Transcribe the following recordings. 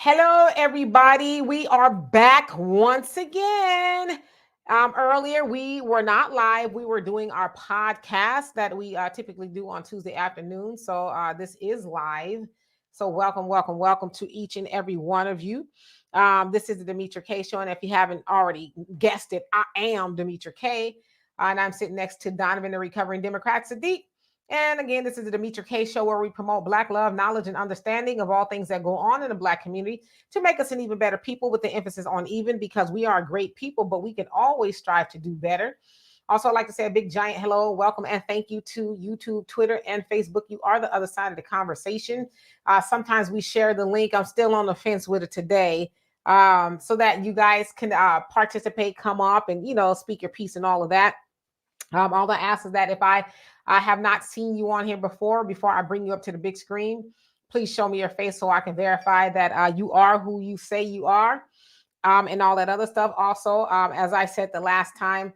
Hello, everybody. We are back once again. Earlier, we were not live. We were doing our podcast that we typically do on Tuesday afternoon. So this is live. So welcome, welcome, welcome to each and every one of you. This is the Demetra K Show. And if you haven't already guessed it, I am Demetra K. And I'm sitting next to Donovan, the recovering Democrat, Sadiq. And again, this is the Demetra K Show where we promote Black love, knowledge, and understanding of all things that go on in the Black community to make us an even better people with the emphasis on even because we are great people, but we can always strive to do better. Also, I'd like to say a big giant hello, welcome, and thank you to YouTube, Twitter, and Facebook. You are the other side of the conversation. Sometimes we share the link. I'm still on the fence with it today so that you guys can participate, come up, and, speak your piece and all of that. All I ask is that if I have not seen you on here before I bring you up to the big screen, please show me your face so I can verify that you are who you say you are, and all that other stuff. Also, as I said the last time,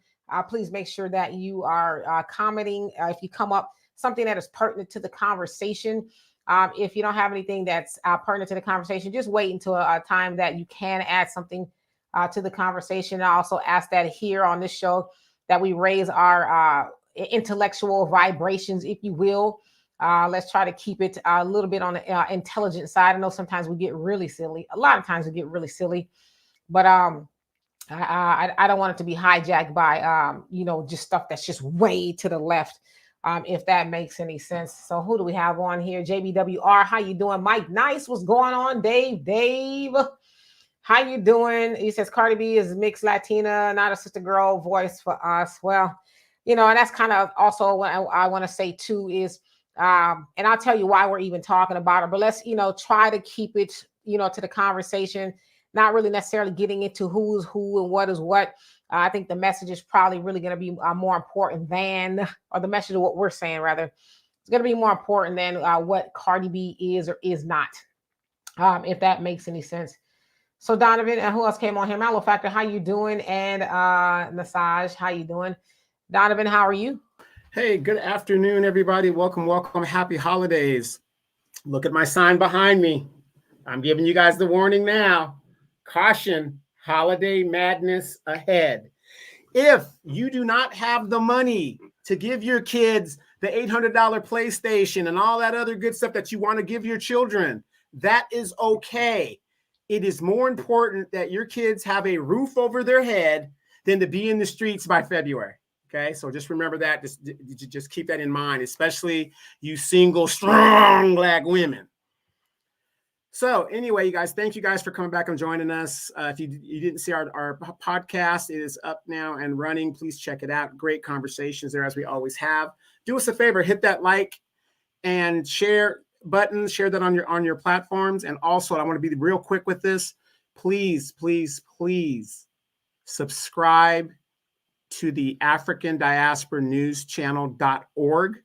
please make sure that you are commenting if you come up something that is pertinent to the conversation. If you don't have anything that's pertinent to the conversation, just wait until a time that you can add something to the conversation. I also ask that here on this show that we raise our intellectual vibrations, if you will. Let's try to keep it a little bit on the intelligent side. I know sometimes we get really silly. A lot of times we get really silly, but I don't want it to be hijacked by just stuff that's just way to the left. If that makes any sense. So who do we have on here? JBWR, how you doing? Mike Nice, what's going on? Dave. How you doing? He says Cardi B is mixed Latina, not a sister girl voice for us. Well, and that's kind of also what I want to say too is, and I'll tell you why we're even talking about it, but let's, try to keep it, to the conversation, not really necessarily getting into who's who and what is what. I think the message is probably really going to be more important than, or the message of what we're saying, rather, it's going to be more important than what Cardi B is or is not, if that makes any sense. So Donovan, and who else came on here? Mallow Factor, how you doing? And Massage, how you doing? Donovan, how are you? Hey, good afternoon, everybody. Welcome, welcome. Happy holidays. Look at my sign behind me. I'm giving you guys the warning now. Caution, holiday madness ahead. If you do not have the money to give your kids the $800 PlayStation and all that other good stuff that you want to give your children, that is okay. It is more important that your kids have a roof over their head than to be in the streets by February. Okay, so just remember that. Just keep that in mind, especially you single, strong Black women. So anyway, you guys, thank you guys for coming back and joining us. If you didn't see our podcast, it is up now and running. Please check it out. Great conversations there, as we always have. Do us a favor, hit that like and share button, share that on your platforms. And also, I want to be real quick with this. Please, please, please subscribe to the African Diaspora News Channel.org.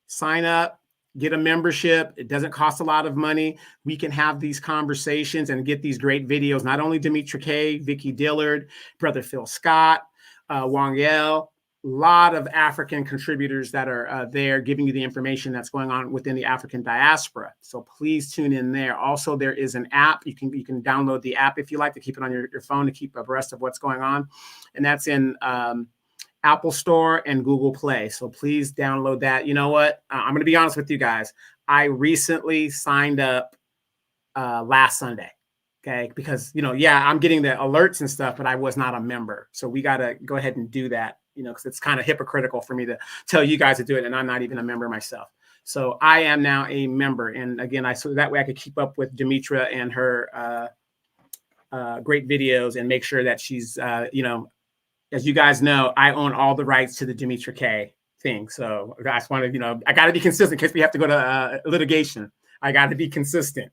Sign up, get a membership. It doesn't cost a lot of money. We can have these conversations and get these great videos. Not only Demetra K, Vicky Dillard, Brother Phil Scott, Wang Yel, a lot of African contributors that are there giving you the information that's going on within the African diaspora. So please tune in there. Also, there is an app. You can download the app if you like to keep it on your phone to keep abreast of what's going on. And that's in Apple Store and Google Play. So please download that. You know what? I'm going to be honest with you guys. I recently signed up last Sunday. Okay. Because, I'm getting the alerts and stuff, but I was not a member. So we got to go ahead and do that, because it's kind of hypocritical for me to tell you guys to do it. And I'm not even a member myself. So I am now a member. And again, so that way I could keep up with Demetra and her great videos and make sure that she's, as you guys know, I own all the rights to the Demetra K thing. So I just want to, I got to be consistent in case we have to go to litigation. I got to be consistent.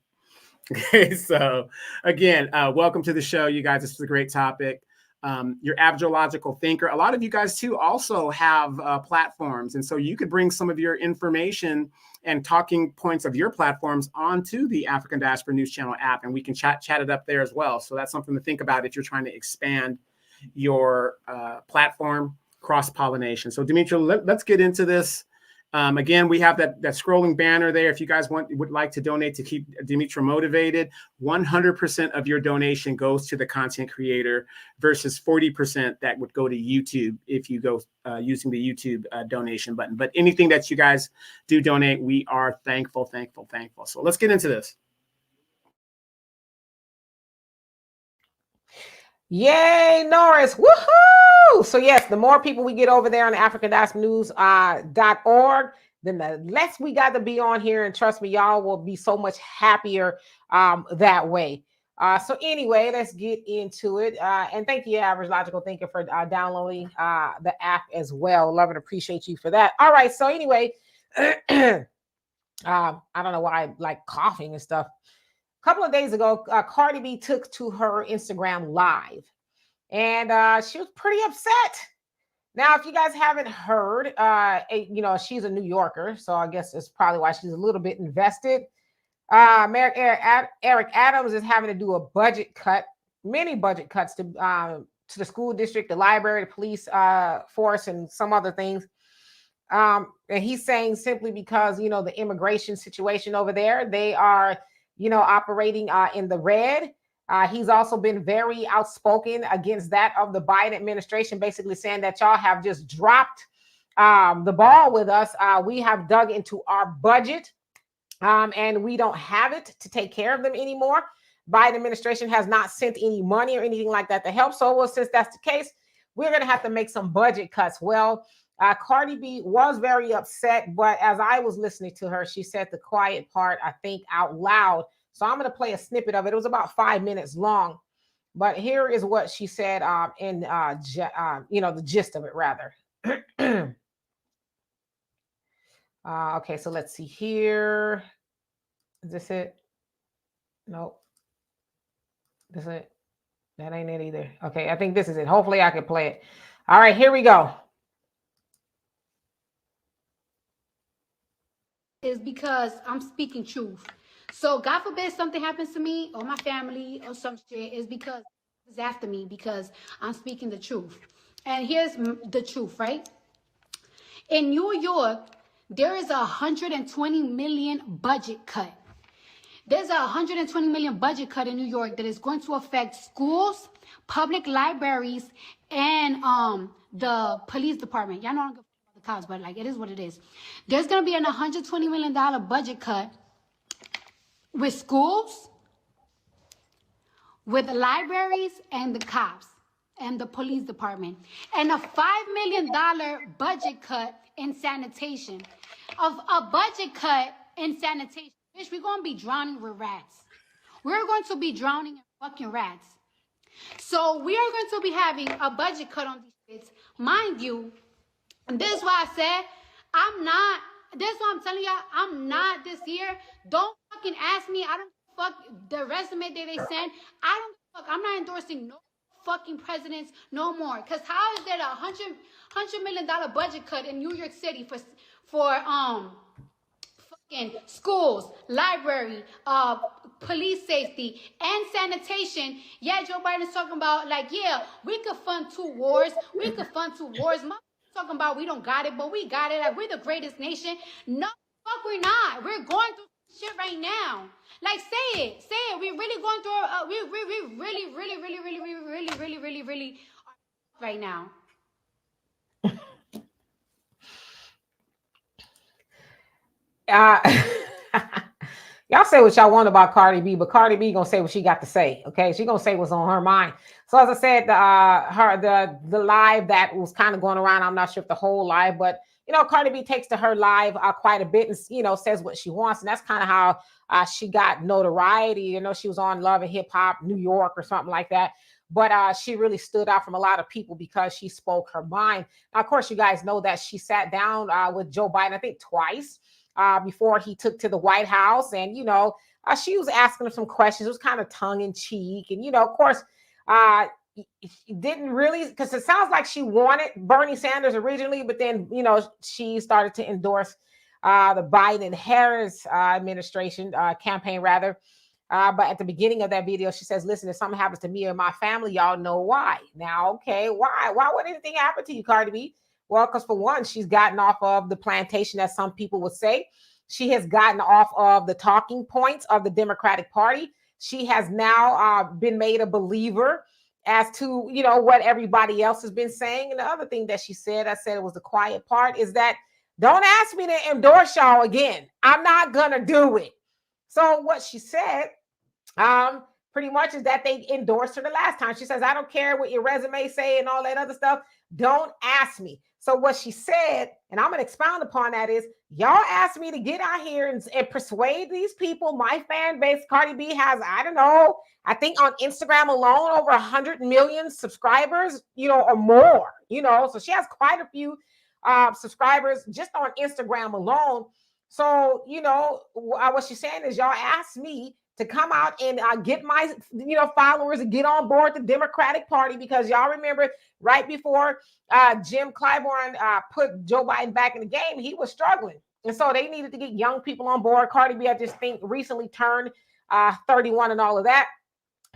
Okay, so again, welcome to the show, you guys. This is a great topic. Your astrological thinker. A lot of you guys too also have platforms, and so you could bring some of your information and talking points of your platforms onto the African Diaspora News Channel app, and we can chat it up there as well. So that's something to think about if you're trying to expand your platform, cross-pollination. So Demetra, let's get into this. Again, we have that scrolling banner there. If you guys would like to donate to keep Demetra motivated, 100% of your donation goes to the content creator versus 40% that would go to YouTube if you go using the YouTube donation button. But anything that you guys do donate, we are thankful. So let's get into this. Yay, Norris. Woohoo! So yes, the more people we get over there on the african-news.org, then the less we got to be on here. And trust me, y'all will be so much happier that way. So anyway, let's get into it. And thank you, Average Logical Thinker, for downloading the app as well. Love and appreciate you for that. All right. So anyway, I don't know why I like coughing and stuff. A couple of days ago, Cardi B took to her Instagram live, and she was pretty upset. Now, if you guys haven't heard, she's a New Yorker, so I guess it's probably why she's a little bit invested. Eric Adams is having to do a budget cut, many budget cuts to the school district, the library, the police force, and some other things. And he's saying simply because, the immigration situation over there, they are, operating in the red. He's also been very outspoken against that of the Biden administration, basically saying that y'all have just dropped the ball with us. We have dug into our budget and we don't have it to take care of them anymore. Biden administration has not sent any money or anything like that to help. So, well, since that's the case, we're going to have to make some budget cuts. Well, Cardi B was very upset, but as I was listening to her, she said the quiet part, I think, out loud. So I'm going to play a snippet of it. It was about 5 minutes long, but here is what she said in the gist of it, rather. Okay, so let's see here. Is this it? Nope. This is it. That ain't it either. Okay, I think this is it. Hopefully I can play it. All right, here we go. Is because I'm speaking truth. So God forbid something happens to me or my family or some shit, is because it's after me, because I'm speaking the truth. And here's the truth, right? In New York, there is a 120 million budget cut. There's a 120 million budget cut in New York that is going to affect schools, public libraries, and the police department. Y'all know I don't give a fuck about the cops, but like, it is what it is. There's going to be an $120 million budget cut with schools, with the libraries, and the cops, and the police department. And a $5 million budget cut in sanitation. Of a budget cut in sanitation. Bitch, we're going to be drowning with rats. We're going to be drowning in fucking rats. So we are going to be having a budget cut on these shits. Mind you, and this is why I said, this is what I'm telling y'all, I'm not this year. Don't fucking ask me. I don't fuck the resume that they send. I don't fuck. I'm not endorsing no fucking presidents no more. Because how is there a $100 million budget cut in New York City for fucking schools, library, police safety, and sanitation? Yeah, Joe Biden's talking about, like, yeah, we could fund two wars. My talking about we don't got it, but we got it. Like, we're the greatest nation. No, fuck, we're not. We're going through shit right now. Like, say it. We're really going through. We really right now. Y'all say what y'all want about Cardi B, but Cardi B gonna say what she got to say. Okay, she gonna say what's on her mind. So as I said, the live that was kind of going around, I'm not sure if the whole live, but Cardi B takes to her live quite a bit and says what she wants, and that's kind of how she got notoriety. She was on Love and Hip Hop New York or something like that. But she really stood out from a lot of people because she spoke her mind. Now, of course, you guys know that she sat down with Joe Biden, I think twice, before he took to the White House. And, she was asking him some questions. It was kind of tongue in cheek. And, of course, didn't really, because it sounds like she wanted Bernie Sanders originally, but then, she started to endorse the Biden-Harris administration campaign, rather. But at the beginning of that video, she says, listen, if something happens to me or my family, y'all know why. Now, okay, why? Why would anything happen to you, Cardi B? Well, because for one, she's gotten off of the plantation, as some people would say. She has gotten off of the talking points of the Democratic Party. She has now been made a believer as to, what everybody else has been saying. And the other thing that she said, I said it was the quiet part, is that don't ask me to endorse y'all again. I'm not going to do it. So what she said, pretty much, is that they endorsed her the last time. She says, I don't care what your resume say and all that other stuff. Don't ask me. So what she said, and I'm going to expound upon that, is y'all asked me to get out here and persuade these people. My fan base, Cardi B has, I don't know, I think on Instagram alone, over 100 million subscribers, or more, so she has quite a few subscribers just on Instagram alone. So, what she's saying is y'all asked me to come out and get my, followers and get on board the Democratic Party, because y'all remember right before Jim Clyburn put Joe Biden back in the game, he was struggling. And so they needed to get young people on board. Cardi B, I just think, recently turned 31 and all of that.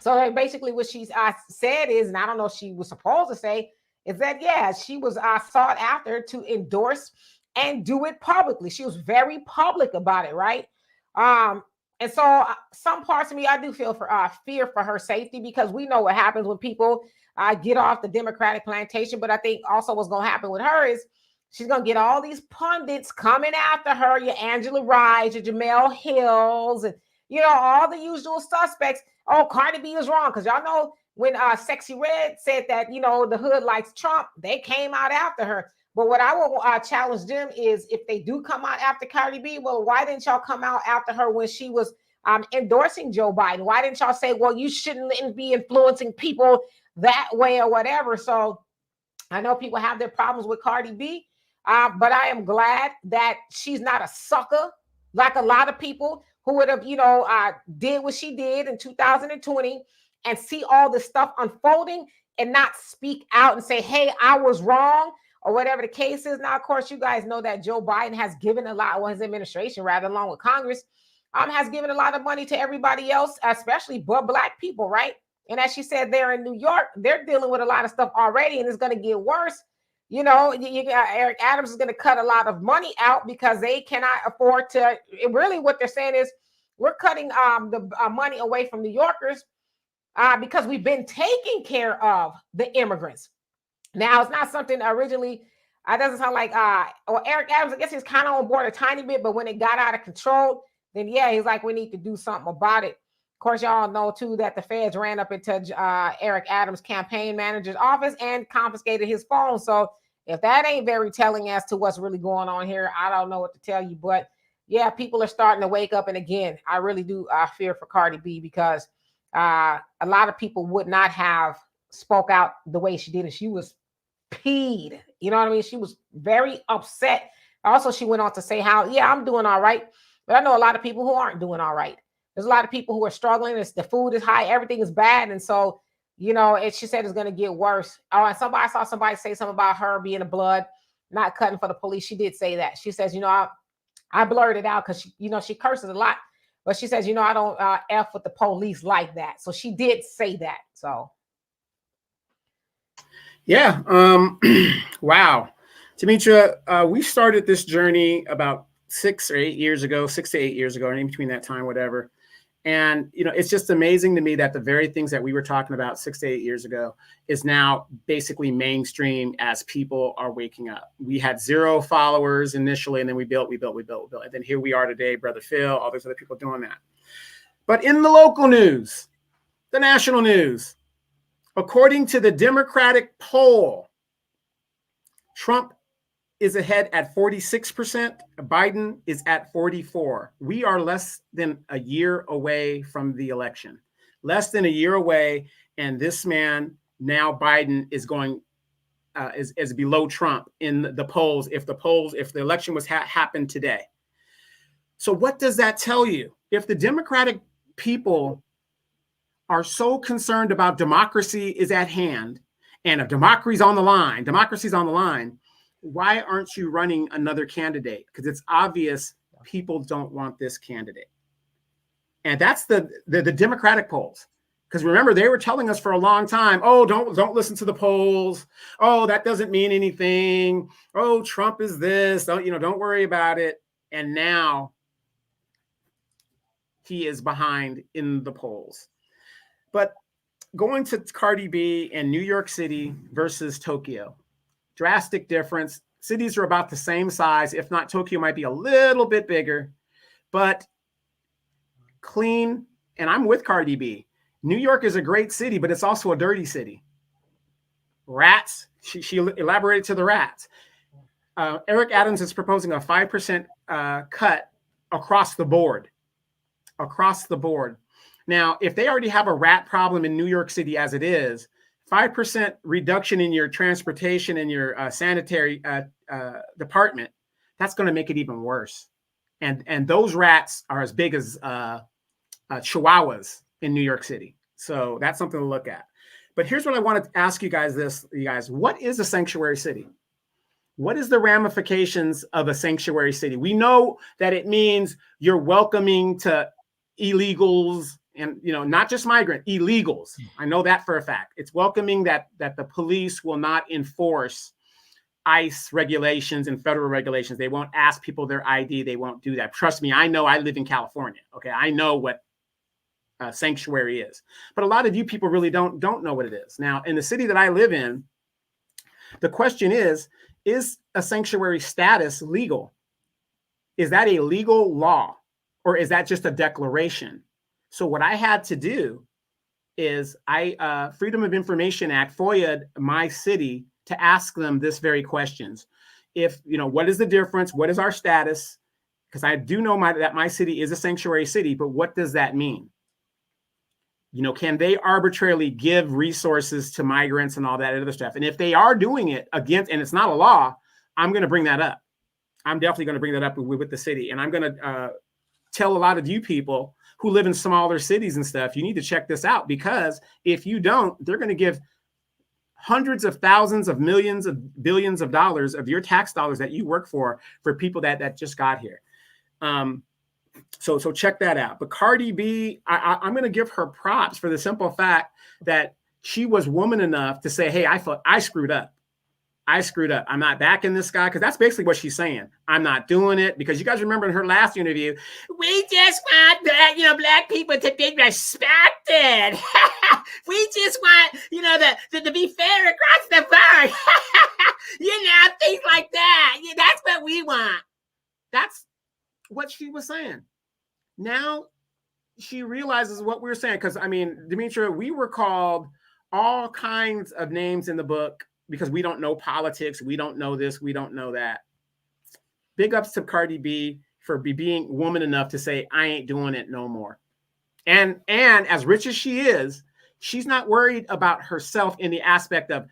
So basically what she said is, and I don't know if she was supposed to say, is that, yeah, she was sought after to endorse and do it publicly. She was very public about it, right? And so some parts of me, I do feel for fear for her safety, because we know what happens when people get off the Democratic plantation. But I think also what's going to happen with her is she's going to get all these pundits coming after her, your Angela Rye, your Jamel Hills, and, all the usual suspects. Oh, Cardi B is wrong. Because y'all know when Sexy Red said that, the hood likes Trump, they came out after her. But what I will challenge them is, if they do come out after Cardi B, well, why didn't y'all come out after her when she was endorsing Joe Biden? Why didn't y'all say, well, you shouldn't be influencing people that way or whatever? So I know people have their problems with Cardi B, but I am glad that she's not a sucker like a lot of people who would have, did what she did in 2020 and see all this stuff unfolding and not speak out and say, hey, I was wrong, or whatever the case is. Now, of course, you guys know that Joe Biden has given a lot, well, his administration, rather, along with Congress, has given a lot of money to everybody else, especially Black people, right? And as she said, there in New York, they're dealing with a lot of stuff already, and it's going to get worse. Eric Adams is going to cut a lot of money out because they cannot afford to. Really, what they're saying is, we're cutting the money away from New Yorkers because we've been taking care of the immigrants. Now, it's not something originally, doesn't sound like, Eric Adams, I guess he's kind of on board a tiny bit, but when it got out of control, then yeah, he's like, we need to do something about it. Of course, y'all know too that the feds ran up into Eric Adams' campaign manager's office and confiscated his phone. So if that ain't very telling as to what's really going on here, I don't know what to tell you. But yeah, people are starting to wake up. And again, I really do fear for Cardi B, because a lot of people would not have spoke out the way she did, and she was peed. You know what I mean? She was very upset. Also, she went on to say how, yeah, I'm doing all right, but I know a lot of people who aren't doing all right. There's a lot of people who are struggling. The food is high, everything is bad, and so she said it's going to get worse. Oh, and I saw somebody say something about her being a blood, not cutting for the police. She did say that. She says, I blurred it out because she curses a lot, but she says, I don't F with the police like that. So she did say that. So. Yeah. Wow. Demetra, we started this journey about 6 to 8 years ago, and in between that time, whatever. And, it's just amazing to me that the very things that we were talking about 6 to 8 years ago is now basically mainstream as people are waking up. We had 0 followers initially, and then we built. And then here we are today, Brother Phil, all those other people doing that. But in the local news, the national news, according to the Democratic poll, Trump is ahead at 46%. Biden is at 44%. We are less than a year away from the election. Less than a year away, and this man, now Biden, is going is below Trump in the polls. If the election was happened today. So what does that tell you? If the Democratic people are so concerned about democracy is at hand, and if democracy's on the line, why aren't you running another candidate? Because it's obvious people don't want this candidate. And that's the Democratic polls. Because remember, they were telling us for a long time, oh, don't listen to the polls. Oh, that doesn't mean anything. Oh, Trump is this. Don't worry about it. And now he is behind in the polls. But going to Cardi B and New York City versus Tokyo, drastic difference. Cities are about the same size. If not, Tokyo might be a little bit bigger, but clean. And I'm with Cardi B. New York is a great city, but it's also a dirty city. Rats. She elaborated to the rats. Eric Adams is proposing a 5% cut across the board. Across the board. Now, if they already have a rat problem in New York City as it is, 5% reduction in your transportation and your sanitary department, that's going to make it even worse. And those rats are as big as chihuahuas in New York City. So that's something to look at. But here's what I want to ask you guys what is a sanctuary city? What is the ramifications of a sanctuary city? We know that it means you're welcoming to illegals and, not just migrant, illegals. I know that for a fact. It's welcoming that the police will not enforce ICE regulations and federal regulations. They won't ask people their ID. They won't do that. Trust me, I know. I live in California. Okay, I know what sanctuary is, but a lot of you people really don't know what it is. Now, in the city that I live in, the question is a sanctuary status legal? Is that a legal law, or is that just a declaration? So what I had to do is Freedom of Information Act FOIA'd my city to ask them this very questions. If, what is the difference? What is our status? Because I do know that my city is a sanctuary city, but what does that mean? Can they arbitrarily give resources to migrants and all that other stuff? And if they are doing it against, and it's not a law, I'm going to bring that up. I'm definitely going to bring that up with the city. And I'm going to tell a lot of you people who live in smaller cities and stuff, you need to check this out, because if you don't, they're going to give hundreds of thousands of millions of billions of dollars of your tax dollars that you work for people that just got here. So check that out. But Cardi B, I'm going to give her props for the simple fact that she was woman enough to say, hey, I screwed up. I'm not backing this guy, because that's basically what she's saying. I'm not doing it, because you guys remember in her last interview, we just want black people to be respected. We just want to be fair across the board. Things like that. That's what we want. That's what she was saying. Now she realizes what we were saying, because Demetria, we were called all kinds of names in the book because we don't know politics, we don't know this, we don't know that. Big ups to Cardi B for being woman enough to say, I ain't doing it no more. And as rich as she is, she's not worried about herself in the aspect of,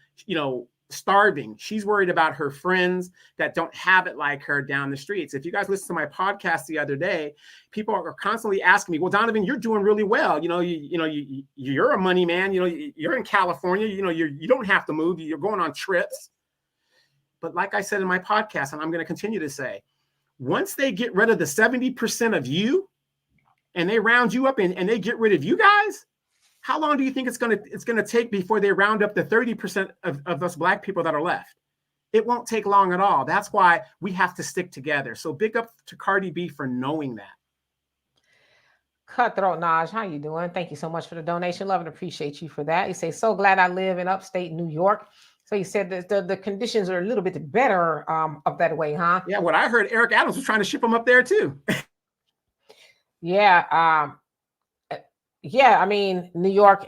starving. She's worried about her friends that don't have it like her down the streets. If you guys listen to my podcast the other day, people are constantly asking me, well, Donovan, you're doing really well. You're a money man. You're in California. You don't have to move. You're going on trips. But like I said in my podcast, and I'm going to continue to say, once they get rid of the 70% of you and they round you up and they get rid of you guys, how long do you think it's going to take before they round up the 30% of us black people that are left? It won't take long at all. That's why we have to stick together. So big up to Cardi B for knowing that. Cutthroat Naj, how you doing? Thank you so much for the donation. Love and appreciate you for that. You say, so glad I live in upstate New York. So you said that the conditions are a little bit better up that way, huh? Yeah, what I heard, Eric Adams was trying to ship them up there too. Yeah. New York,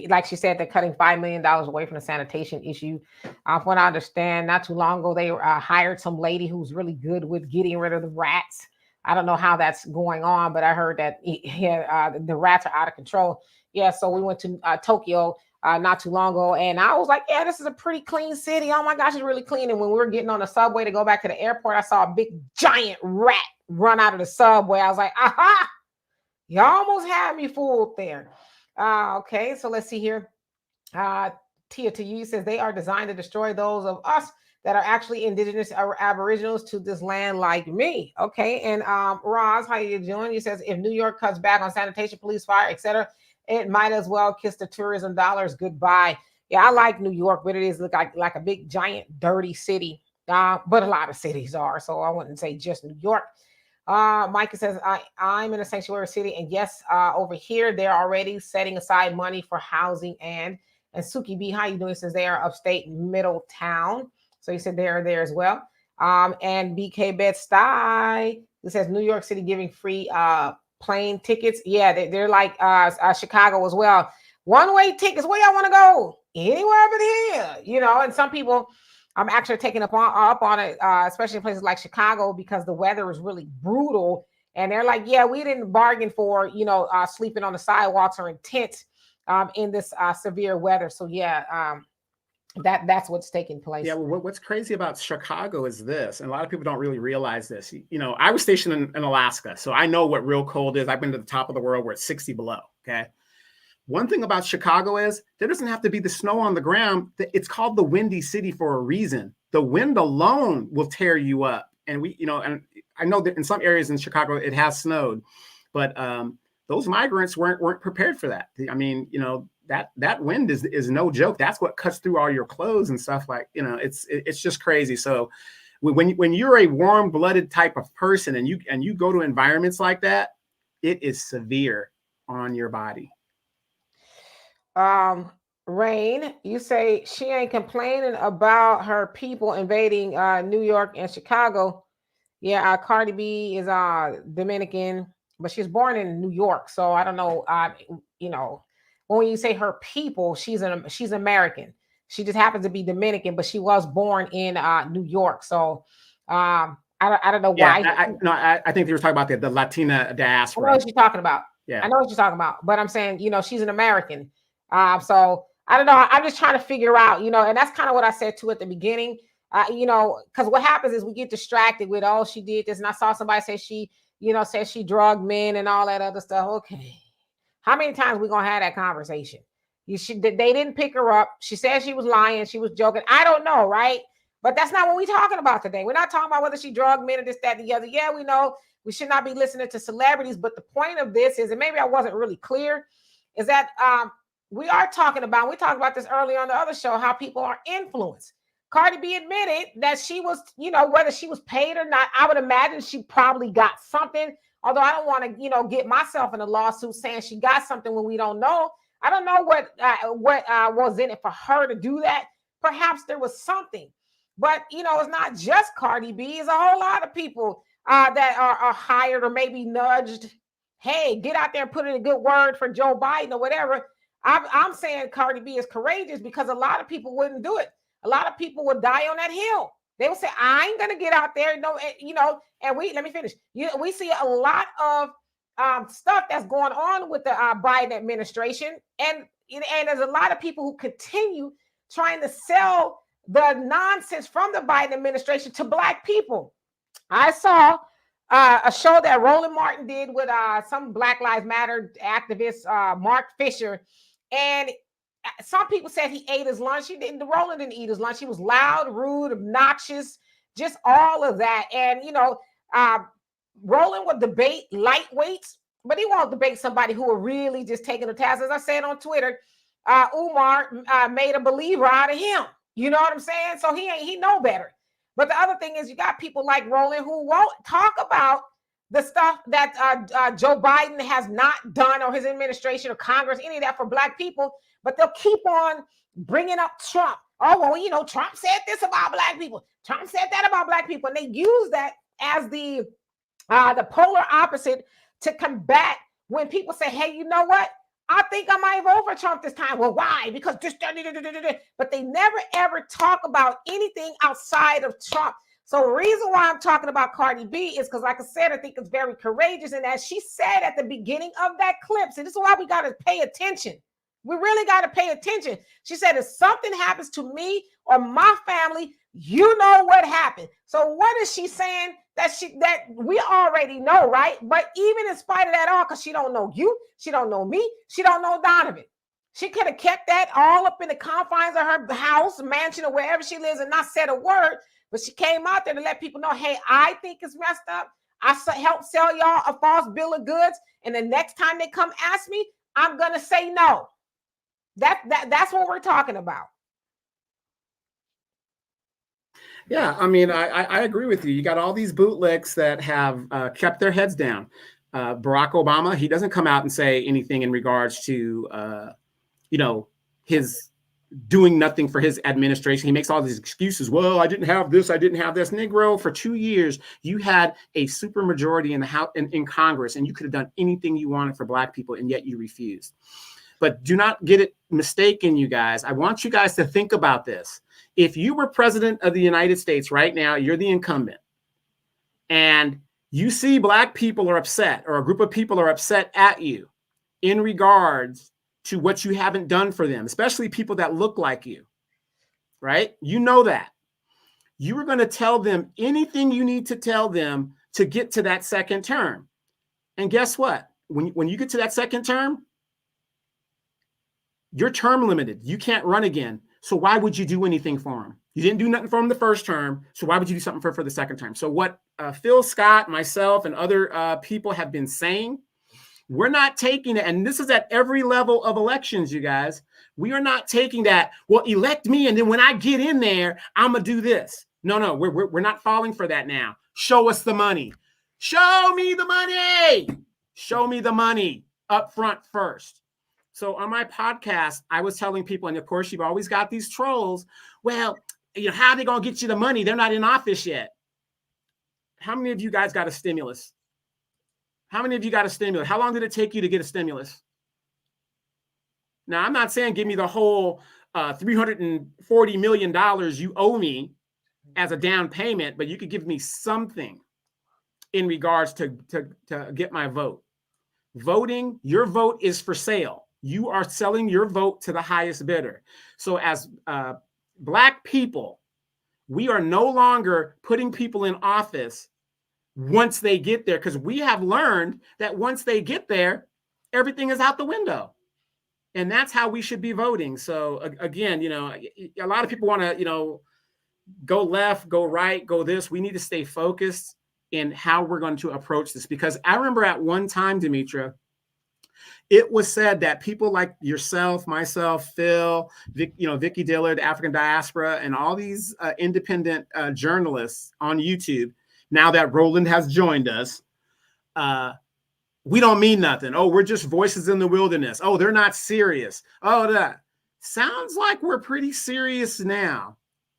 like she said, they're cutting $5 million away from the sanitation issue. From what I understand, not too long ago, they hired some lady who's really good with getting rid of the rats. I don't know how that's going on, but I heard that the rats are out of control. Yeah, so we went to Tokyo not too long ago, and I was like, yeah, this is a pretty clean city. Oh my gosh, it's really clean. And when we were getting on the subway to go back to the airport, I saw a big giant rat run out of the subway. I was like, aha! You almost had me fooled there. Okay, so let's see here. Tia to you says they are designed to destroy those of us that are actually indigenous or aboriginals to this land like me. Okay, and Roz, how you doing? You says if New York cuts back on sanitation, police, fire, etc., it might as well kiss the tourism dollars goodbye. Yeah, I like New York, but it is look like a big, giant, dirty city. But a lot of cities are, so I wouldn't say just New York. Micah says, I'm in a sanctuary city, and yes, over here they're already setting aside money for housing and Suki B, how you doing? Says they are upstate Middletown. So you said they're there as well. And BK Bed-Stuy, it says New York City giving free plane tickets. Yeah, they're like Chicago as well. One-way tickets. Where y'all want to go? Anywhere but here, you know. And some people I'm actually taking up on it, especially in places like Chicago, because the weather is really brutal. And they're like, yeah, we didn't bargain for, sleeping on the sidewalks or in tents in this severe weather. So yeah, that's what's taking place. Yeah, well, what's crazy about Chicago is this, and a lot of people don't really realize this. I was stationed in Alaska, so I know what real cold is. I've been to the top of the world where it's 60 below. Okay. One thing about Chicago is there doesn't have to be the snow on the ground. It's called the Windy City for a reason. The wind alone will tear you up. And and I know that in some areas in Chicago it has snowed, but those migrants weren't prepared for that. I mean, that wind is no joke. That's what cuts through all your clothes and stuff. Like, it's just crazy. So when you're a warm-blooded type of person and you go to environments like that, it is severe on your body. Rain, you say she ain't complaining about her people invading New York and Chicago. Yeah, Cardi B is Dominican, but she's born in New York. So I don't know. When you say her people, she's American. She just happens to be Dominican, but she was born in New York. So I don't know why. I think they were talking about the Latina diaspora. I know what you're talking about. Yeah, I know what you're talking about. But I'm saying, she's an American. So I don't know. I'm just trying to figure out, and that's kind of what I said too at the beginning. Because what happens is we get distracted with, oh, she did this, and I saw somebody say says she drugged men and all that other stuff. Okay, how many times we gonna have that conversation? They didn't pick her up. She said she was lying. She was joking. I don't know, right? But that's not what we're talking about today. We're not talking about whether she drugged men or this, that, and the other. Yeah, we know we should not be listening to celebrities. But the point of this is, and maybe I wasn't really clear, is that we talked about this earlier on the other show, how people are influenced. Cardi B admitted that she was, whether she was paid or not, I would imagine she probably got something. Although I don't want to, get myself in a lawsuit saying she got something when we don't know. I don't know what was in it for her to do that. Perhaps there was something, but it's not just Cardi B. It's a whole lot of people that are hired or maybe nudged. Hey, get out there and put in a good word for Joe Biden or whatever. I'm saying Cardi B is courageous because a lot of people wouldn't do it. A lot of people would die on that hill. They would say, I ain't going to get out there. And let me finish. We see a lot of stuff that's going on with the Biden administration. And there's a lot of people who continue trying to sell the nonsense from the Biden administration to Black people. I saw a show that Roland Martin did with some Black Lives Matter activist, Mark Fisher. And some people said he ate his lunch. Roland didn't eat his lunch. He was loud, rude, obnoxious, just all of that. And, Roland would debate lightweights, but he won't debate somebody who are really just taking the task. As I said on Twitter, Umar made a believer out of him. You know what I'm saying? So he know better. But the other thing is you got people like Roland who won't talk about the stuff that Joe Biden has not done, or his administration or Congress, any of that for Black people, but they'll keep on bringing up Trump. Oh, well, Trump said this about Black people. Trump said that about Black people. And they use that as the polar opposite to combat when people say, hey, you know what? I think I might vote for Trump this time. Well, why? Because this, but they never, ever talk about anything outside of Trump. So the reason why I'm talking about Cardi B is because, like I said, I think it's very courageous. And as she said at the beginning of that clip, so this is why we got to pay attention. We really got to pay attention. She said, if something happens to me or my family, you know what happened. So what is she saying? That we already know, right? But even in spite of that all, because she don't know you, she don't know me, she don't know Donovan. She could have kept that all up in the confines of her house, mansion, or wherever she lives and not said a word. But she came out there to let people know, hey, I think it's messed up. I helped sell y'all a false bill of goods. And the next time they come ask me, I'm going to say no. That's what we're talking about. Yeah, I mean, I agree with you. You got all these bootlicks that have kept their heads down. Barack Obama, he doesn't come out and say anything in regards to, his doing nothing for his administration. He makes all these excuses. Well, I didn't have this. I didn't have this. Negro, for 2 years, you had a super majority in the House, in Congress, and you could have done anything you wanted for Black people, and yet you refused. But do not get it mistaken, you guys. I want you guys to think about this. If you were president of the United States right now, you're the incumbent, and you see Black people are upset, or a group of people are upset at you in regards to what you haven't done for them, especially people that look like you, right? You know that. You are going to tell them anything you need to tell them to get to that second term. And guess what? When you get to that second term, you're term limited. You can't run again. So why would you do anything for them? You didn't do nothing for them the first term. So why would you do something for the second term? So what Phil Scott, myself, and other people have been saying, we're not taking it. And this is at every level of elections, you guys. We are not taking that, well, elect me, and then when I get in there, I'm going to do this. No, we're not falling for that now. Show us the money. Show me the money. Show me the money up front first. So on my podcast, I was telling people, and of course, you've always got these trolls. Well, how are they going to get you the money? They're not in office yet. How many of you guys got a stimulus? How many of you got a stimulus? How long did it take you to get a stimulus? Now, I'm not saying give me the whole $340 million you owe me as a down payment, but you could give me something in regards to get my vote. Voting, your vote is for sale. You are selling your vote to the highest bidder. So as Black people, we are no longer putting people in office once they get there, because we have learned that once they get there, everything is out the window. And that's how we should be voting. So again, a lot of people want to, go left, go right, go this. We need to stay focused in how we're going to approach this, because I remember at one time, Demetra, it was said that people like yourself, myself, Phil, Vicky Dillard, African Diaspora, and all these independent journalists on YouTube, now that Roland has joined us, we don't mean nothing. Oh, we're just voices in the wilderness. Oh, they're not serious. Oh, that sounds like we're pretty serious now.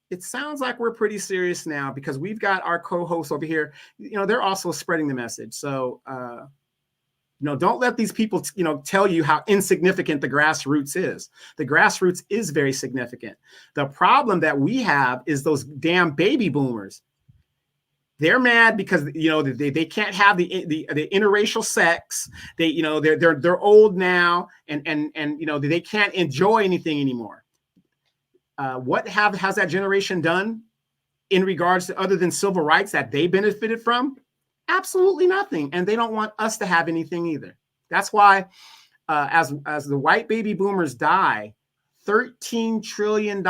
It sounds like we're pretty serious now, because we've got our co-hosts over here. They're also spreading the message. So, don't let these people, tell you how insignificant the grassroots is. The grassroots is very significant. The problem that we have is those damn baby boomers. They're mad because they can't have the interracial sex. They're old now, and they can't enjoy anything anymore. What has that generation done in regards to, other than civil rights, that they benefited from? Absolutely nothing, and they don't want us to have anything either. That's why, as the white baby boomers die, $13 trillion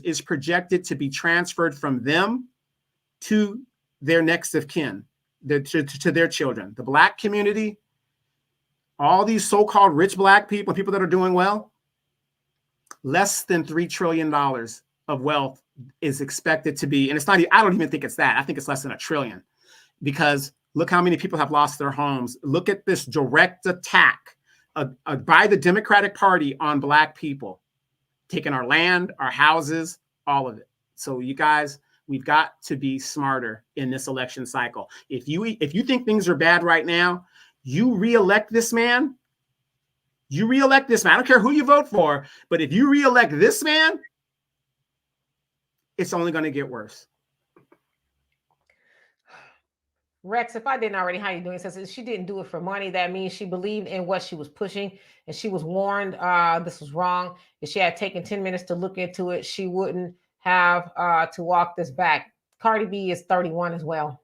is projected to be transferred from them to their next of kin, to their children. The Black community, all these so-called rich Black people that are doing well, less than $3 trillion of wealth is expected to be, and it's not, I don't even think it's that. I think it's less than $1 trillion, because look how many people have lost their homes. Look at this direct attack by the Democratic Party on Black people, taking our land, our houses, all of it. So you guys, we've got to be smarter in this election cycle. If you think things are bad right now, you reelect this man. You reelect this man. I don't care who you vote for, but if you reelect this man, it's only going to get worse. Rex, if I didn't already, how you doing? It says she didn't do it for money. That means she believed in what she was pushing, and she was warned this was wrong. If she had taken 10 minutes to look into it, she wouldn't have to walk this back. Cardi B is 31 as well.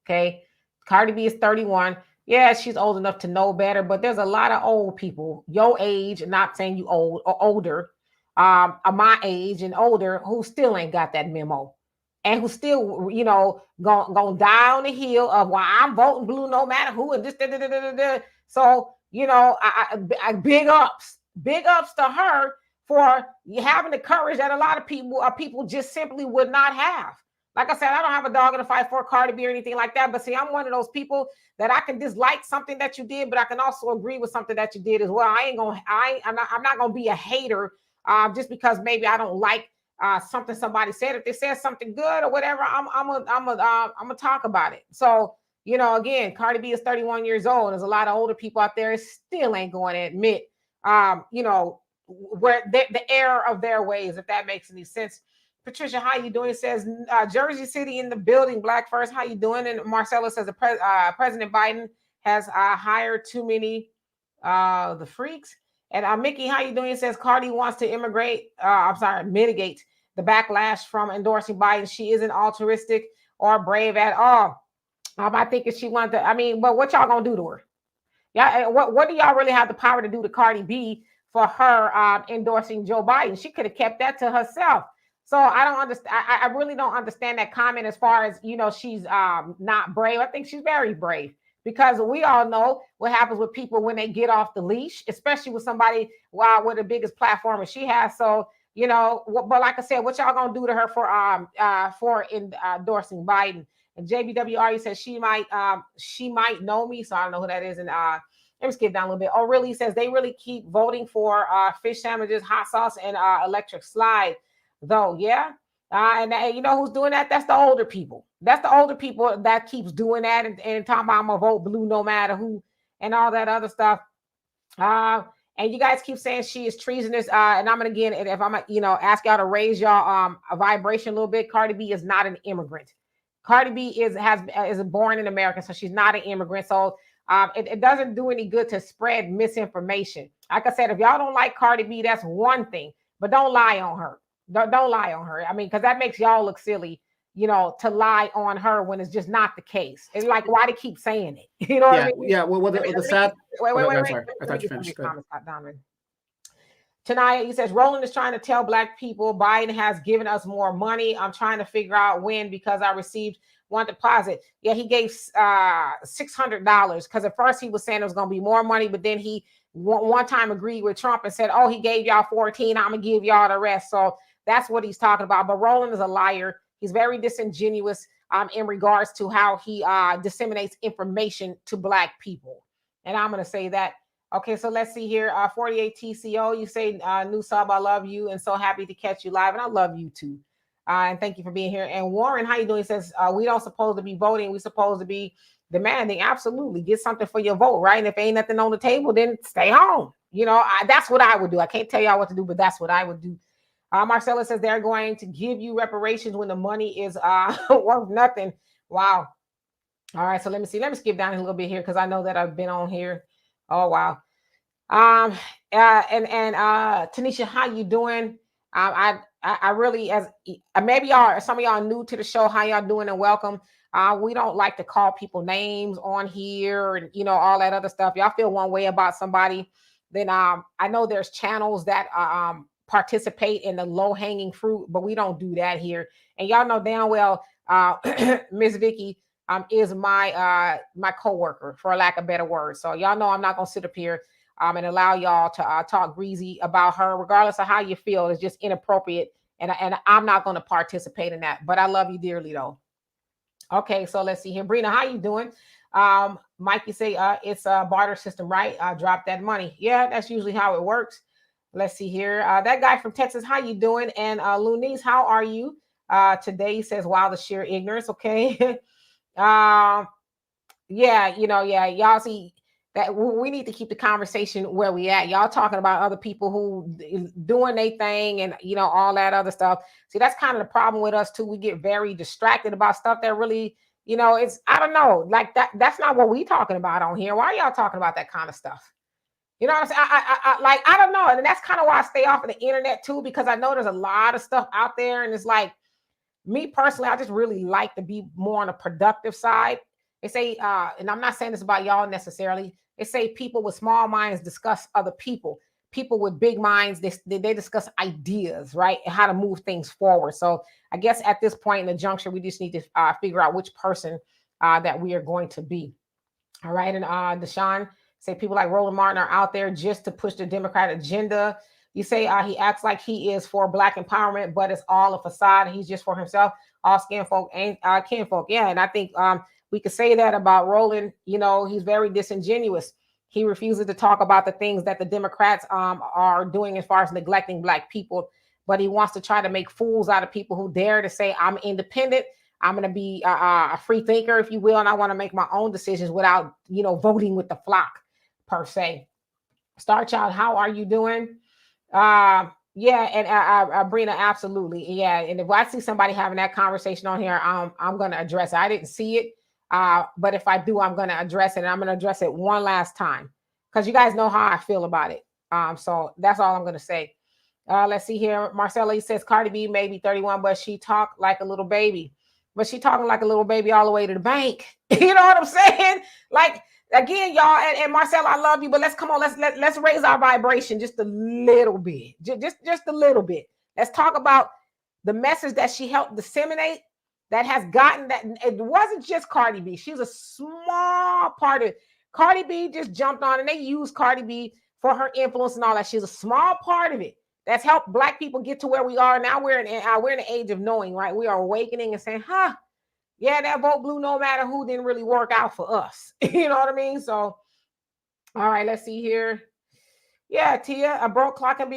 Okay. Cardi B is 31. Yeah, she's old enough to know better, but there's a lot of old people, your age, not saying you old or older, my age and older, who still ain't got that memo. And who still, gonna die on the hill of, well, I'm voting blue no matter who, and this, da, da, da, da, da. So you know, big ups to her for having the courage that a lot of people just simply would not have. Like I said, I don't have a dog in a fight for Cardi B or anything like that. But see, I'm one of those people that I can dislike something that you did, but I can also agree with something that you did as well. I'm not gonna be a hater just because maybe I don't like something somebody said. If they said something good or whatever, I'm gonna talk about it. So, you know, again, Cardi B is 31 years old. There's a lot of older people out there that still ain't going to admit, you know, where the error of their ways, if that makes any sense. Patricia, how you doing? Says Jersey City in the building. Black first. How you doing? And Marcella says President Biden has hired too many the freaks. And Mickey, how you doing? Says Cardi wants to mitigate the backlash from endorsing Biden. She isn't altruistic or brave at all. I think if she wanted to, I mean, but what y'all gonna do to her? Yeah, what do y'all really have the power to do to Cardi B for her endorsing Joe Biden? She could have kept that to herself. So I don't understand. I really don't understand that comment as far as, you know, she's not brave. I think she's very brave because we all know what happens with people when they get off the leash, especially with somebody with the biggest platform as she has. So, you know, but like I said, what y'all gonna do to her for endorsing Biden? And JBWRE says she might know me, so I don't know who that is. And let me skip down a little bit. Oh, really? He says they really keep voting for fish sandwiches, hot sauce, and electric slide, though. Yeah. And you know who's doing that? That's the older people. That's the older people that keeps doing that and talking about I'm gonna vote blue no matter who and all that other stuff. And you guys keep saying she is treasonous. And I'm gonna again, if I'm ask y'all to raise y'all a vibration a little bit. Cardi B is not an immigrant. Cardi B is born in America, so she's not an immigrant. So it doesn't do any good to spread misinformation. Like I said, if y'all don't like Cardi B, that's one thing, but don't lie on her. Don't lie on her. I mean, because that makes y'all look silly, you know, to lie on her when it's just not the case. And like, why they keep saying it? You know what I mean? Yeah. Well, the sad. Wait. I'm sorry. I thought you finished. Donovan. Tanaya, he says, Roland is trying to tell Black people Biden has given us more money. I'm trying to figure out when because I received one deposit. Yeah, he gave $600 because at first he was saying it was going to be more money, but then he one time agreed with Trump and said, oh, he gave y'all 14. I'm going to give y'all the rest. So that's what he's talking about. But Roland is a liar. He's very disingenuous in regards to how he disseminates information to Black people. And I'm going to say that. Okay, so let's see here. 48 TCO, you say, new sub, I love you and so happy to catch you live. And I love you too. And thank you for being here. And Warren, how you doing? He says, we don't supposed to be voting. We're supposed to be demanding. Absolutely. Get something for your vote, right? And if ain't nothing on the table, then stay home. You know, that's what I would do. I can't tell y'all what to do, but that's what I would do. Marcella says they're going to give you reparations when the money is worth nothing. Wow. All right, so let me see. Let me skip down a little bit here because I know that I've been on here. Oh wow. And Tanisha, how you doing? I really, as maybe some of y'all new to the show, how y'all doing and welcome. We don't like to call people names on here and you know all that other stuff. Y'all feel one way about somebody, then I know there's channels that participate in the low hanging fruit, but we don't do that here. And y'all know damn well, Miss Vicky is my coworker, for lack of better words. So y'all know I'm not gonna sit up here and allow y'all to talk greasy about her, regardless of how you feel. It's just inappropriate, and I'm not gonna participate in that. But I love you dearly, though. Okay, so let's see here, Brina, how you doing? Mike, you say it's a barter system, right? Drop that money. Yeah, that's usually how it works. Let's see here. That guy from Texas, how you doing? And Lunice, how are you? Today he says, wow, the sheer ignorance. Okay. Yeah, y'all see that we need to keep the conversation where we at. Y'all talking about other people who doing their thing and you know all that other stuff. See, that's kind of the problem with us too. We get very distracted about stuff that really, you know, it's I don't know, like that's not what we talking about on here. Why are y'all talking about that kind of stuff? You know what I'm saying? I don't know. And that's kind of why I stay off of the internet too, because I know there's a lot of stuff out there. And it's like, me personally, I just really like to be more on the productive side. They say, and I'm not saying this about y'all necessarily. They say people with small minds discuss other people. People with big minds, they discuss ideas, right? And how to move things forward. So I guess at this point in the juncture, we just need to figure out which person that we are going to be. All right. And Deshaun Say people like Roland Martin are out there just to push the Democrat agenda. You say he acts like he is for Black empowerment, but it's all a facade. He's just for himself. All skin folk ain't kinfolk. Yeah, and I think we could say that about Roland. You know, he's very disingenuous. He refuses to talk about the things that the Democrats are doing as far as neglecting Black people, but he wants to try to make fools out of people who dare to say, I'm independent. I'm going to be a free thinker, if you will, and I want to make my own decisions without, voting with the flock, per se. Star Child, how are you doing? Yeah, and Brina, absolutely. Yeah, and if I see somebody having that conversation on here, I'm going to address it. I didn't see it, but if I do, I'm going to address it, and I'm going to address it one last time because you guys know how I feel about it. So that's all I'm going to say. Let's see here. Marcella says Cardi B may be 31, but she talked like a little baby. But she talking like a little baby all the way to the bank. You know what I'm saying? Like, again, y'all, and Marcella, I love you, but let's raise our vibration just a little bit. Just a little bit. Let's talk about the message that she helped disseminate that has gotten that. It wasn't just Cardi B. She's a small part of it. Cardi B just jumped on and they used Cardi B for her influence and all that. She's a small part of it that's helped Black people get to where we are. Now we're in the age of knowing, right? We are awakening and saying, yeah, that vote blue no matter who didn't really work out for us. You know what I mean? So, all right, let's see here. Yeah, Tia, a broken clock can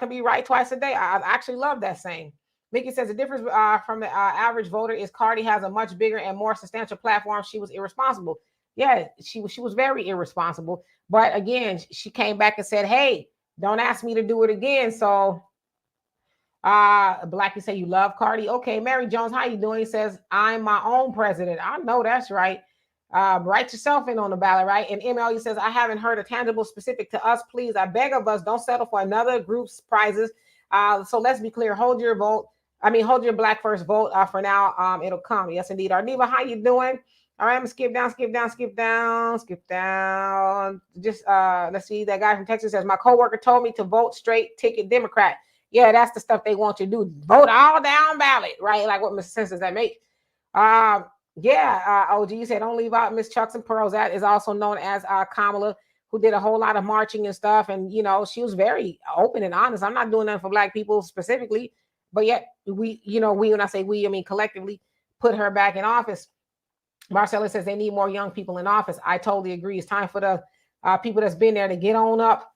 be right twice a day. I actually love that saying. Mickey says the difference from the average voter is Cardi has a much bigger and more substantial platform. She was irresponsible. Yeah, she was very irresponsible. But again, she came back and said, hey, don't ask me to do it again. So Black, you say you love Cardi. Okay, Mary Jones, how you doing? He says, I'm my own president. I know that's right. Write yourself in on the ballot, right? And MLU says, I haven't heard a tangible specific to us. Please, I beg of us, don't settle for another group's prizes. So let's be clear. Hold your vote. Hold your Black first vote. For now, it'll come. Yes, indeed. Arneva, how you doing? All right, I'm gonna skip down. Just let's see. That guy from Texas says, my coworker told me to vote straight ticket Democrat. Yeah, that's the stuff they want you to do. Vote all down ballot, right? Like what sense does that make? OG, you said don't leave out Miss Chucks and Pearls. That is also known as Kamala, who did a whole lot of marching and stuff. And, she was very open and honest. I'm not doing that for Black people specifically, but yet we, when I say we, I mean collectively, put her back in office. Marcella says they need more young people in office. I totally agree. It's time for the people that's been there to get on up.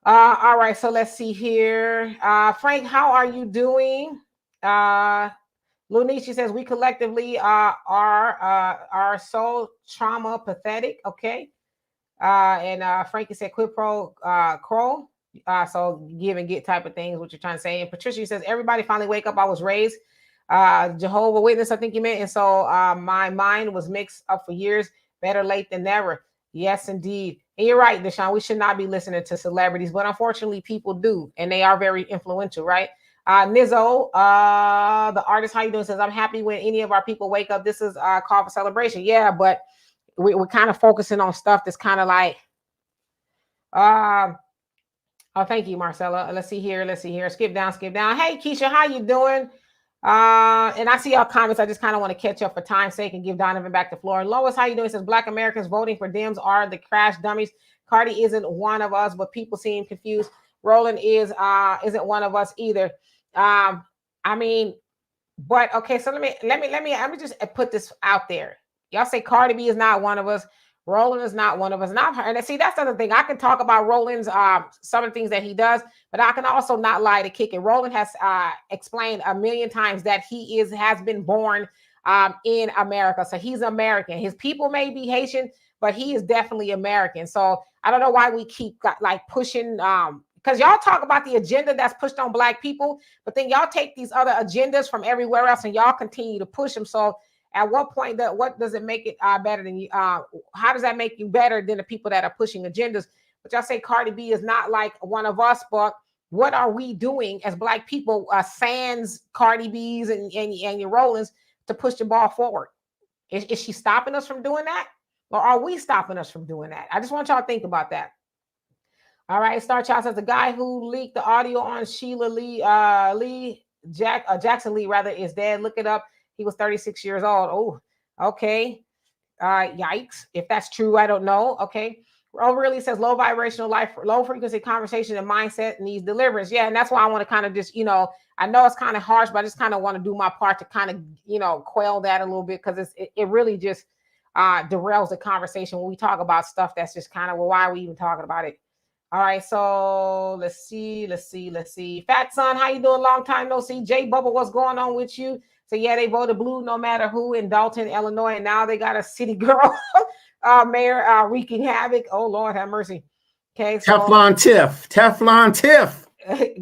All right, so let's see here. Frank, how are you doing? Lunici says we collectively are so trauma pathetic. Okay. And Frankie said quid pro quo. So give and get type of things, what you're trying to say. And Patricia says everybody finally wake up. I was raised Jehovah Witness, I think you meant. And so my mind was mixed up for years. Better late than never. Yes, indeed. And you're right, Deshaun. We should not be listening to celebrities, but unfortunately people do. And they are very influential, right? Nizzo, the artist, how you doing? Says, I'm happy when any of our people wake up. This is a call for celebration. Yeah, but we're kind of focusing on stuff that's kind of like, oh, thank you, Marcella. Let's see here. Skip down. Hey, Keisha, how you doing? And I see your comments. I just kind of want to catch up for time's sake and give Donovan back the floor. Lois, how you doing? It says Black Americans voting for Dems are the crash dummies. Cardi isn't one of us, but people seem confused. Roland isn't one of us either. But okay, so let me just put this out there. Y'all say Cardi B is not one of us. Roland is not one of us. And see, that's the other thing. I can talk about Roland's some of the things that he does, but I can also not lie to kick it. Roland has explained a million times that he has been born in America. So he's American. His people may be Haitian, but he is definitely American. So I don't know why we keep pushing because y'all talk about the agenda that's pushed on Black people, but then y'all take these other agendas from everywhere else and y'all continue to push them. So at what point what does it make it better than you? How does that make you better than the people that are pushing agendas? But y'all say Cardi B is not like one of us, but what are we doing as Black people, sans Cardi B's and your Rollins to push the ball forward? Is she stopping us from doing that? Or are we stopping us from doing that? I just want y'all to think about that. All right, Star Child says the guy who leaked the audio on Sheila Jackson Lee rather is dead. Look it up. He was 36 years old. Oh, okay. Yikes. If that's true, I don't know. Okay. really says low vibrational life, low frequency conversation and mindset needs deliverance. Yeah, and that's why I want to kind of just, I know it's kind of harsh, but I just kind of want to do my part to kind of, quell that a little bit, because it really just derails the conversation when we talk about stuff that's just kind of, well, why are we even talking about it? All right, so let's see. Fat Son, how you doing? Long time no see. J Bubba, what's going on with you? So yeah, they voted blue no matter who in Dalton, Illinois, and now they got a city girl mayor wreaking havoc. Oh Lord, have mercy. Okay, so Teflon Tiff.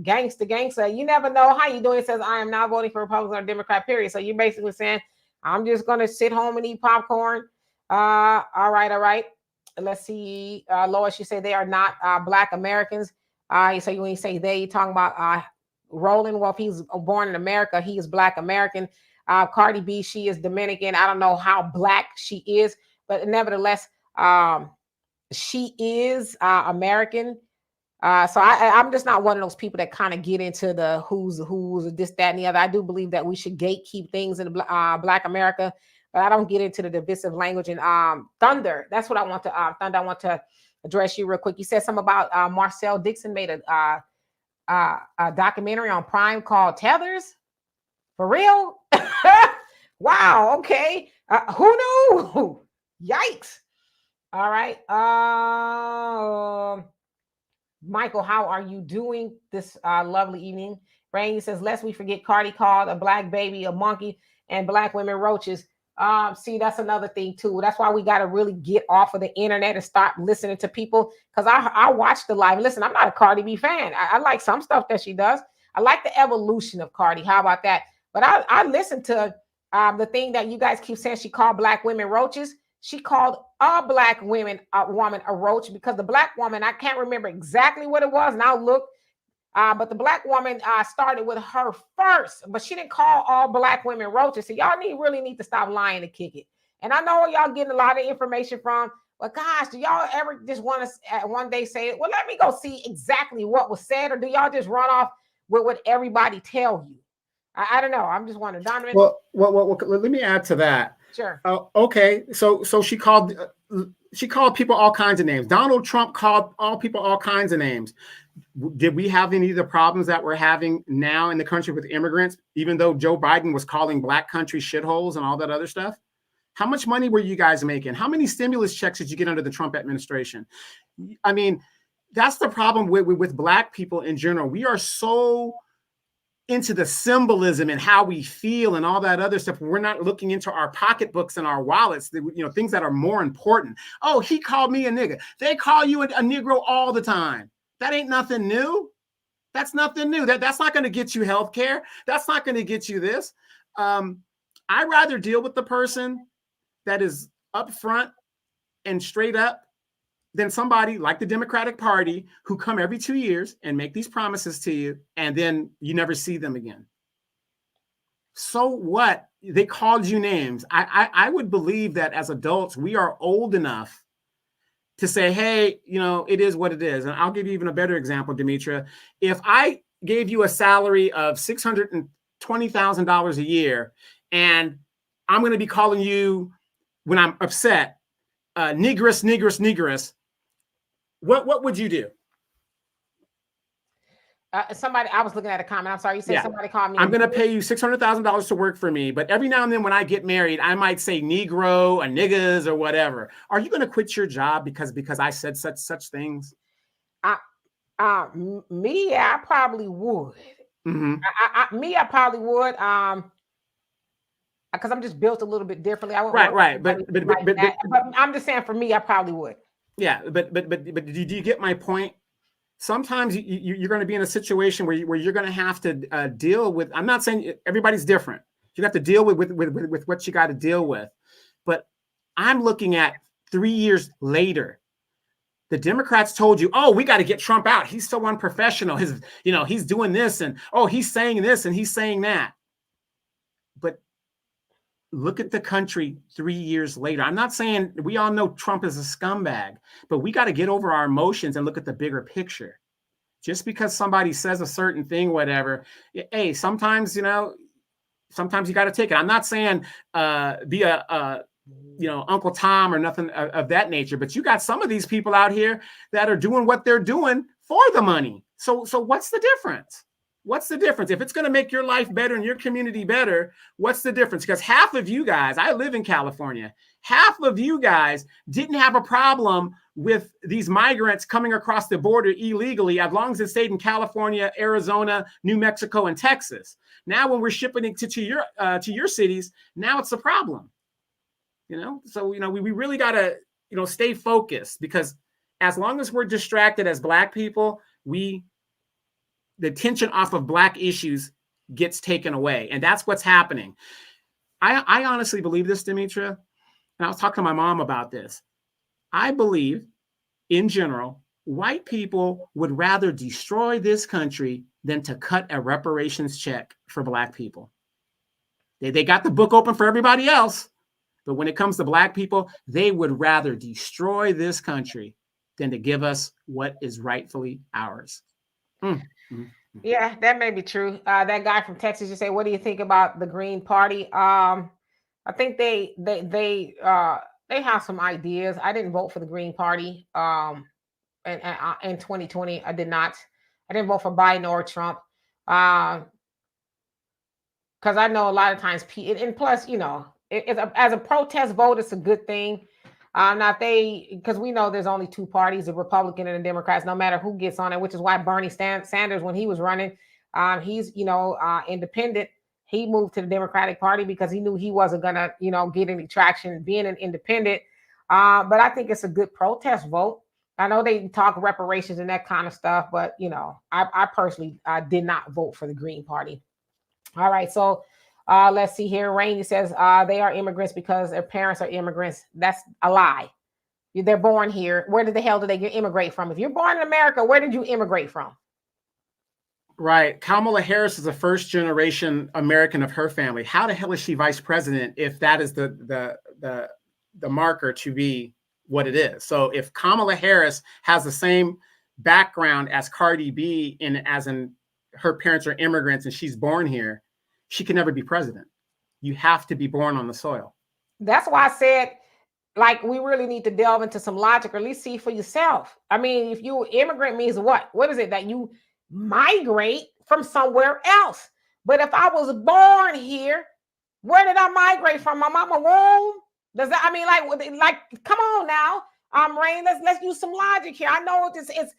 gangster. You never know how you doing. It says I am not voting for Republican or Democrat. Period. So you're basically saying I'm just gonna sit home and eat popcorn. All right. Let's see. Lois, you say they are not Black Americans. So when you say they, talking about Roland. Well, if he's born in America, he is Black American. Cardi B, she is Dominican. I don't know how Black she is, but nevertheless, she is American. So I'm just not one of those people that kind of get into the who's, this, that, and the other. I do believe that we should gatekeep things in Black America, but I don't get into the divisive language. And Thunder, that's what I want to, Thunder, I want to address you real quick. You said something about Marcel Dixon made a documentary on Prime called Tethers. For real? Wow. Okay. Who knew? Yikes. All right. Michael, how are you doing this lovely evening? Rain says, lest we forget Cardi called a Black baby a monkey and Black women roaches. See, that's another thing too. That's why we got to really get off of the internet and start listening to people. Because I watch the live. Listen, I'm not a Cardi B fan. I like some stuff that she does. I like the evolution of Cardi. How about that? But I listen to the thing that you guys keep saying she called Black women roaches. She called a Black woman a roach, because the Black woman, I can't remember exactly what it was. And I'll look. But the Black woman started with her first, but she didn't call all Black women roaches. So y'all really need to stop lying to kick it. And I know y'all getting a lot of information from, but gosh, do y'all ever just want to one day say, well, let me go see exactly what was said? Or do y'all just run off with what everybody tell you? I don't know. I'm just wondering, Donovan. Well, let me add to that. Sure. Okay. So she called people all kinds of names. Donald Trump called all people all kinds of names. Did we have any of the problems that we're having now in the country with immigrants, even though Joe Biden was calling Black country shitholes and all that other stuff? How much money were you guys making? How many stimulus checks did you get under the Trump administration? I mean, that's the problem with Black people in general. We are so into the symbolism and how we feel and all that other stuff. We're not looking into our pocketbooks and our wallets, things that are more important. Oh, he called me a nigga. They call you a Negro all the time. That ain't nothing new. That's nothing new. That's not going to get you health care. That's not going to get you this. I'd rather deal with the person that is upfront and straight up than somebody like the Democratic Party who come every 2 years and make these promises to you, and then you never see them again. So what? They called you names. I would believe that as adults, we are old enough to say, hey, it is what it is. And I'll give you even a better example, Demetra. If I gave you a salary of $620,000 a year, and I'm going to be calling you when I'm upset, negress, what would you do? Somebody, I was looking at a comment. I'm sorry. You said somebody called me. I'm going to pay you $600,000 to work for me. But every now and then when I get married, I might say Negro or niggas or whatever. Are you going to quit your job because I said such things? Me, I probably would. Mm-hmm. I probably would. Because I'm just built a little bit differently. Right. But I'm just saying, for me, I probably would. Yeah, but do you get my point? Sometimes you're going to be in a situation where you're going to have to deal with. I'm not saying everybody's different. You have to deal with what you got to deal with. But I'm looking at 3 years later. The Democrats told you, oh, we got to get Trump out. He's so unprofessional. He's doing this, and oh, he's saying this and he's saying that. But look at the country 3 years later. I'm not saying, we all know Trump is a scumbag, but we got to get over our emotions and look at the bigger picture. Just because somebody says a certain thing, whatever, hey, sometimes you got to take it. I'm not saying be Uncle Tom or nothing of that nature. But you got some of these people out here that are doing what they're doing for the money. So what's the difference? What's the difference? If it's going to make your life better and your community better, what's the difference? Because half of you guys, I live in California, half of you guys didn't have a problem with these migrants coming across the border illegally as long as it stayed in California, Arizona, New Mexico, and Texas. Now, when we're shipping it to your cities, now it's a problem. So we really got to stay focused, because as long as we're distracted as Black people, the attention off of Black issues gets taken away. And that's what's happening. I honestly believe this, Demetra, and I was talking to my mom about this. I believe, in general, white people would rather destroy this country than to cut a reparations check for Black people. They got the book open for everybody else, but when it comes to Black people, they would rather destroy this country than to give us what is rightfully ours. Yeah, that may be true. That guy from Texas just said, "What do you think about the Green Party?" I think they have some ideas. I didn't vote for the Green Party. In 2020, I did not. I didn't vote for Biden or Trump. Because I know a lot of times, and plus, as a protest vote, it's a good thing. Because we know there's only two parties, the Republican and the Democrats, no matter who gets on it, which is why Bernie Sanders, when he was running, he's, independent. He moved to the Democratic Party because he knew he wasn't going to, get any traction being an independent. But I think it's a good protest vote. I know they talk reparations and that kind of stuff, but, I personally did not vote for the Green Party. All right. So let's see here. Rainey says they are immigrants because their parents are immigrants. That's a lie. They're born here. Where the hell did they immigrate from? If you're born in America, where did you immigrate from? Right. Kamala Harris is a first generation American of her family. How the hell is she vice president if that is the marker to be what it is? So if Kamala Harris has the same background as Cardi B as in her parents are immigrants and she's born here, she can never be president. You have to be born on the soil. That's why I said, we really need to delve into some logic, or at least see for yourself. I mean, if you immigrant means what? What is it that you migrate from somewhere else? But if I was born here, where did I migrate from? My mama womb? Does that? I mean, come on now, Rain. Let's use some logic here. I know it's a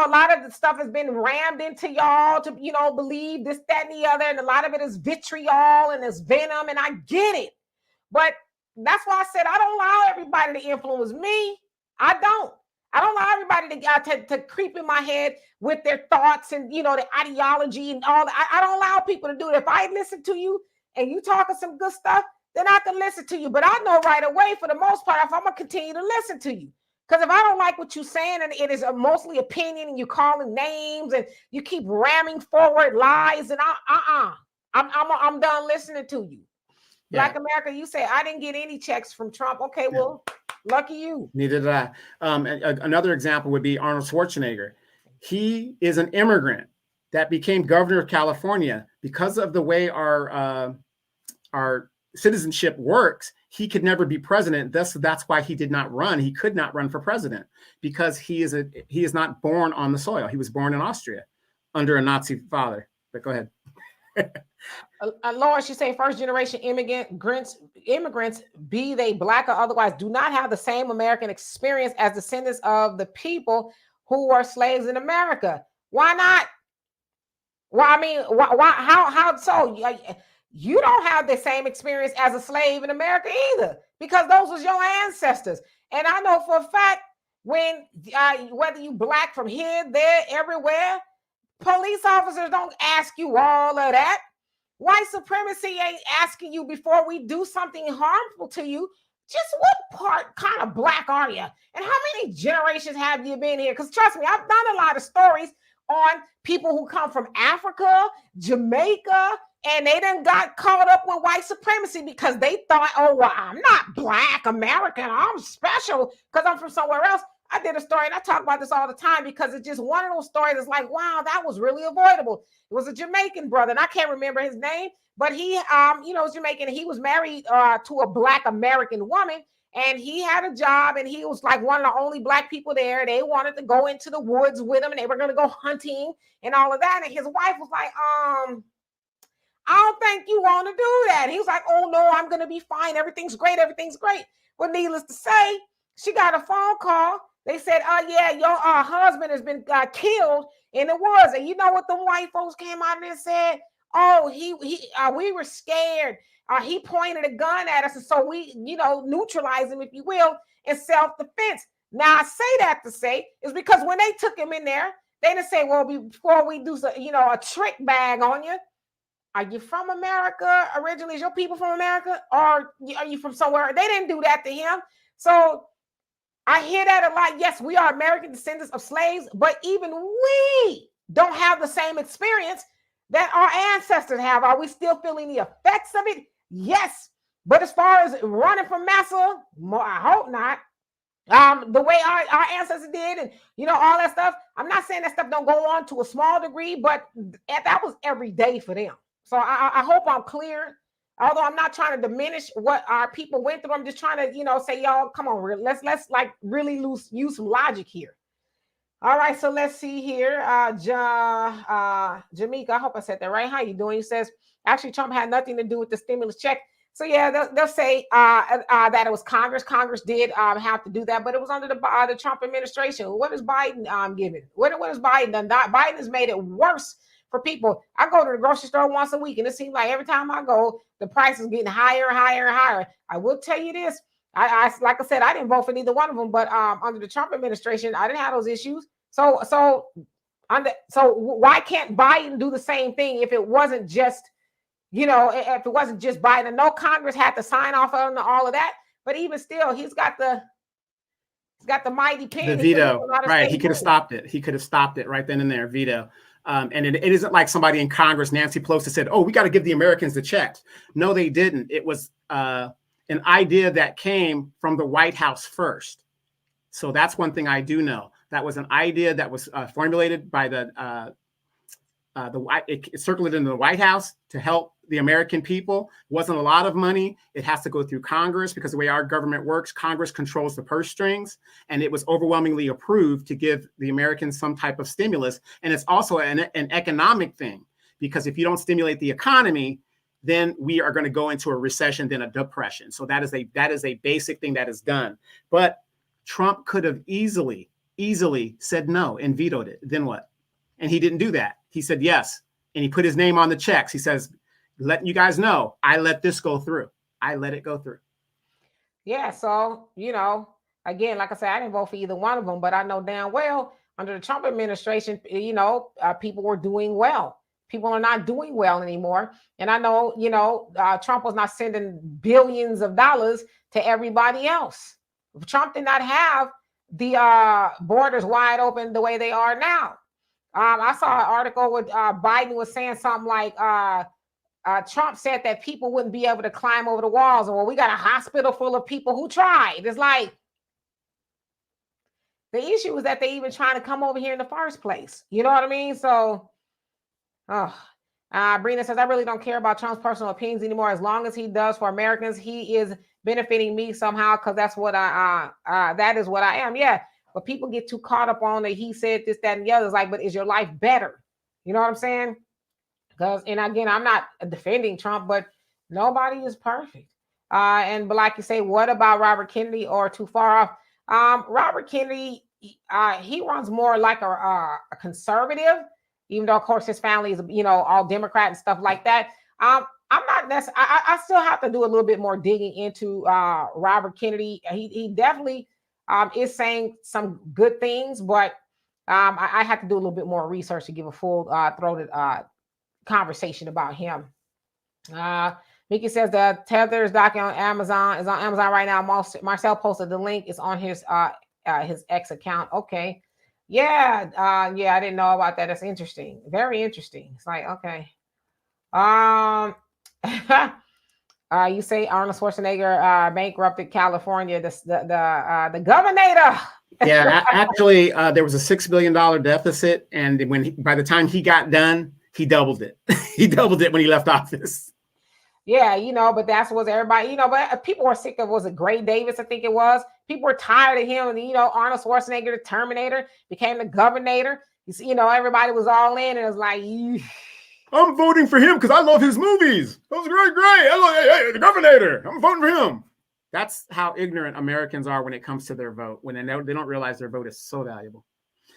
lot of the stuff has been rammed into y'all to, believe this, that, and the other. And a lot of it is vitriol and it's venom. And I get it. But that's why I said I don't allow everybody to influence me. I don't allow everybody to creep in my head with their thoughts and, the ideology and all that. I don't allow people to do it. If I listen to you and you talking some good stuff, then I can listen to you. But I know right away, for the most part, if I'm going to continue to listen to you. Because if I don't like what you're saying, and it is mostly opinion, and you're calling names, and you keep ramming forward lies, and I'm done listening to you. Yeah. Black America, you say I didn't get any checks from Trump. Okay, well, lucky you. Neither did I. Another example would be Arnold Schwarzenegger. He is an immigrant that became governor of California. Because of the way our citizenship works, he could never be president. That's why he did not run. He could not run for president because he is not born on the soil. He was born in Austria under a Nazi father. But go ahead. Laura, she say first generation immigrants, be they Black or otherwise, do not have the same American experience as descendants of the people who were slaves in America. Why not? Well, I mean, why? How so? You don't have the same experience as a slave in America either, because those was your ancestors. And I know for a fact, when whether you Black from here, there, everywhere, police officers don't ask you all of that. White supremacy ain't asking you before we do something harmful to you, just what kind of Black are you? And how many generations have you been here? Because trust me, I've done a lot of stories on people who come from Africa, Jamaica, and they done got caught up with white supremacy because they thought, oh, well, I'm not Black American. I'm special because I'm from somewhere else. I did a story, and I talk about this all the time because it's just one of those stories that's like, wow, that was really avoidable. It was a Jamaican brother, and I can't remember his name, but he, was Jamaican, and he was married to a Black American woman, and he had a job, and he was like one of the only Black people there. They wanted to go into the woods with him, and they were going to go hunting and all of that. And his wife was like, I don't think you want to do that. He was like, oh no, I'm going to be fine. Everything's great. Everything's great. Well, needless to say, she got a phone call. They said, oh yeah, your husband has been killed in the woods. And you know what the white folks came out and said? Oh, we were scared. He pointed a gun at us. And so we, neutralized him, if you will, in self-defense. Now I say that to say is because when they took him in there, they didn't say, well, before we do a trick bag on you, are you from America originally? Is your people from America? Or are you from somewhere? They didn't do that to him. So I hear that a lot. Yes, we are American descendants of slaves, but even we don't have the same experience that our ancestors have. Are we still feeling the effects of it? Yes. But as far as running from massa, I hope not. The way our ancestors did and, all that stuff, I'm not saying that stuff don't go on to a small degree, but that was every day for them. So I hope I'm clear. Although I'm not trying to diminish what our people went through, I'm just trying to, say, y'all, come on, let's like really use some logic here. All right, so let's see here. Jamaica, I hope I said that right. How you doing? He says, actually, Trump had nothing to do with the stimulus check. So yeah, they'll say that it was Congress. Congress did have to do that, but it was under the Trump administration. What is Biden giving? What has Biden done? Biden has made it worse for people. I go to the grocery store once a week, and it seems like every time I go, the price is getting higher and higher and higher. I will tell you this. I like I said, I didn't vote for neither one of them, but under the Trump administration, I didn't have those issues. So why can't Biden do the same thing if it wasn't just, if it wasn't just Biden? No, Congress had to sign off on all of that, but even still, he's got the mighty pen. The veto, right? He could have stopped it. He could have stopped it right then and there. Veto. And it isn't like somebody in Congress, Nancy Pelosi, said, oh, we got to give the Americans the checks. No, they didn't. It was an idea that came from the White House first. So that's one thing I do know. That was an idea that was formulated by it circulated in the White House to help the American people. It wasn't a lot of money. It has to go through Congress because the way our government works, Congress controls the purse strings, and it was overwhelmingly approved to give the Americans some type of stimulus. And it's also an economic thing, because if you don't stimulate the economy, then we are going to go into a recession, then a depression. So that is a basic thing that is done. But Trump could have easily said no and vetoed it. Then what? And he didn't do that. He said yes. And he put his name on the checks. He says, letting you guys know, I let this go through. I let it go through. Yeah. So, again, like I said, I didn't vote for either one of them, but I know damn well under the Trump administration, people were doing well. People are not doing well anymore. And I know, Trump was not sending billions of dollars to everybody else. Trump did not have the borders wide open the way they are now. I saw an article with Biden was saying something like Trump said that people wouldn't be able to climb over the walls. And well, we got a hospital full of people who tried. It's like the issue is that they even trying to come over here in the first place. You know what I mean? So, Brina says, I really don't care about Trump's personal opinions anymore. As long as he does for Americans, he is benefiting me somehow, because that's what that is what I am. Yeah. But people get too caught up on that he said this, that, and the other. It's like, but is your life better? You know what I'm saying? And again, I'm not defending Trump, but nobody is perfect. But like you say, what about Robert Kennedy or too far off? Robert Kennedy, he runs more like a conservative, even though, of course, his family is, all Democrat and stuff like that. I'm not necessarily, I still have to do a little bit more digging into Robert Kennedy. He definitely is saying some good things, but I have to do a little bit more research to give a full throated conversation about him. Mickey says the Tether's docu on Amazon is on Amazon right now. Marcel posted the link. It's on his X account. Okay. Yeah. I didn't know about that. That's interesting. Very interesting. It's like, okay. You say Arnold Schwarzenegger bankrupted California. The governor Yeah, actually, there was a $6 billion deficit, and by the time he got done, he doubled it. He doubled it when he left office. Yeah, but that's what everybody, but people were sick of, was it Gray Davis? I think it was. People were tired of him. Arnold Schwarzenegger, the Terminator, became the governor. Everybody was all in, and it was like, I'm voting for him because I love his movies. That was great. I love the governor. I'm voting for him. That's how ignorant Americans are when it comes to their vote, when they don't realize their vote is so valuable.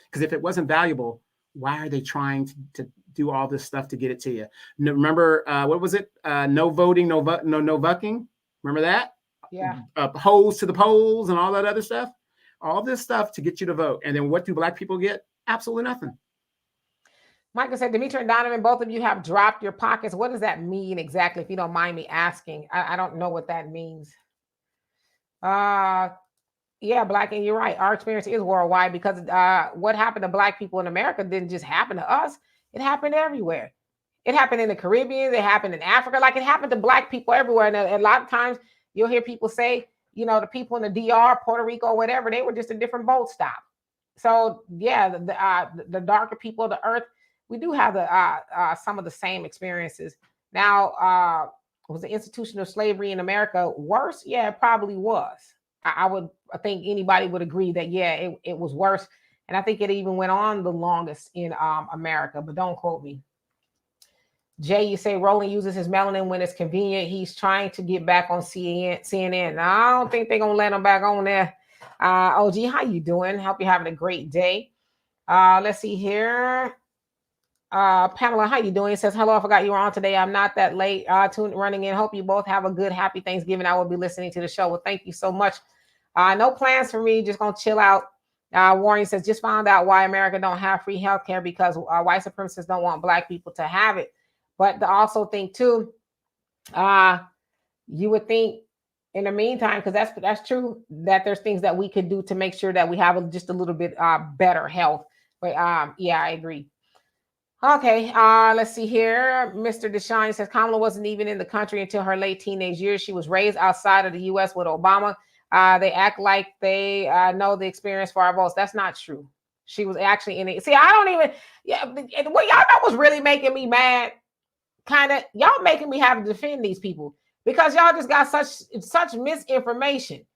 Because if it wasn't valuable, why are they trying to do all this stuff to get it to you? Remember, what was it? No voting, no bucking. Remember that? Yeah. Hose to the polls and all that other stuff. All this stuff to get you to vote. And then what do Black people get? Absolutely nothing. Michael said, Demetra and Donovan, both of you have dropped your pockets. What does that mean exactly, if you don't mind me asking? I don't know what that means. Yeah, Black, and you're right. Our experience is worldwide because what happened to Black people in America didn't just happen to us. It happened everywhere. It happened in the Caribbean. It happened in Africa. Like, it happened to Black people everywhere. And a lot of times you'll hear people say, the people in the DR, Puerto Rico, whatever, they were just a different boat stop. So yeah, the darker people of the earth, we do have some of the same experiences. Now, was the institution of slavery in America worse? Yeah, it probably was. I think anybody would agree that, yeah, it was worse. And I think it even went on the longest in America, but don't quote me. Jay, you say Roland uses his melanin when it's convenient. He's trying to get back on CNN. Now, I don't think they're going to let him back on there. OG, how you doing? Hope you're having a great day. Let's see here. Pamela, how you doing? It says, hello, I forgot you were on today. I'm not that late running in. Hope you both have a good, happy Thanksgiving. I will be listening to the show. Well, thank you so much. No plans for me. Just going to chill out. Warren says, just found out why America don't have free healthcare, because white supremacists don't want Black people to have it. But to also think too, you would think in the meantime, because that's true, that there's things that we could do to make sure that we have just a little bit better health. But yeah, I agree. Okay, let's see here. Mr. Deshaun says Kamala wasn't even in the country until her late teenage years. She was raised outside of the U.S. with Obama. They act like they know the experience for our votes. That's not true. She was actually in it. See, I don't even. Yeah, what y'all know was really making me mad. Kind of, y'all making me have to defend these people because y'all just got such misinformation.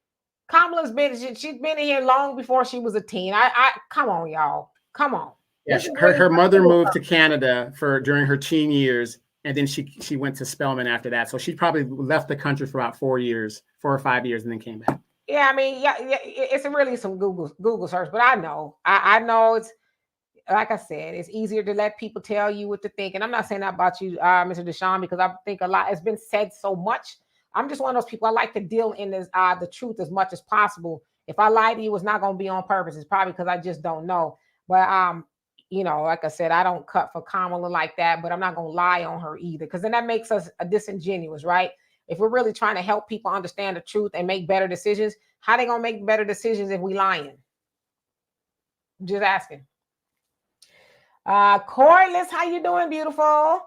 Kamala's she's been in here long before she was a teen. I come on, y'all. Come on. Yeah, her mother moved to Canada during her teen years, and then she went to Spelman after that. So she probably left the country for about 4 or 5 years, and then came back. Yeah, I mean, yeah, it's really some Google search, but I know it's, like I said, it's easier to let people tell you what to think. And I'm not saying that about you, Mr. Deshaun, because I think a lot has been said so much. I'm just one of those people. I like to deal in the truth as much as possible. If I lie to you, it's not going to be on purpose. It's probably because I just don't know. But like I said, I don't cut for Kamala like that, but I'm not going to lie on her either, because then that makes us disingenuous, right? If we're really trying to help people understand the truth and make better decisions, how they going to make better decisions if we lying? Just asking. Corliss, how you doing, beautiful?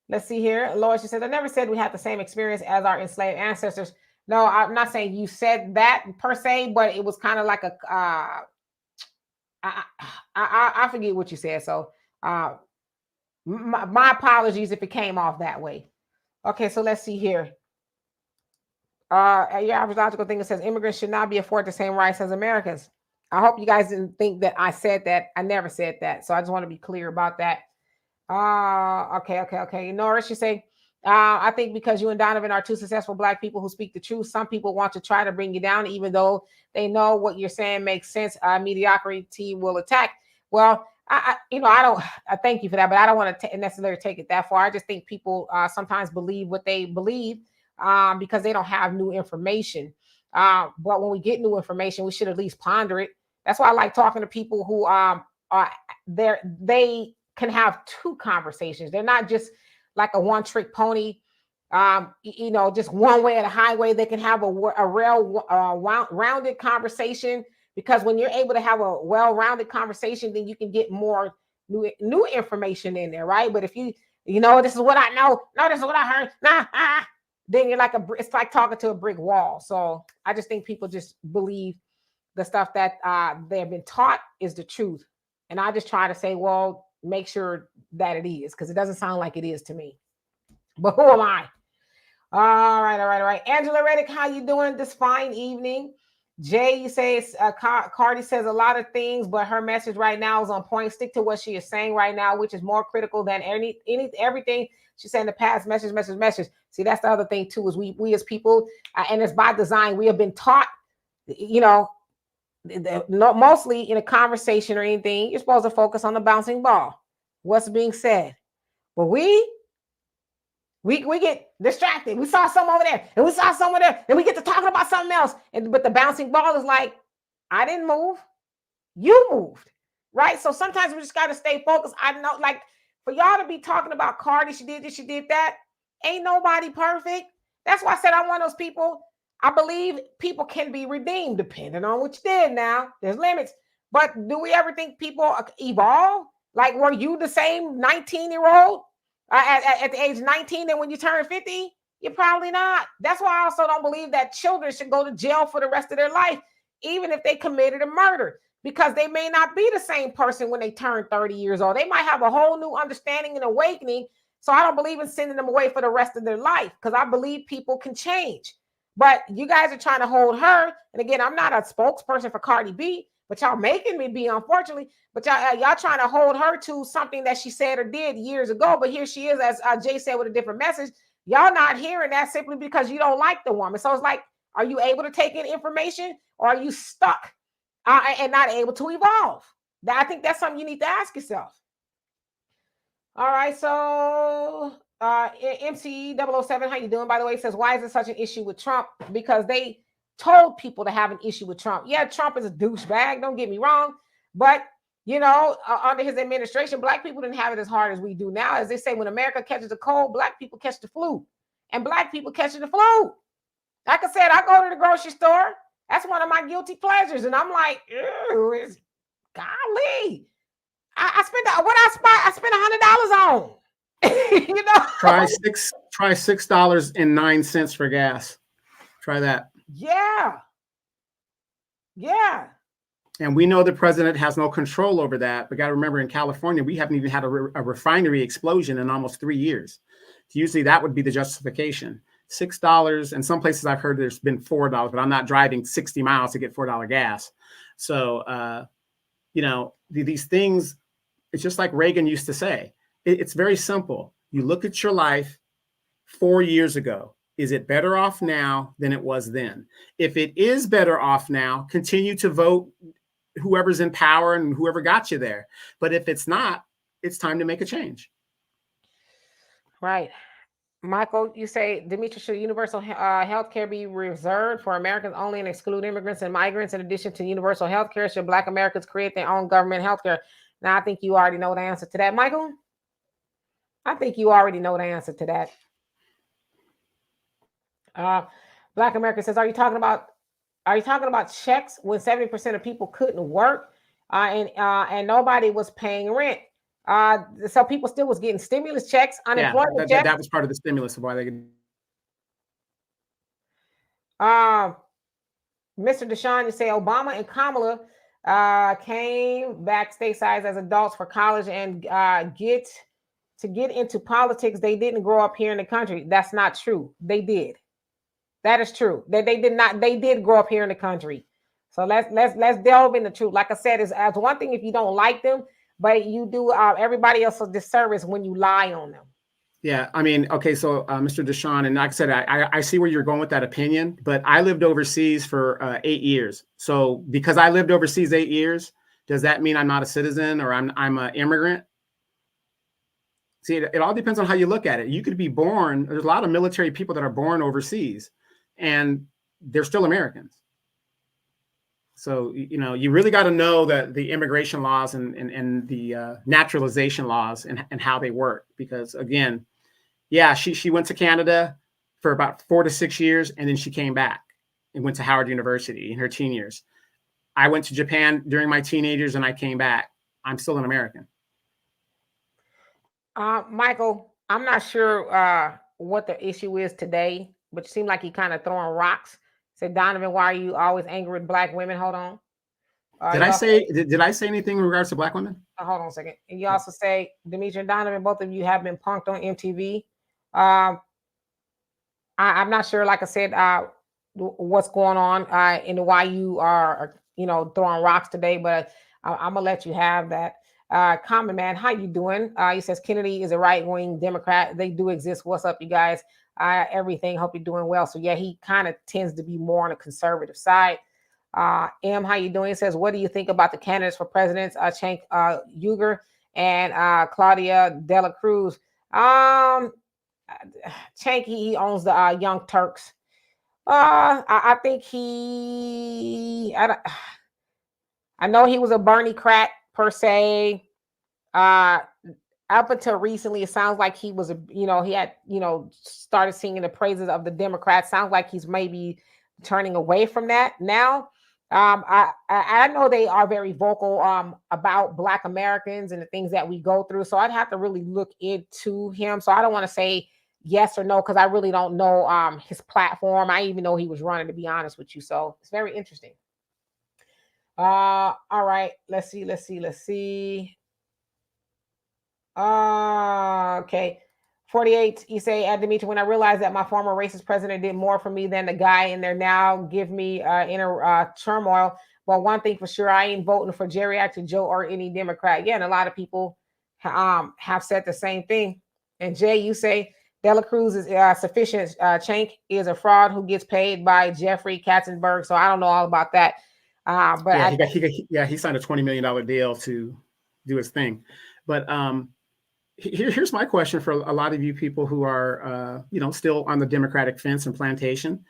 Let's see here. Laura, she says, I never said we had the same experience as our enslaved ancestors. No, I'm not saying you said that per se, but it was kind of like a I forget what you said. So my apologies if it came off that way. Okay, so let's see here. Your average logical thing that says immigrants should not be afforded the same rights as Americans. I hope you guys didn't think that I said that. I never said that. So I just want to be clear about that. Okay. Norris, you say, I think because you and Donovan are two successful Black people who speak the truth, some people want to try to bring you down, even though they know what you're saying makes sense. Mediocrity will attack. Well, I thank you for that, but I don't want to necessarily take it that far. I just think people sometimes believe what they believe because they don't have new information. But when we get new information, we should at least ponder it. That's why I like talking to people who they can have two conversations. They're not just like a one-trick pony, just one way at a highway. They can have a real rounded conversation, because when you're able to have a well-rounded conversation, then you can get more new information in there, right? But if this is what I know, no, this is what I heard, then you're it's like talking to a brick wall. So I just think people just believe the stuff that they've been taught is the truth. And I just try to say, well, make sure that it is, because it doesn't sound like it is to me. But who am I? All right. Angela Reddick, how you doing this fine evening? Jay, you say Cardi says a lot of things, but her message right now is on point. Stick to what she is saying right now, which is more critical than everything she said in the past. Message. See, that's the other thing too, is we as people, and it's by design. We have been taught, mostly in a conversation or anything, you're supposed to focus on the bouncing ball, what's being said. But we get distracted. We saw some over there, and we saw some over there, and we get to talking about something else. But the bouncing ball is like, I didn't move, you moved, right? So sometimes we just got to stay focused. I know, like, for y'all to be talking about Cardi, she did this, she did that. Ain't nobody perfect. That's why I said I'm one of those people. I believe people can be redeemed depending on what you did. Now, there's limits. But do we ever think people evolve? Like, were you the same 19-year-old at the age 19 and when you turn 50? You're probably not. That's why I also don't believe that children should go to jail for the rest of their life, even if they committed a murder, because they may not be the same person when they turn 30 years old. They might have a whole new understanding and awakening. So I don't believe in sending them away for the rest of their life, because I believe people can change. But you guys are trying to hold her. And again, I'm not a spokesperson for Cardi B, but y'all making me be, unfortunately. But y'all trying to hold her to something that she said or did years ago. But here she is, as Jay said, with a different message. Y'all not hearing that simply because you don't like the woman. So it's like, are you able to take in information, or are you stuck and not able to evolve? I think that's something you need to ask yourself. All right, so MC007, how you doing? By the way, says, why is it such an issue with Trump? Because they told people to have an issue with Trump. Yeah, Trump is a douchebag, don't get me wrong. But, under his administration, Black people didn't have it as hard as we do now. As they say, when America catches a cold, Black people catch the flu. And Black people catching the flu. Like I said, I go to the grocery store. That's one of my guilty pleasures. And I'm like, ew, golly. I spent $100 on. Try $6.09 for gas. Try that. Yeah. And we know the president has no control over that. But got to remember, in California, we haven't even had a refinery explosion in almost 3 years. Usually that would be the justification. $6, and some places I've heard there's been $4, but I'm not driving 60 miles to get $4 gas. So, these things, it's just like Reagan used to say. It's very simple. You look at your life 4 years ago. Is it better off now than it was then? If it is better off now, continue to vote whoever's in power and whoever got you there. But if it's not, it's time to make a change. Right. Michael, you say, Demetrius, should universal health care be reserved for Americans only and exclude immigrants and migrants? In addition to universal health care, should Black Americans create their own government health care? Now, I think you already know the answer to that. Michael? I think you already know the answer to that. Black America says, are you talking about checks when 70% of people couldn't work and nobody was paying rent? So people still was getting stimulus checks, unemployment checks. That was part of the stimulus of why they could. Mr. Deshaun, you say Obama and Kamala came back stateside as adults for college and get into politics. They didn't grow up here in the country. That's not true. They did. That is true. They did not. They did grow up here in the country. So let's delve into truth. Like I said, is as one thing if you don't like them, but you do everybody else a disservice when you lie on them. Yeah, I mean, okay, so Mr. Deshaun, and like I said, I see where you're going with that opinion, but I lived overseas for 8 years. So because I lived overseas 8 years, does that mean I'm not a citizen or I'm an immigrant? See, it all depends on how you look at it. You could be born. There's a lot of military people that are born overseas, and they're still Americans. So, you really got to know the immigration laws and the naturalization laws and how they work. Because, again, yeah, she went to Canada for about 4 to 6 years, and then she came back and went to Howard University in her teen years. I went to Japan during my teenagers, and I came back. I'm still an American. Michael, I'm not sure what the issue is today, but it seemed like he kind of throwing rocks. Said, Donovan, why are you always angry with Black women? Hold on. Did I say anything in regards to black women? Hold on a second. And you also say, Demetri and Donovan, both of you have been punked on MTV. I'm not sure, like I said, what's going on and why you are, throwing rocks today, but I'm gonna let you have that. Common Man, how you doing? He says Kennedy is a right-wing Democrat. They do exist. What's up, you guys? Everything. Hope you're doing well. So yeah, he kind of tends to be more on the conservative side. M, how you doing? He says, what do you think about the candidates for presidents, Cenk Uygur and Claudia Dela Cruz? Cenk, he owns the Young Turks. I think I know he was a Bernie crack per se. Up until recently, it sounds like he was he had, started singing the praises of the Democrats. Sounds like he's maybe turning away from that now. I know they are very vocal about Black Americans and the things that we go through. So I'd have to really look into him. So I don't want to say yes or no because I really don't know his platform. I even know he was running, to be honest with you. So it's very interesting. All right, let's see. Okay. 48, you say, Demetri, when I realized that my former racist president did more for me than the guy in there now give me inner turmoil. But one thing for sure, I ain't voting for Geriatric Joe or any Democrat. Yeah, and a lot of people have said the same thing. And Jay, you say, Dela Cruz is sufficient. Cenk is a fraud who gets paid by Jeffrey Katzenberg. So I don't know all about that. But he signed a $20 million deal to do his thing. But here's my question for a lot of you people who are, still on the Democratic fence and plantation.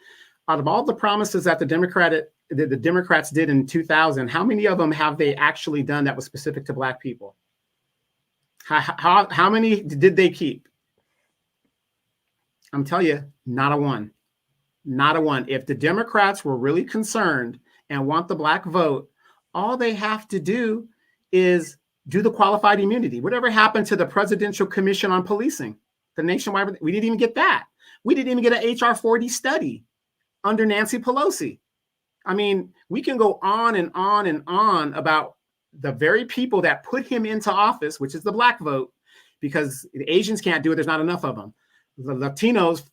Out of all the promises that the Democrats did in 2000, how many of them have they actually done that was specific to Black people? How many did they keep? I'm telling you, not a one. Not a one. If the Democrats were really concerned and want the Black vote, all they have to do is do the qualified immunity. Whatever happened to the Presidential Commission on Policing, the nationwide, we didn't even get that. We didn't even get an HR 40 study under Nancy Pelosi. I mean, we can go on and on and on about the very people that put him into office, which is the Black vote, because the Asians can't do it. There's not enough of them. The Latinos,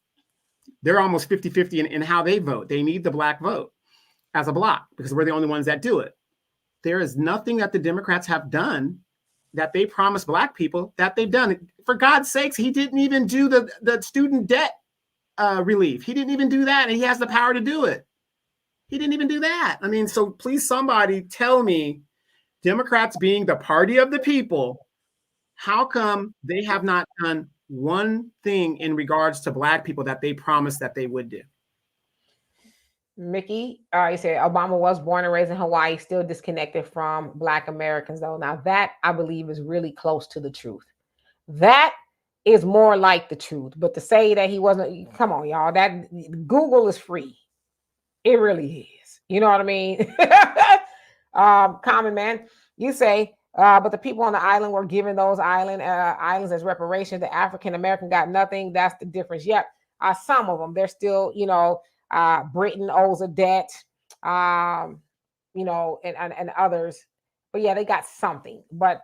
they're almost 50-50 in how they vote. They need the Black vote as a block because we're the only ones that do it. There is nothing that the Democrats have done that they promised Black people that they've done. For God's sakes, he didn't even do the student debt relief. He didn't even do that, and he has the power to do it. He didn't even do that. I mean, so please somebody tell me, Democrats being the party of the people, how come they have not done one thing in regards to Black people that they promised that they would do? Mickey, you said Obama was born and raised in Hawaii, still disconnected from Black Americans, though. Now that I believe is really close to the truth. That is more like the truth. But to say that he wasn't, come on, y'all, that Google is free. It really is. You know what I mean? Common Man, you say, but the people on the island were given those islands as reparations. The African American got nothing. That's the difference. Yep. Some of them, they're still, Britain owes a debt, and others. But yeah, they got something. But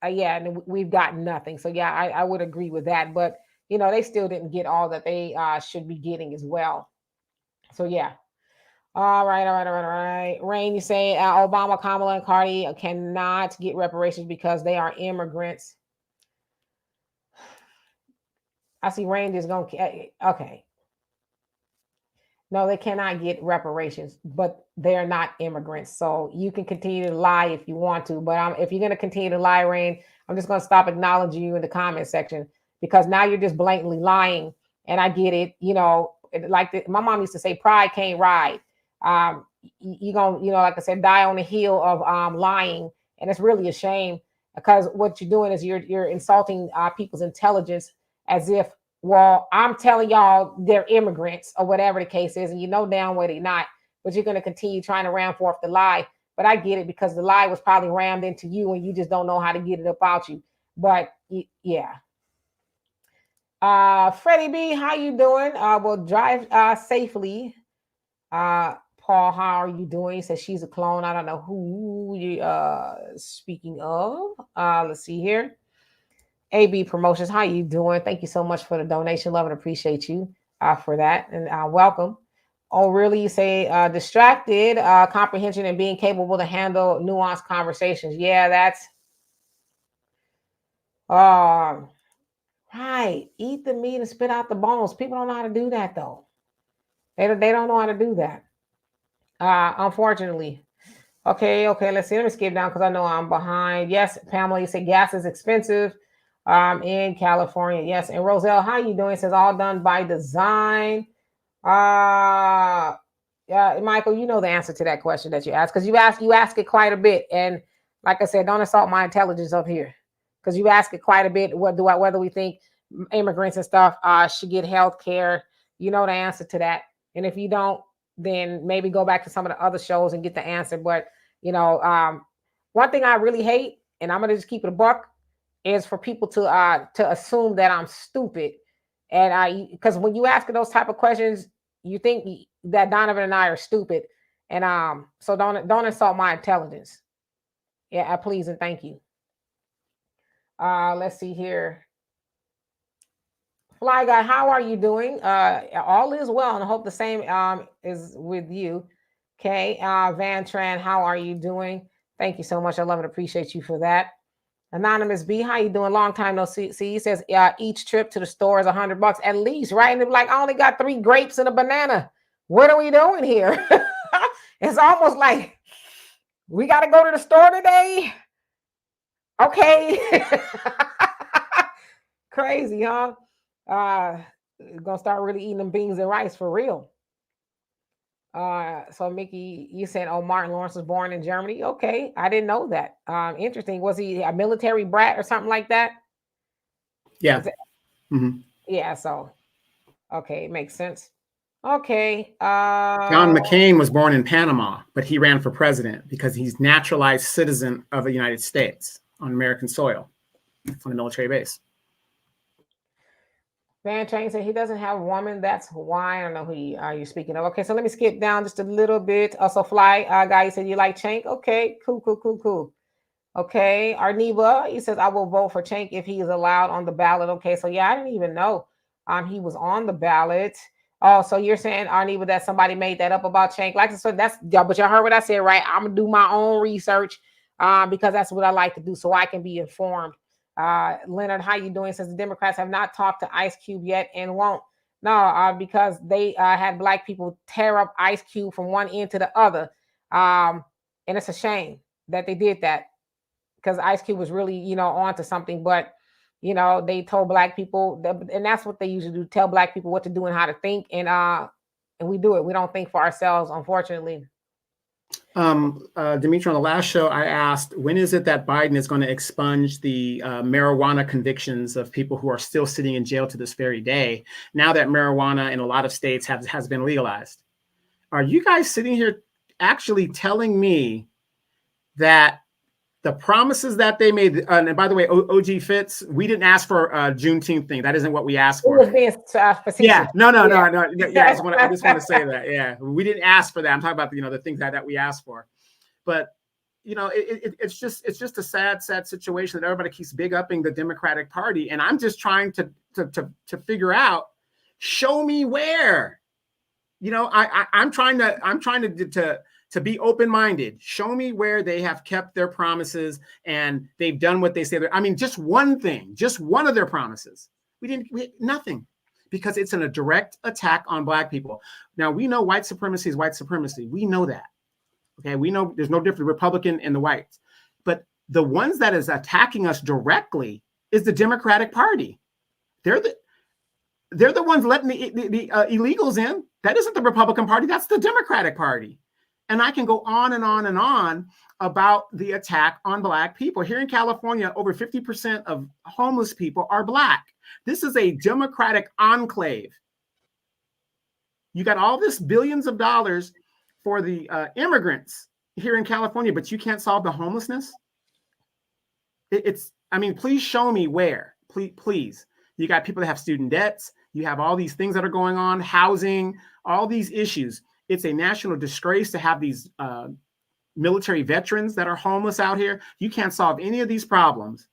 and we've got nothing. So yeah, I would agree with that. But they still didn't get all that they should be getting as well. So yeah. All right. Rain, you say Obama, Kamala, and Cardi cannot get reparations because they are immigrants. I see Rain is going to, okay. No, they cannot get reparations, but they're not immigrants. So you can continue to lie if you want to, but if you're going to continue to lie, Rain, I'm just going to stop acknowledging you in the comment section because now you're just blatantly lying. And I get it. My mom used to say, pride can't ride. You're going to, like I said, die on the heel of lying. And it's really a shame because what you're doing is you're insulting people's intelligence as if, well, I'm telling y'all they're immigrants or whatever the case is, and damn well they're not, but you're going to continue trying to ram forth the lie. But I get it because the lie was probably rammed into you and you just don't know how to get it up out you. But yeah. Freddie B, how you doing? We'll drive safely. Paul, how are you doing? He says she's a clone. I don't know who you speaking of. Let's see here. AB Promotions, how you doing? Thank you so much for the donation. Love and appreciate you for that. And welcome. Oh, really? You say distracted, comprehension, and being capable to handle nuanced conversations. Yeah, that's right. Eat the meat and spit out the bones. People don't know how to do that though. They don't know how to do that. Unfortunately. Okay, let's see. Let me skip down because I know I'm behind. Yes, Pamela, you said gas is expensive in California. Yes, and Roselle, how you doing? It says all done by design. Uh yeah, Michael, you know the answer to that question that you asked because you ask it quite a bit. And like I said, don't insult my intelligence up here because you ask it quite a bit. Whether we think immigrants and stuff should get health care, you know the answer to that. And if you don't, then maybe go back to some of the other shows and get the answer. But one thing I really hate, and I'm gonna just keep it a buck, is for people to assume that I'm stupid. And because when you ask those type of questions, you think that Donovan and I are stupid. And so don't insult my intelligence. Yeah, please and thank you. Let's see here. Fly Guy, how are you doing? All is well, and I hope the same is with you. Okay, Van Tran, how are you doing? Thank you so much. I love and appreciate you for that. Anonymous B, how you doing? Long time no see. He says each trip to the store is $100 at least, right? And they're like, I only got 3 grapes and a banana. What are we doing here? It's almost like we got to go to the store today. Okay. Crazy, huh? Gonna start really eating them beans and rice for real. So Mickey, you said, oh, Martin Lawrence was born in Germany. Okay, I didn't know that. Interesting. Was he a military brat or something like that? Yeah. Yeah. So, okay, it makes sense. Okay. John McCain was born in Panama, but he ran for president because he's naturalized citizen of the United States on American soil on a military base. Van Train said he doesn't have a woman. That's why. I don't know who you're speaking of. Okay, so let me skip down just a little bit. Also, Fly Guy, you said you like Cenk. Okay, cool. Okay, Arneva, he says I will vote for Cenk if he is allowed on the ballot. Okay, so yeah, I didn't even know he was on the ballot. Oh, so you're saying, Arneva, that somebody made that up about Cenk? Like, so that's, but y'all heard what I said, right? I'm gonna do my own research because that's what I like to do, so I can be informed. Leonard, how you doing? Says the Democrats have not talked to Ice Cube yet and won't. No, because they had black people tear up Ice Cube from one end to the other. And it's a shame that they did that because Ice Cube was really, onto something. But, they told black people, and that's what they usually do, tell black people what to do and how to think. And we do it. We don't think for ourselves, unfortunately. Dimitri, on the last show, I asked, when is it that Biden is going to expunge the marijuana convictions of people who are still sitting in jail to this very day, now that marijuana in a lot of states has been legalized? Are you guys sitting here actually telling me that the promises that they made, and by the way, OG Fitz, we didn't ask for a Juneteenth thing. That isn't what we asked for. It was being facetious. Yeah, no. Yeah, I just want to say that. Yeah, we didn't ask for that. I'm talking about the things that we asked for, but it's just a sad situation that everybody keeps big upping the Democratic Party, and I'm just trying to figure out. Show me where. I'm trying to be open-minded. Show me where they have kept their promises and they've done what they say. I mean, just one thing, just one of their promises. We nothing, because it's a direct attack on black people. Now, we know white supremacy is white supremacy. We know that. Okay, we know there's no difference, Republican and the whites. But the ones that is attacking us directly is the Democratic Party. They're the ones letting the illegals in. That isn't the Republican Party. That's the Democratic Party. And I can go on and on and on about the attack on black people. Here in California, over 50% of homeless people are black. This is a Democratic enclave. You got all this billions of dollars for the immigrants here in California, but you can't solve the homelessness. Please show me where. Please. You got people that have student debts. You have all these things that are going on, housing, all these issues. It's a national disgrace to have these military veterans that are homeless out here. You can't solve any of these problems.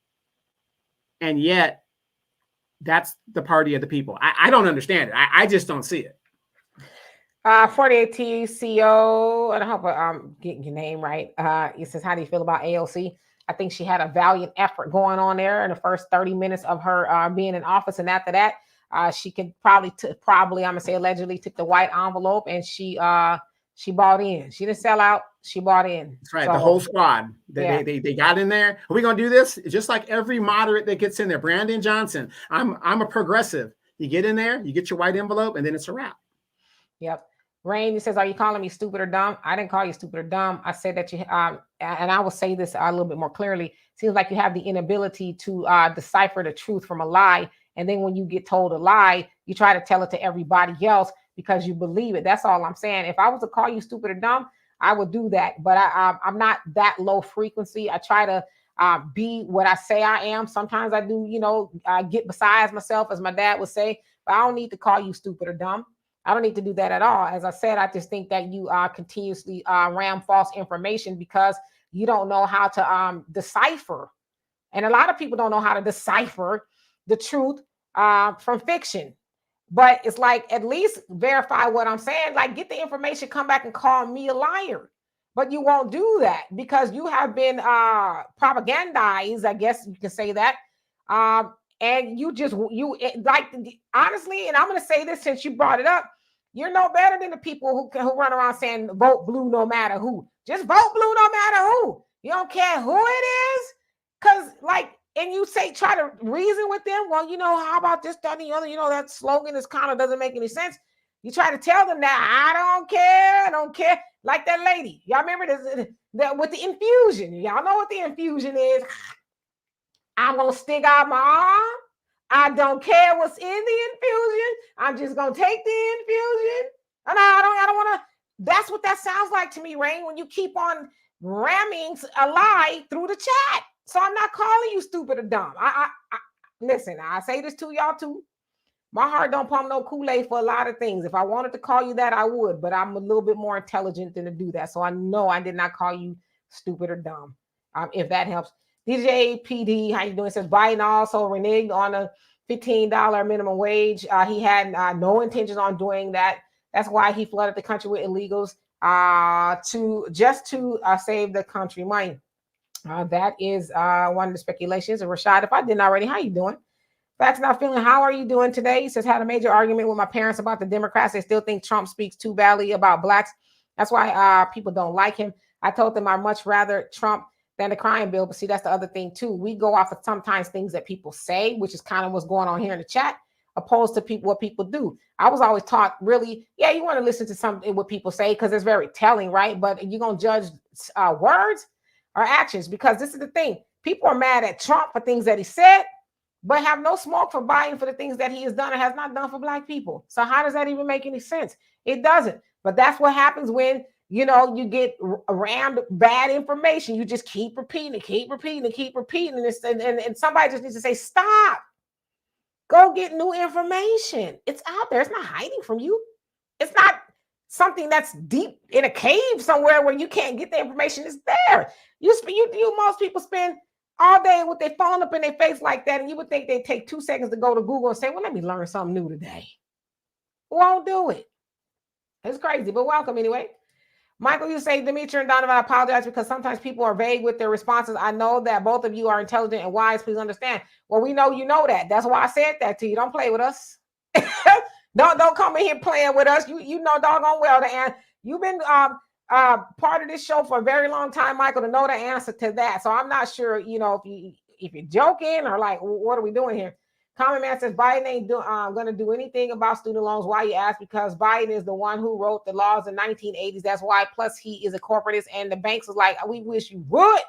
And yet, that's the party of the people. I don't understand it. I just don't see it. 48T CEO, and I hope I'm getting your name right. It says, how do you feel about AOC? I think she had a valiant effort going on there in the first 30 minutes of her being in office. And after that, she could probably, I'm gonna say allegedly, took the white envelope and she bought in. She didn't sell out. She bought in. That's right. So, the whole squad. They got in there. Are we gonna do this? Just like every moderate that gets in there. Brandon Johnson. I'm a progressive. You get in there, you get your white envelope, and then it's a wrap. Yep. Rain says, are you calling me stupid or dumb? I didn't call you stupid or dumb. I said that you, and I will say this a little bit more clearly. Seems like you have the inability to decipher the truth from a lie. And then when you get told a lie, you try to tell it to everybody else because you believe it. That's all I'm saying. If I was to call you stupid or dumb, I would do that. But I'm not that low frequency. I try to be what I say I am. Sometimes I do, get besides myself, as my dad would say, but I don't need to call you stupid or dumb. I don't need to do that at all. As I said, I just think that you continuously ram false information because you don't know how to decipher. And a lot of people don't know how to decipher the truth from fiction. But it's like, at least verify what I'm saying. Like, get the information, come back and call me a liar. But you won't do that because you have been propagandized, I guess you can say that. And you like, honestly, and I'm going to say this since you brought it up, you're no better than the people who run around saying vote blue no matter who. Just vote blue no matter who. You don't care who it is. Because, like, and you say, try to reason with them. Well, how about this, that, and the other? That slogan is kind of doesn't make any sense. You try to tell them that, I don't care. Like that lady. Y'all remember this with the infusion. Y'all know what the infusion is. I'm going to stick out my arm. I don't care what's in the infusion. I'm just going to take the infusion. And I don't want to. That's what that sounds like to me, Rain, when you keep on ramming a lie through the chat. So I'm not calling you stupid or dumb. I listen, I say this to y'all too. My heart don't pump no Kool-Aid for a lot of things. If I wanted to call you that, I would, but I'm a little bit more intelligent than to do that. So I know I did not call you stupid or dumb. If that helps. DJ PD, how you doing? Says Biden also reneged on a $15 minimum wage. He had no intentions on doing that. That's why he flooded the country with illegals to save the country money. That is one of the speculations. And Rashad, if I didn't already, how you doing? Facts Not Feeling, how are you doing today? He says, had a major argument with my parents about the Democrats. They still think Trump speaks too badly about blacks. That's why people don't like him. I told them I'd much rather Trump than the crime bill. But see, that's the other thing too. We go off of sometimes things that people say, which is kind of what's going on here in the chat, opposed to what people do. I was always taught, really, yeah, you want to listen to something what people say because it's very telling, right? But you're going to judge words or actions, because this is the thing. People are mad at Trump for things that he said, but have no smoke for Biden for the things that he has done and has not done for black people. So how does that even make any sense? It doesn't. But that's what happens when you get rammed bad information. You just keep repeating, and somebody just needs to say, stop. Go get new information. It's out there. It's not hiding from you. It's not something that's deep in a cave somewhere where you can't get the information. It's there. Most people spend all day with their phone up in their face like that, and you would think they'd take 2 seconds to go to Google and say, well, let me learn something new today. Won't do it. It's crazy, but welcome anyway. Michael, you say, Demetri and Donovan, I apologize because sometimes people are vague with their responses. I know that both of you are intelligent and wise. Please understand. Well, we know you know that. That's why I said that to you. Don't play with us. Don't come in here playing with us. You know doggone well the answer. You've been part of this show for a very long time, Michael, to know the answer to that. So I'm not sure, if you're joking or like, what are we doing here? Common Man says Biden ain't going to do anything about student loans. Why, you ask? Because Biden is the one who wrote the laws in the 1980s. That's why. Plus, he is a corporatist, and the banks is like, we wish you would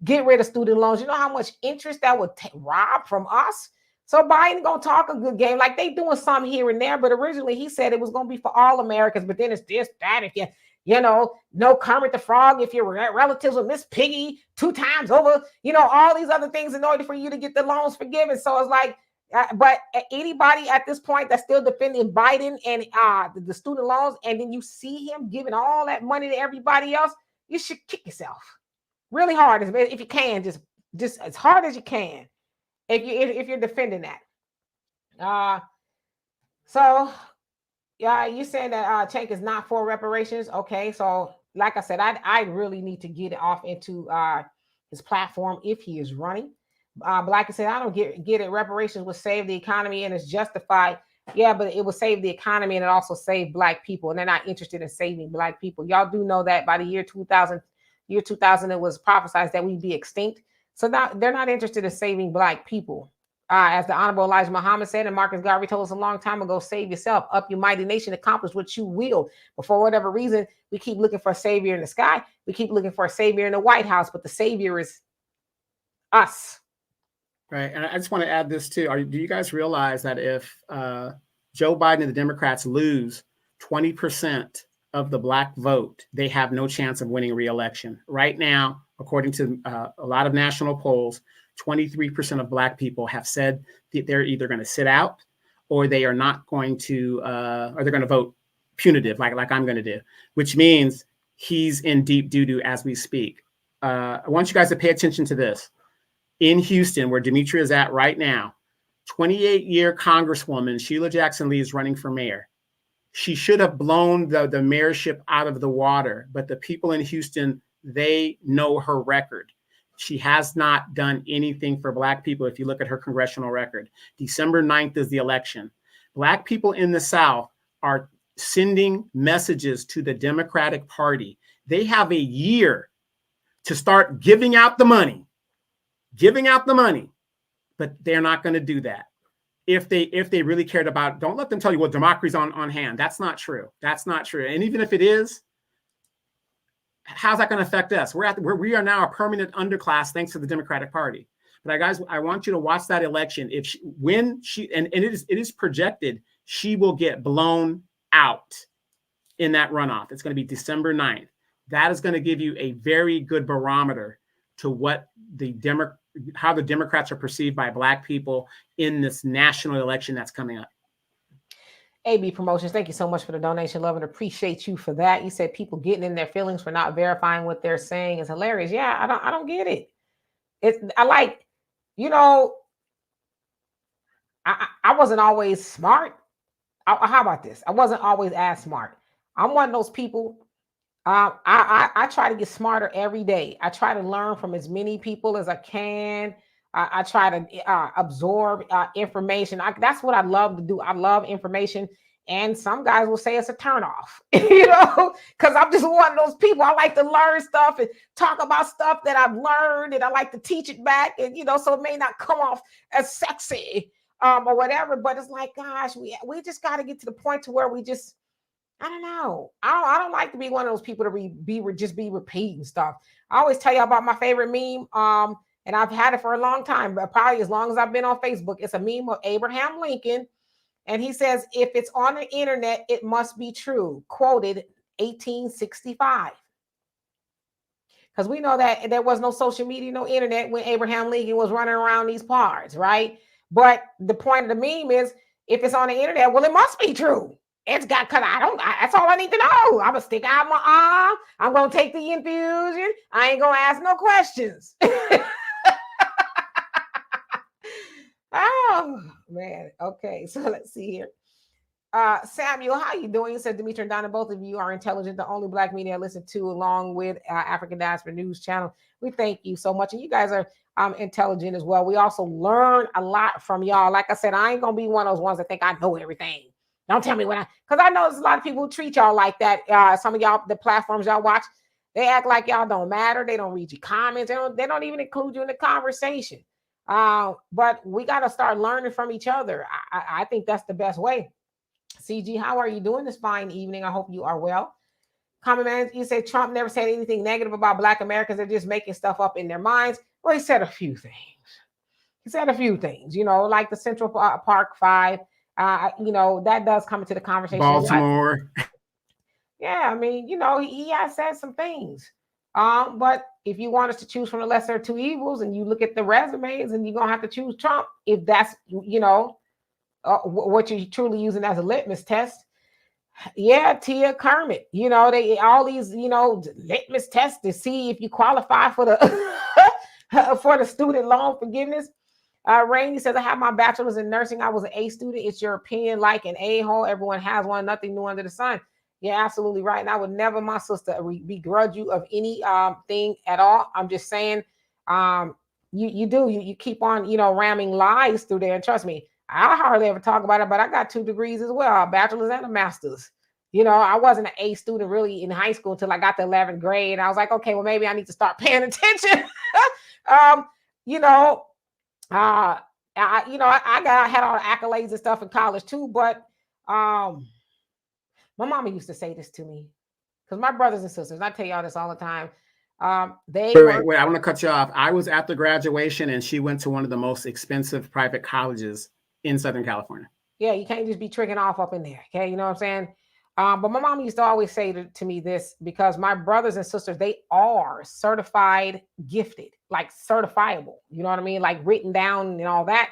get rid of student loans. You know how much interest that would rob from us? So Biden going to talk a good game. Like, they doing some here and there, but originally he said it was going to be for all Americans. But then it's this, that, if no Kermit the Frog, if your relatives with Miss Piggy 2 times over, all these other things in order for you to get the loans forgiven. So it's like, But anybody at this point that's still defending Biden and the student loans, and then you see him giving all that money to everybody else, you should kick yourself really hard if you can, just as hard as you can if you're defending that. So yeah, you saying that Cenk is not for reparations? Okay, so like I said, I really need to get it off into his platform if he is running. But like I said, I don't get it. Reparations would save the economy and it's justified. Yeah, but it will save the economy and it also save Black people, and they're not interested in saving Black people. Y'all do know that by the year 2000, it was prophesied that we'd be extinct. So now they're not interested in saving Black people. As the Honorable Elijah Muhammad said, and Marcus Garvey told us a long time ago, save yourself, up your mighty nation, accomplish what you will. But for whatever reason, we keep looking for a savior in the sky. We keep looking for a savior in the White House, but the savior is us. Right. And I just want to add this too. Do you guys realize that if Joe Biden and the Democrats lose 20% of the Black vote, they have no chance of winning re-election? Right now, according to a lot of national polls, 23% of Black people have said that they're either going to sit out or they are not going to, or they're going to vote punitive, like I'm going to do, which means he's in deep doo-doo as we speak. I want you guys to pay attention to this. In Houston, where Demetria is at right now, 28-year Congresswoman Sheila Jackson Lee is running for mayor. She should have blown the mayorship out of the water, but the people in Houston, they know her record. She has not done anything for Black people. If you look at her congressional record, December 9th is the election. Black people in the South are sending messages to the Democratic Party. They have a year to start giving out the money, but they're not going to do that. If they really cared about, don't let them tell you, well, democracy's on hand. That's not true. That's not true. And even if it is, how's that going to affect us? We are now a permanent underclass thanks to the Democratic Party. But guys, I want you to watch that election. When she it is projected she will get blown out in that runoff. It's going to be December 9th. That is going to give you a very good barometer to what how the Democrats are perceived by Black people in this national election that's coming up. AB Promotions, thank you so much for the donation. Love and appreciate you for that. You said people getting in their feelings for not verifying what they're saying is hilarious. Yeah, I don't get it. I wasn't always smart. How about this? I wasn't always as smart. I'm one of those people. I try to get smarter every day. I try to learn from as many people as I can. I try to absorb information. That's what I love to do. I love information. And some guys will say it's a turnoff, because I'm just one of those people. I like to learn stuff and talk about stuff that I've learned, and I like to teach it back. And, so it may not come off as sexy or whatever, but it's like, gosh, we just got to get to the point to where we just, I don't know. I don't like to be one of those people to be repeating stuff. I always tell you about my favorite meme. And I've had it for a long time, but probably as long as I've been on Facebook. It's a meme of Abraham Lincoln. And he says, if it's on the internet, it must be true. Quoted 1865. Because we know that there was no social media, no internet when Abraham Lincoln was running around these parts, right? But the point of the meme is, if it's on the internet, well, it must be true. It's got, because that's all I need to know. I'm going to stick out my arm. I'm going to take the infusion. I ain't going to ask no questions. Oh, man. Okay, so let's see here. Samuel, how you doing? He said, Demetria and Donna, both of you are intelligent. The only Black media I listen to, along with African Diaspora News Channel. We thank you so much. And you guys are intelligent as well. We also learn a lot from y'all. Like I said, I ain't going to be one of those ones that think I know everything. Don't tell me because I know there's a lot of people who treat y'all like that. Some of y'all, the platforms y'all watch, they act like y'all don't matter. They don't read your comments. They don't even include you in the conversation. But we got to start learning from each other. I think that's the best way. CG, how are you doing this fine evening? I hope you are well. Common Man, you say Trump never said anything negative about Black Americans. They're just making stuff up in their minds. Well, he said a few things. Like the Central Park Five. That does come into the conversation. Baltimore. Yeah, I mean, he has said some things. But if you want us to choose from the lesser of two evils, and you look at the resumes, and you're gonna have to choose Trump if that's what you're truly using as a litmus test. Yeah, Tia Kermit. They all these litmus tests to see if you qualify for the for the student loan forgiveness. Rainey says, I have my bachelor's in nursing. I was an A student. It's your opinion, like an a-hole. Everyone has one. Nothing new under the sun. Yeah, absolutely right. And I would never, my sister, begrudge you of any thing at all. I'm just saying, you keep on ramming lies through there. And trust me, I hardly ever talk about it, but I got 2 degrees as well, a bachelor's and a master's. I wasn't an A student really in high school until I got to 11th grade. I was like, okay, well, maybe I need to start paying attention. um, you know, I had all the accolades and stuff in college too, but my mama used to say this to me, because my brothers and sisters, I tell y'all this all the time. Wait, I want to cut you off. I was at the graduation, and she went to one of the most expensive private colleges in Southern California. Yeah, you can't just be tricking off up in there. Okay, you know what I'm saying? But my mom used to always say to me this, because my brothers and sisters, they are certified gifted, like certifiable. You know what I mean? Like written down and all that.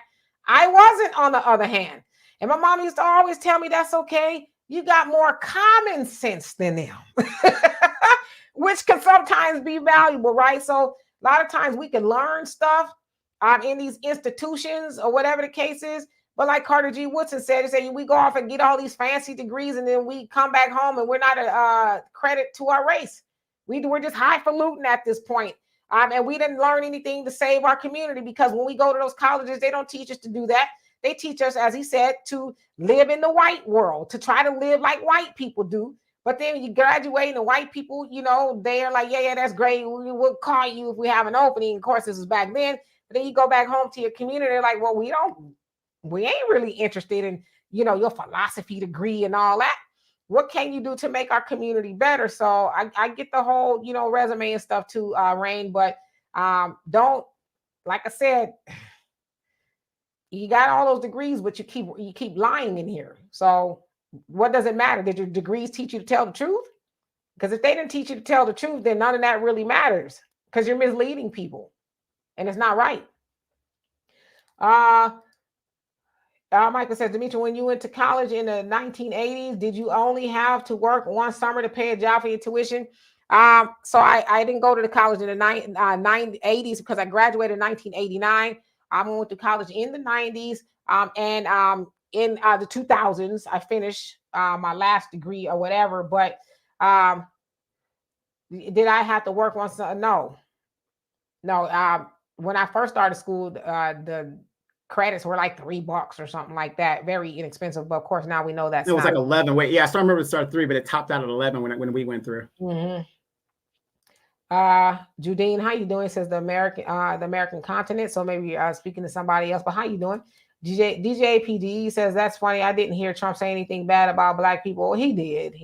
I wasn't, on the other hand. And my mom used to always tell me, that's okay. You got more common sense than them, which can sometimes be valuable, right? So a lot of times we can learn stuff in these institutions or whatever the case is. But like Carter G. Woodson said, he said, we go off and get all these fancy degrees, and then we come back home and we're not a credit to our race. We're just highfalutin at this point. And we didn't learn anything to save our community, because when we go to those colleges, they don't teach us to do that. They teach us, as he said, to live in the white world, to try to live like white people do. But then when you graduate and the white people, they're like, yeah, that's great. We'll call you if we have an opening. Of course, this was back then. But then you go back home to your community, they're like, well, we ain't really interested in, your philosophy degree and all that. What can you do to make our community better? So I get the whole, resume and stuff too, Rain, but don't, like I said, you got all those degrees, but you keep lying in here. So what does it matter? Did your degrees teach you to tell the truth? Because if they didn't teach you to tell the truth, then none of that really matters, because you're misleading people and it's not right. Michael says, Demetri, when you went to college in the 1980s, did you only have to work one summer to pay a job for your tuition? So I didn't go to the college in the 80s, because I graduated in 1989. I went to college in the 90s, and in the 2000s, I finished my last degree or whatever. But did I have to work once? No. When I first started school, the credits were like $3 or something like that, very inexpensive. But of course, now we know that it was like 11. Wait, yeah, I still remember it started 3, but it topped out at 11 when we went through. Mm-hmm. Judine, how you doing? Says the American continent. So maybe speaking to somebody else, but how you doing? DJ PD says, that's funny. I didn't hear Trump say anything bad about Black people. Well, he did.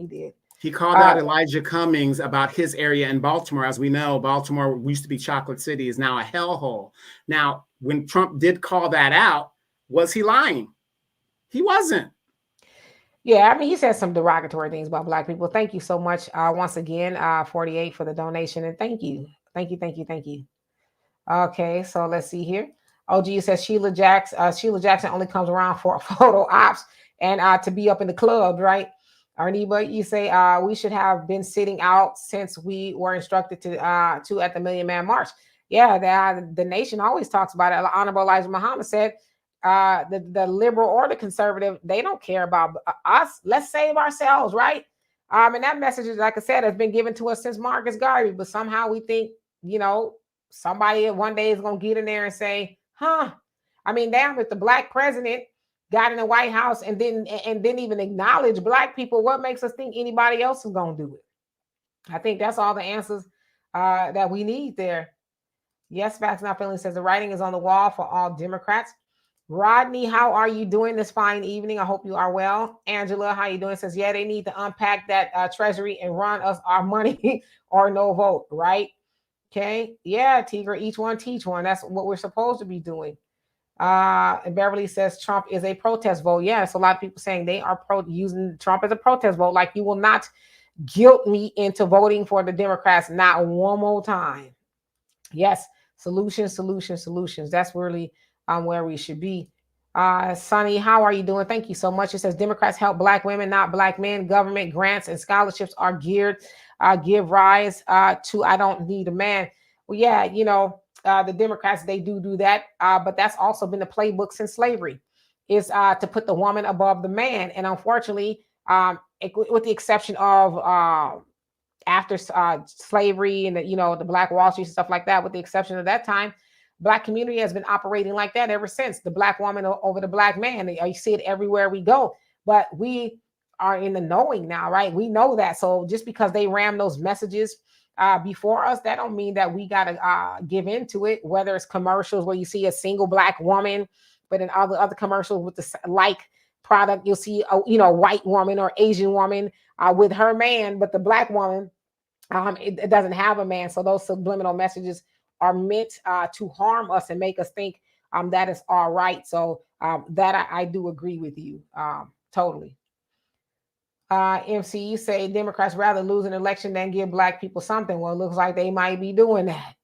He called out Elijah Cummings about his area in Baltimore. As we know, Baltimore used to be Chocolate City, is now a hellhole. Now, when Trump did call that out, was he lying? He wasn't. Yeah, I mean, he said some derogatory things about Black people. Thank you so much. Once again, 48 for the donation. And thank you. Okay, so let's see here. OG says Sheila Jackson only comes around for photo ops and to be up in the club, right? Arniba, you say we should have been sitting out since we were instructed to at the Million Man March. Yeah, the nation always talks about it. Honorable Elijah Muhammad said, the liberal or the conservative, they don't care about us. Let's save ourselves, right? And that message, like I said, has been given to us since Marcus Garvey. But somehow we think, somebody one day is going to get in there and say, I mean, damn, if the Black president got in the White House and didn't even acknowledge Black people, what makes us think anybody else is going to do it? I think that's all the answers that we need there. Yes, Facts Not Feeling says the writing is on the wall for all Democrats. Rodney, how are you doing this fine evening? I hope you are well. Angela, how you doing? Says, yeah, they need to unpack that treasury and run us our money or no vote, right? Okay. Yeah, Tigra, each one teach one. That's what we're supposed to be doing. And Beverly says Trump is a protest vote. Yeah, it's a lot of people saying they are using Trump as a protest vote. Like, you will not guilt me into voting for the Democrats not one more time. Yes, solutions. That's really where we should be. Sonny, how are you doing? Thank you so much. It says Democrats help Black women, not Black men. Government grants and scholarships are geared give rise to I don't need a man. Well, yeah, the Democrats, they do that, but that's also been the playbook since slavery, is to put the woman above the man, and unfortunately, with the exception of after slavery and the Black Wall Street and stuff like that, with the exception of that time, Black community has been operating like that ever since. The Black woman over the Black man. You see it everywhere we go. But we are in the knowing now, right? We know that. So just because they ram those messages before us, that don't mean that we got to give into it. Whether it's commercials where you see a single Black woman, but in other commercials with the like product, you'll see a white woman or Asian woman with her man, but the Black woman, it doesn't have a man. So those subliminal messages are meant to harm us and make us think that is all right. So that I do agree with you totally. MC, you say Democrats rather lose an election than give Black people something. Well, it looks like they might be doing that.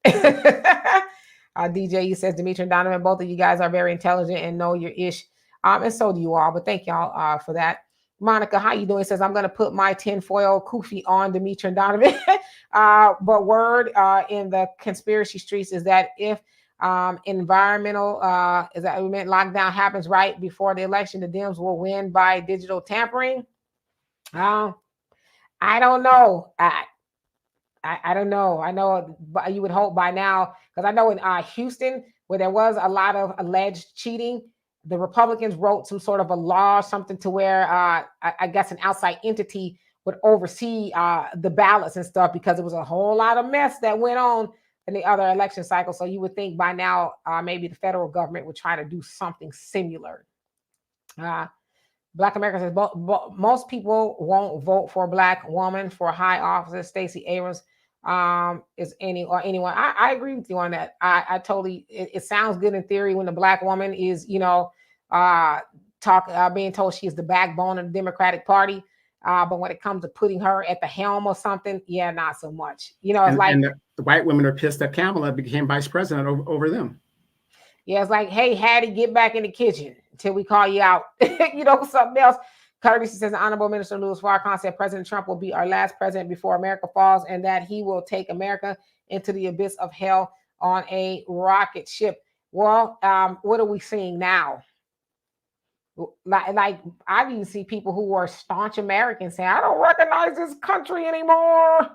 DJ, you says Dimitri and Donovan, both of you guys are very intelligent and know your ish. And so do you all. But thank y'all for that. Monica, how you doing? Says, I'm going to put my tinfoil kufi on Dimitri and Donovan. But word in the conspiracy streets is that if environmental lockdown happens right before the election, the Dems will win by digital tampering. I don't know. I don't know. I know you would hope by now, because I know in Houston, where there was a lot of alleged cheating, the Republicans wrote some sort of a law or something to where I guess an outside entity would oversee the ballots and stuff, because it was a whole lot of mess that went on in the other election cycle. So you would think by now maybe the federal government would try to do something similar. Black America says most people won't vote for a Black woman for high office. Stacey Abrams is anyone. I agree with you on that. I totally. It sounds good in theory when the Black woman is being told she is the backbone of the Democratic Party. But when it comes to putting her at the helm or something, yeah, not so much. And the white women are pissed that Kamala became vice president over them. Yeah, it's like, hey, Hattie, get back in the kitchen until we call you out. Something else. Cardi says, the Honorable Minister Louis Farrakhan said President Trump will be our last president before America falls, and that he will take America into the abyss of hell on a rocket ship. Well, what are we seeing now? Like I've even seen people who are staunch Americans saying, I don't recognize this country anymore,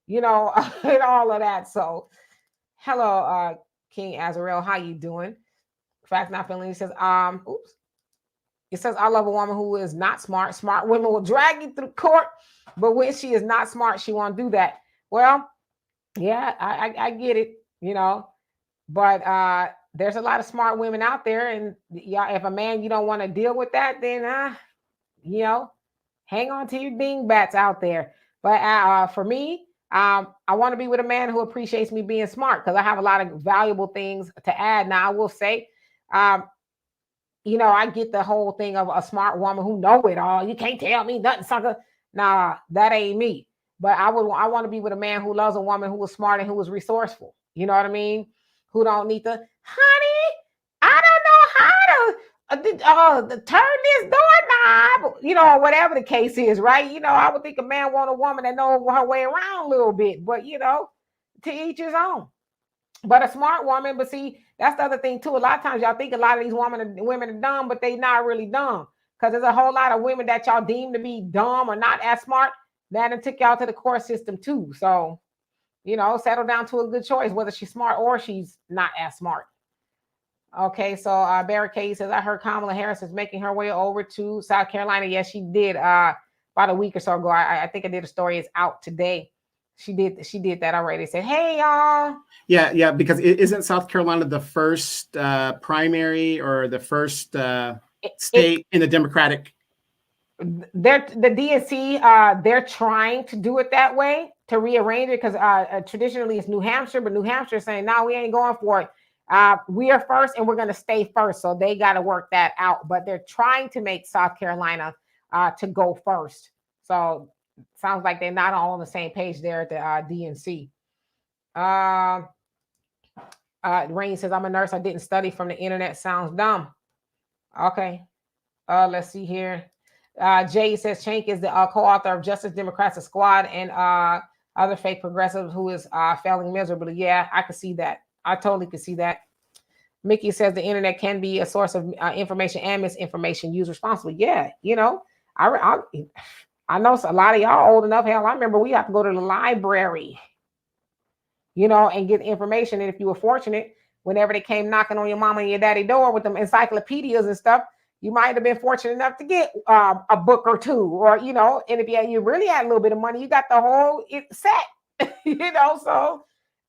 and all of that. So, hello, King Azrael, how you doing? Fact Not Feeling, he says, it says, I love a woman who is not smart. Smart women will drag you through court, but when she is not smart, she won't do that. Well, yeah, I get it, but there's a lot of smart women out there, and if a man, you don't want to deal with that, then hang on to your dingbats out there. But for me, I want to be with a man who appreciates me being smart, because I have a lot of valuable things to add. Now, I will say, I get the whole thing of a smart woman who know it all. You can't tell me nothing, sucker. Nah, that ain't me. But I want to be with a man who loves a woman who was smart and who was resourceful. You know what I mean? Who don't need to, honey, I don't know how to turn this doorknob, or whatever the case is, right? I would think a man want a woman that knows her way around a little bit, but to each his own. But a smart woman, but see, that's the other thing too. A lot of times y'all think a lot of these women are dumb, but they not really dumb, because there's a whole lot of women that y'all deem to be dumb or not as smart that took y'all to the court system too. So, settle down to a good choice, whether she's smart or she's not as smart. Okay, so Barricade says, I heard Kamala Harris is making her way over to South Carolina. Yes, she did about a week or so ago. I think I did a story. It's out today. She did that already. Said, hey, y'all. Yeah, because isn't South Carolina the first primary or the first state in the Democratic? The DNC, they're trying to do it that way, to rearrange it, because traditionally it's New Hampshire, but New Hampshire is saying, no, we ain't going for it. We are first and we're going to stay first. So they got to work that out. But they're trying to make South Carolina to go first. So Sounds like they're not all on the same page there at the DNC. Uh, Rain says, I'm a nurse. I didn't study from the internet. Sounds dumb. Okay. Let's see here. Jay says Chank is the co-author of Justice Democrats, a Squad, and other fake progressives who is failing miserably. Yeah, I could see that. I totally could see that. Mickey says the internet can be a source of information and misinformation used responsibly. Yeah, I know a lot of y'all old enough. Hell, I remember we have to go to the library, and get information. And if you were fortunate, whenever they came knocking on your mama and your daddy door with them encyclopedias and stuff, you might have been fortunate enough to get a book or two, or, and if you really had a little bit of money, you got the whole set, so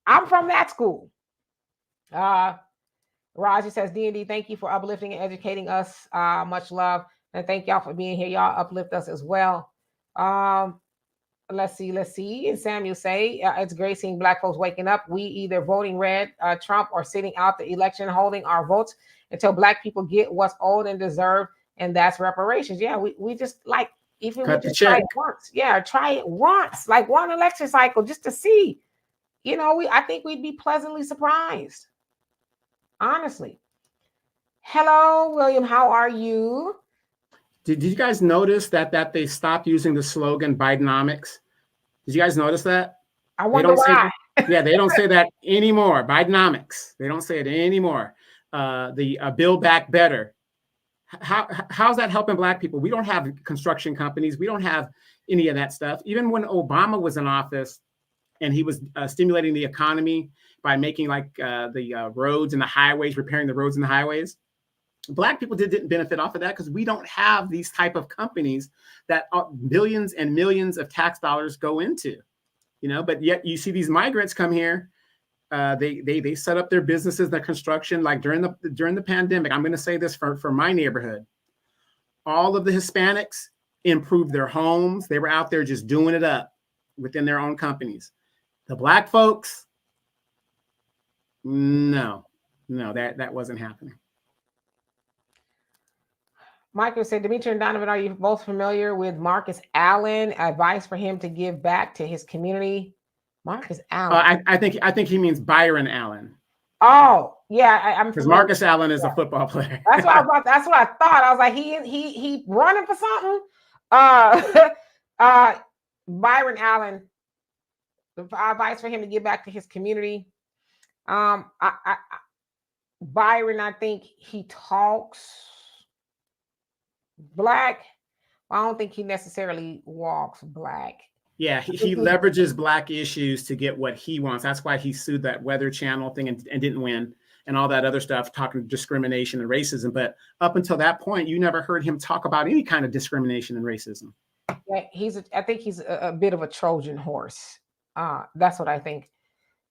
I'm from that school. Roger says, D&D, thank you for uplifting and educating us. Much love. And thank y'all for being here. Y'all uplift us as well. Let's see. And Samuel say, it's great seeing Black folks waking up. We either voting red Trump or sitting out the election, holding our votes until Black people get what's owed and deserved. And that's reparations. Yeah, we just like, even we just try it once. Yeah, try it once, like one election cycle just to see. I think we'd be pleasantly surprised. Honestly. Hello, William. How are you? Did you guys notice that they stopped using the slogan Bidenomics? Did you guys notice that? I wonder why. They don't say that anymore. Bidenomics. They don't say it anymore. The Build Back Better. How's that helping Black people? We don't have construction companies. We don't have any of that stuff. Even when Obama was in office and he was stimulating the economy by making the roads and the highways, repairing the roads and the highways, Black people didn't benefit off of that because we don't have these type of companies that millions and millions of tax dollars go into, but yet you see these migrants come here. They set up their businesses, their construction, like during the pandemic. I'm going to say this for my neighborhood. All of the Hispanics improved their homes. They were out there just doing it up within their own companies. The Black folks, no, that wasn't happening. Michael said, Dimitri and Donovan, are you both familiar with Marcus Allen? Advice for him to give back to his community. Marcus Allen. I think he means Byron Allen. Oh, yeah, I'm because Marcus Allen is a football player. That's what I thought. I was like, he running for something. Byron Allen. Advice for him to give back to his community. Byron, I think he talks Black. I don't think he necessarily walks Black. Yeah, he leverages Black issues to get what he wants. That's why he sued that Weather Channel thing and didn't win, and all that other stuff, talking discrimination and racism. But up until that point, you never heard him talk about any kind of discrimination and racism. Yeah, I think he's a bit of a Trojan horse. That's what I think.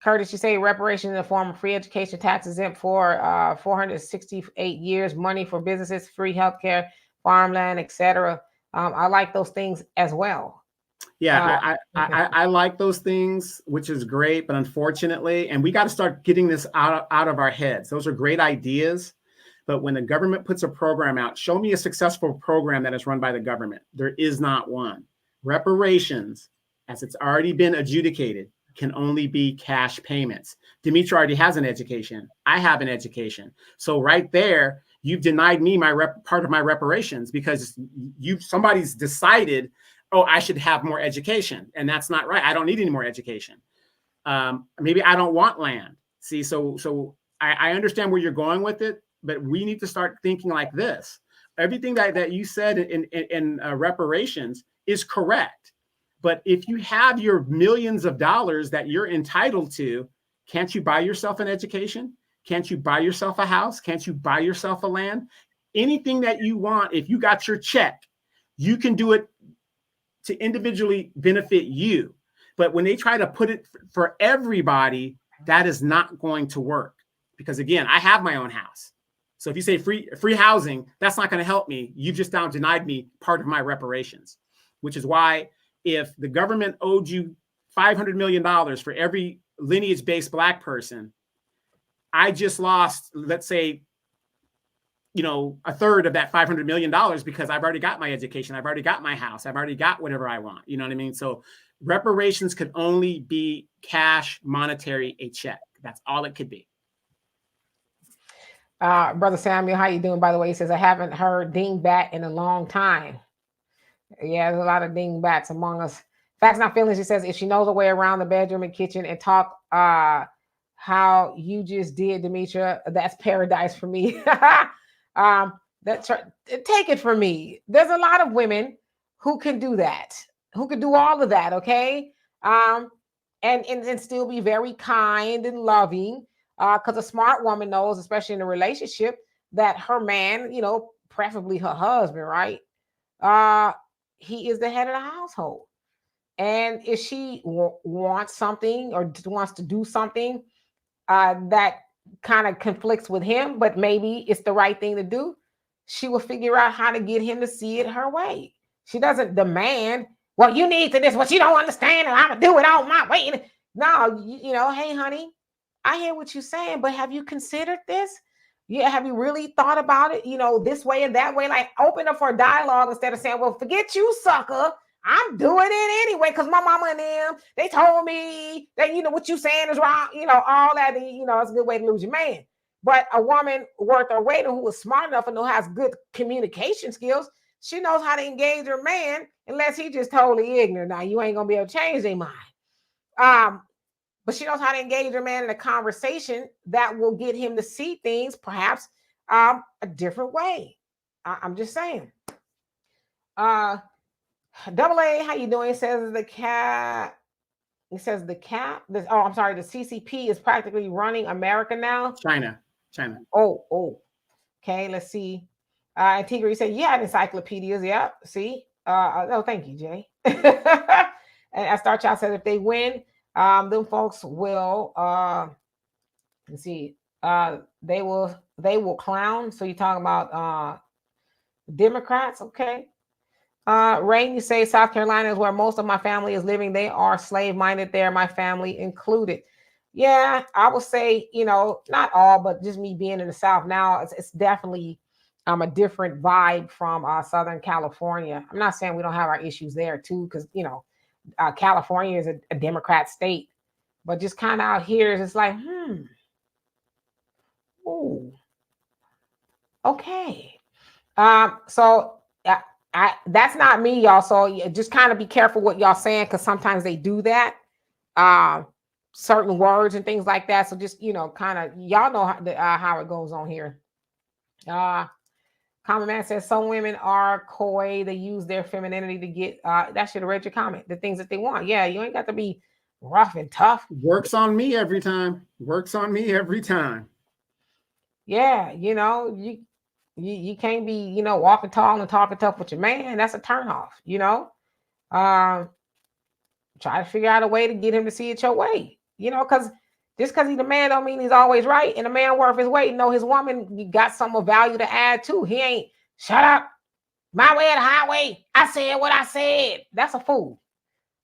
Curtis, you say reparations in the form of free education, tax exempt for 468 years, money for businesses, free healthcare, farmland, etc. I like those things as well. Yeah, I like those things, which is great, but unfortunately, and we got to start getting this out of our heads. Those are great ideas, but when the government puts a program out, show me a successful program that is run by the government. There is not one. Reparations, as it's already been adjudicated, can only be cash payments. Dimitri already has an education. I have an education. So right there, you've denied me part of my reparations because somebody's decided, oh, I should have more education. And that's not right. I don't need any more education. Maybe I don't want land. See, so I understand where you're going with it, but we need to start thinking like this. Everything that you said in reparations is correct. But if you have your millions of dollars that you're entitled to, can't you buy yourself an education? Can't you buy yourself a house? Can't you buy yourself a land? Anything that you want, if you got your check, you can do it to individually benefit you. But when they try to put it for everybody, that is not going to work. Because again, I have my own house. So if you say free housing, that's not going to help me. You've just now denied me part of my reparations, which is why if the government owed you $500 million for every lineage-based Black person, I just lost, let's say, a third of that $500 million because I've already got my education. I've already got my house. I've already got whatever I want. You know what I mean? So reparations could only be cash, monetary, a check. That's all it could be. Brother Samuel, how you doing? By the way, he says, I haven't heard dingbat in a long time. Yeah, there's a lot of dingbats among us. Facts Not Feelings, he says, if she knows her way around the bedroom and kitchen and talk how you just did, Demetria, that's paradise for me. Take it from me. There's a lot of women who can do that, who can do all of that, okay? And still be very kind and loving. Because a smart woman knows, especially in a relationship, that her man, preferably her husband, right? He is the head of the household. And if she wants something or wants to do something that kind of conflicts with him, but maybe it's the right thing to do, she will figure out how to get him to see it her way. She doesn't demand, well, you need to this, what you don't understand, and I'm going to do it all my way. No, hey, honey, I hear what you're saying, but have you considered this? Yeah, have you really thought about it? This way and that way. Like, open up for a dialogue instead of saying, "Well, forget you, sucker. I'm doing it anyway because my mama and them they told me that what you saying is wrong." All that. It's a good way to lose your man. But a woman worth her weight and who is smart enough and who has good communication skills, she knows how to engage her man unless he's just totally ignorant. Now you ain't gonna be able to change their mind. But she knows how to engage her man in a conversation that will get him to see things perhaps a different way. I'm just saying. Double A, how you doing? It says the cat. It says the cat. The CCP is practically running America now. China. Oh. Okay, let's see. Antigua, you said you had encyclopedias. Yeah. See. Thank you, Jay. And Star Child said if they win, them folks will let's see, they will clown. So you're talking about Democrats, okay? Rain, you say South Carolina is where most of my family is living. They are slave minded there, my family included. Yeah, I would say, not all, but just me being in the South now, it's definitely a different vibe from Southern California. I'm not saying we don't have our issues there too, because California is a Democrat state, but just kind of out here, it's like, ooh, okay. So that's not me, y'all. So just kind of be careful what y'all saying, because sometimes they do that, certain words and things like that. So just kind of y'all know how it goes on here. Common Man says some women are coy. They use their femininity to get. That should have read your comment. The things that they want. Yeah, you ain't got to be rough and tough. Works on me every time. Yeah, you can't be walking tall and talking tough with your man. That's a turnoff. Try to figure out a way to get him to see it your way. Because just because he's a man don't mean he's always right. And a man worth his weight. His woman got some of value to add too. He ain't shut up, my way or the highway. I said what I said. That's a fool.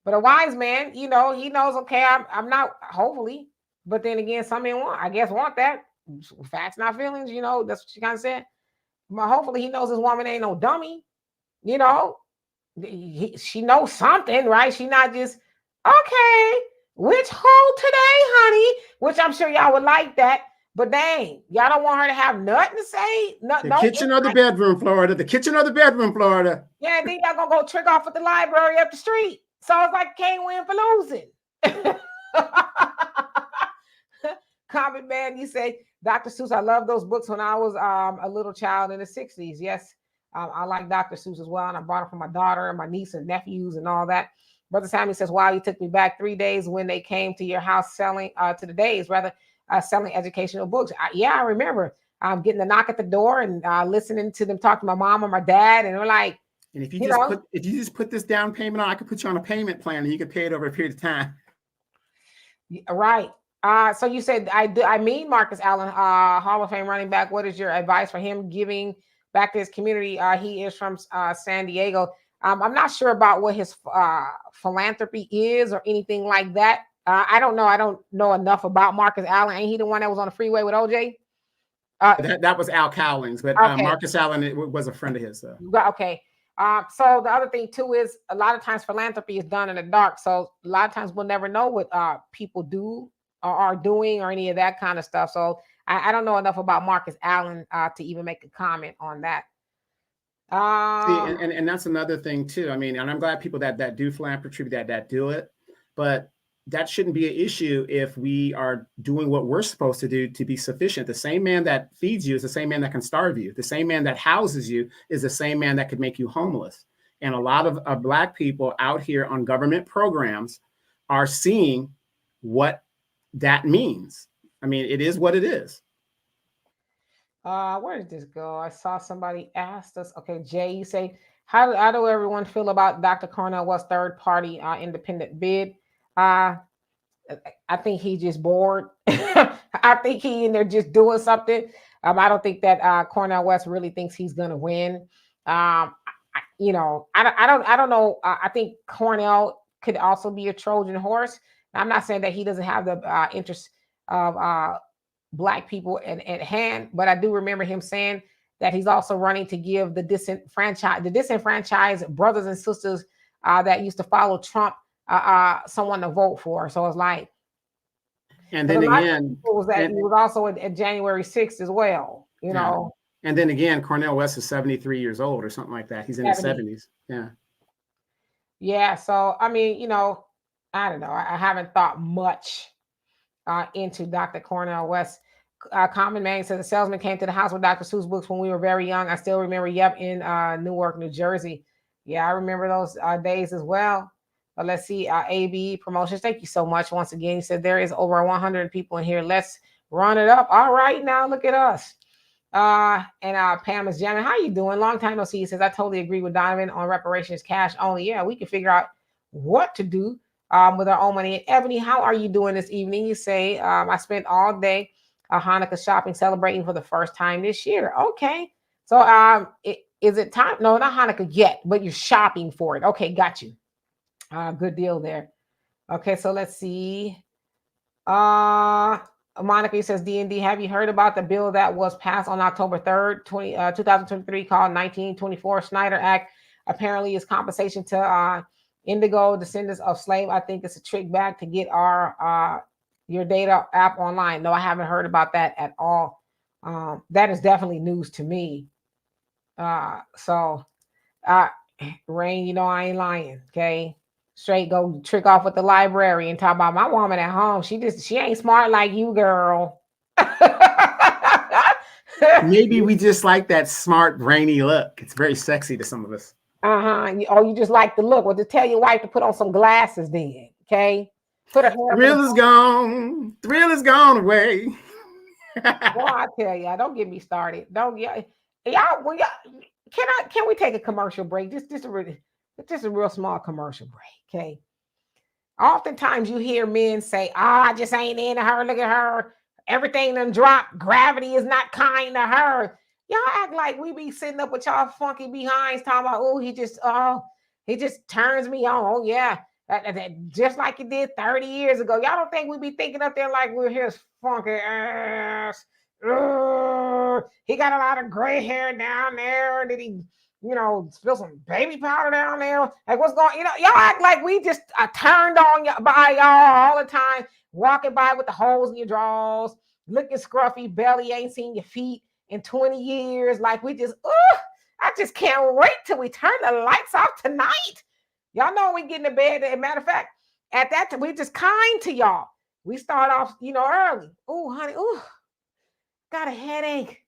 But a wise man, he knows. Okay, I'm not. Hopefully, but then again, some men want that. Facts, not feelings. That's what she kind of said. But hopefully, he knows his woman ain't no dummy. She knows something, right? She not just okay. Which hole today, honey? Which I'm sure y'all would like that. But dang, y'all don't want her to have nothing to say. The kitchen or the bedroom, Florida. The kitchen or the bedroom, Florida. Yeah, then y'all gonna go trick off at the library up the street. So it's like can't win for losing. Comment Man, you say, Dr. Seuss, I love those books when I was a little child in the 60s. Yes, I like Dr. Seuss as well. And I bought them for my daughter and my niece and nephews and all that. Brother Sammy says, wow, you took me back 3 days when they came to your house selling, to the days rather, selling educational books. I remember getting the knock at the door and listening to them talk to my mom or my dad. And they're like, and if you just put this down payment on, I could put you on a payment plan and you could pay it over a period of time. Right. So you said, I mean, Marcus Allen, Hall of Fame running back. What is your advice for him giving back to his community? He is from San Diego. I'm not sure about what his philanthropy is or anything like that. I don't know. I don't know enough about Marcus Allen. Ain't he the one that was on the freeway with OJ? That was Al Cowlings, but Okay. Marcus Allen was a friend of his. So. Okay. So the other thing too is a lot of times philanthropy is done in the dark. So a lot of times we'll never know what people do or are doing or any of that kind of stuff. So I don't know enough about Marcus Allen to even make a comment on that. See, and that's another thing too. I mean, and I'm glad people that do philanthropy that do it, but that shouldn't be an issue if we are doing what we're supposed to do to be sufficient. The same man that feeds you is the same man that can starve you. The same man that houses you is the same man that could make you homeless. And a lot of Black people out here on government programs are seeing what that means. I mean, it is what it is. Where did this go? I saw somebody asked us. Okay, Jay, you say, how do everyone feel about Dr. Cornell West's third party independent bid? Uh, I think he's just bored. I think he in there just doing something. I don't think that Cornell West really thinks he's gonna win. I don't know. I think Cornell could also be a Trojan horse. I'm not saying that he doesn't have the interest of Black people at hand, but I do remember him saying that he's also running to give the disenfranchised brothers and sisters that used to follow Trump someone to vote for. So it's like, and then again, was that he was also at January 6th as well, you know. And then again, Cornel West is 73 years old or something like that. He's in his 70s. Yeah. Yeah. So, I mean, you know, I don't know. I haven't thought much into Dr. Cornel West. Common Man says the salesman came to the house with Dr. Seuss books when we were very young. I still remember, in Newark, New Jersey. Yeah, I remember those days as well. But let's see, AB Promotions. Thank you so much once again. He said there is over 100 people in here. Let's run it up. All right, now look at us. And Pam is jamming. How you doing? Long time no see. He says, I totally agree with Donovan on reparations, cash only. Yeah, we can figure out what to do with our own money. And Ebony, how are you doing this evening? You say, I spent all day Hanukkah shopping, celebrating for the first time this year. Okay. So is it time? No, not Hanukkah yet, but you're shopping for it. Okay, got you. Good deal there. Okay, so let's see. Monica says, D&D, have you heard about the bill that was passed on October 3rd, 2023 called 1924 Snyder Act? Apparently it's compensation to Indigo, descendants of slave. I think it's a trick back to get our your data app online. No, I haven't heard about that at all. That is definitely news to me. Rain, you know, I ain't lying. Okay. Straight go trick off with the library and talk about my woman at home. She ain't smart like you, girl. Maybe we just like that smart, brainy look. It's very sexy to some of us. Or you just like the look. Well, to tell your wife to put on some glasses then. Okay. Put her hair. Thrill is gone. Thrill is gone away. Well, I tell you, don't get me started. Don't y'all. Can we take a commercial break? Just a real small commercial break. Okay. Oftentimes you hear men say, I just ain't into her. Look at her. Everything done dropped. Gravity is not kind to her. Y'all act like we be sitting up with y'all funky behinds talking about, he just turns me on. Oh, yeah. That just like it did 30 years ago. Y'all don't think we be thinking up there like we're his funky ass. He got a lot of gray hair down there. Did he, spill some baby powder down there? Like, what's going, y'all act like we just turned on by y'all all the time, walking by with the holes in your drawers, looking scruffy, belly, ain't seen your feet in 20 years. Like, we just, I just can't wait till we turn the lights off tonight. Y'all know we get in the bed. As a matter of fact, at that time, we just kind to y'all. We start off, early. Oh, honey, got a headache.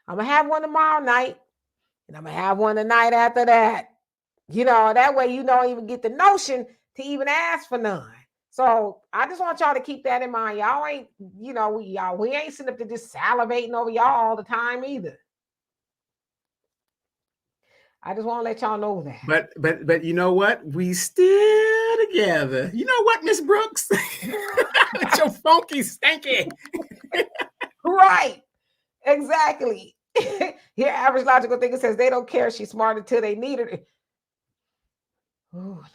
I'm going to have one tomorrow night, and I'm going to have one the night after that. That way you don't even get the notion to even ask for none. So I just want y'all to keep that in mind. Y'all ain't, we ain't sitting up to just salivating over y'all all the time either. I just want to let y'all know that. But you know what? We still together. You know what, Miss Brooks? It's your funky stinky. Right. Exactly. Here, average logical thinker says they don't care. She's smart until they need her. Oh, Lord.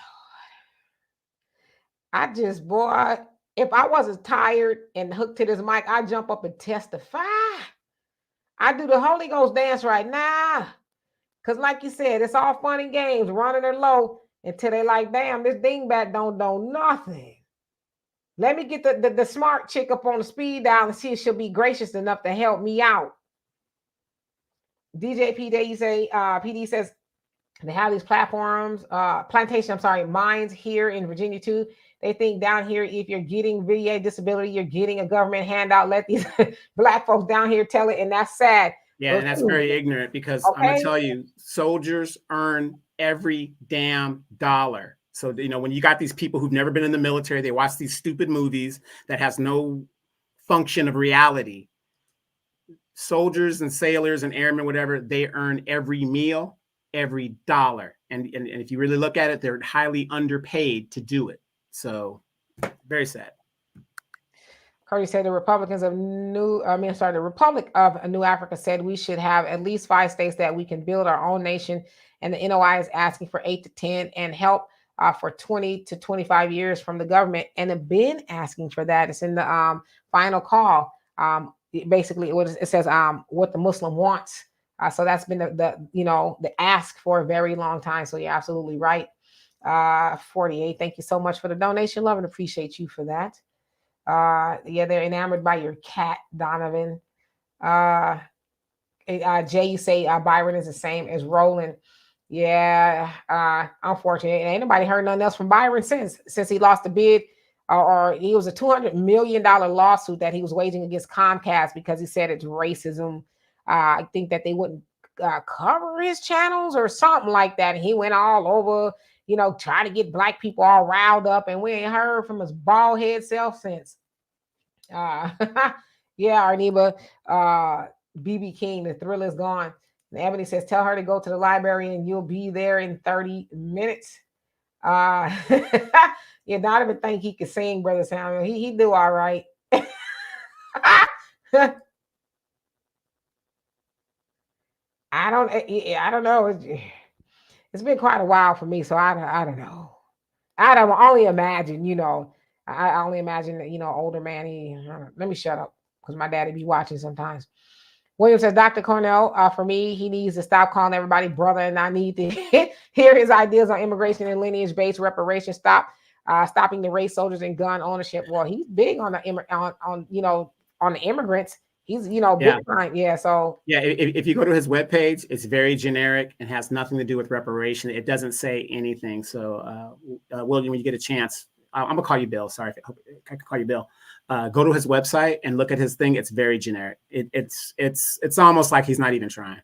Boy, if I wasn't tired and hooked to this mic, I'd jump up and testify. I do the Holy Ghost dance right now. Because like you said, it's all fun and games, running her low until they like, damn, this dingbat don't know nothing. Let me get the smart chick up on the speed dial and see if she'll be gracious enough to help me out. DJ PD says they have these plantation, mines here in Virginia too. They think down here, if you're getting VA disability, you're getting a government handout. Let these black folks down here tell it, and that's sad. Yeah, and that's very ignorant because I'm gonna tell you, soldiers earn every damn dollar. So, you know, when you got these people who've never been in the military, they watch these stupid movies that has no function of reality. Soldiers and sailors and airmen, whatever, they earn every meal, every dollar. And if you really look at it, they're highly underpaid to do it. So very sad. Cardi said the Republic of New Africa said we should have at least 5 states that we can build our own nation. And the NOI is asking for 8 to 10 and help for 20 to 25 years from the government. And have been asking for that. It's in the final call. Basically, it says what the Muslim wants. So that's been the ask for a very long time. So you're absolutely right. 48. Thank you so much for the donation. Love and appreciate you for that. Yeah, they're enamored by your cat, Donovan. Jay, you say Byron is the same as Roland. Yeah, unfortunately, ain't nobody heard nothing else from Byron since he lost the bid, or he was a $200 million lawsuit that he was waging against Comcast because he said it's racism. I think that they wouldn't cover his channels or something like that. And he went all over, trying to get black people all riled up, and we ain't heard from his bald head self since. Yeah, Arniba, BB King, the thrill is gone. And Ebony says, tell her to go to the library and you'll be there in 30 minutes. Yeah, Donovan think he could sing, Brother Samuel. He do all right. I don't know. It's been quite a while for me, so I don't know. I don't only imagine, I only imagine that, older man. Let me shut up because my daddy be watching sometimes. William says, Dr. Cornell, for me, he needs to stop calling everybody brother, and I need to hear his ideas on immigration and lineage-based reparations. Stopping the race soldiers and gun ownership. Well, he's big on the on the immigrants. He's big time. Yeah. So if you go to his webpage, it's very generic and has nothing to do with reparation. It doesn't say anything. So William, when you get a chance, I'm gonna call you Bill. Sorry, I can call you Bill. Go to his website and look at his thing. It's very generic. It's almost like he's not even trying.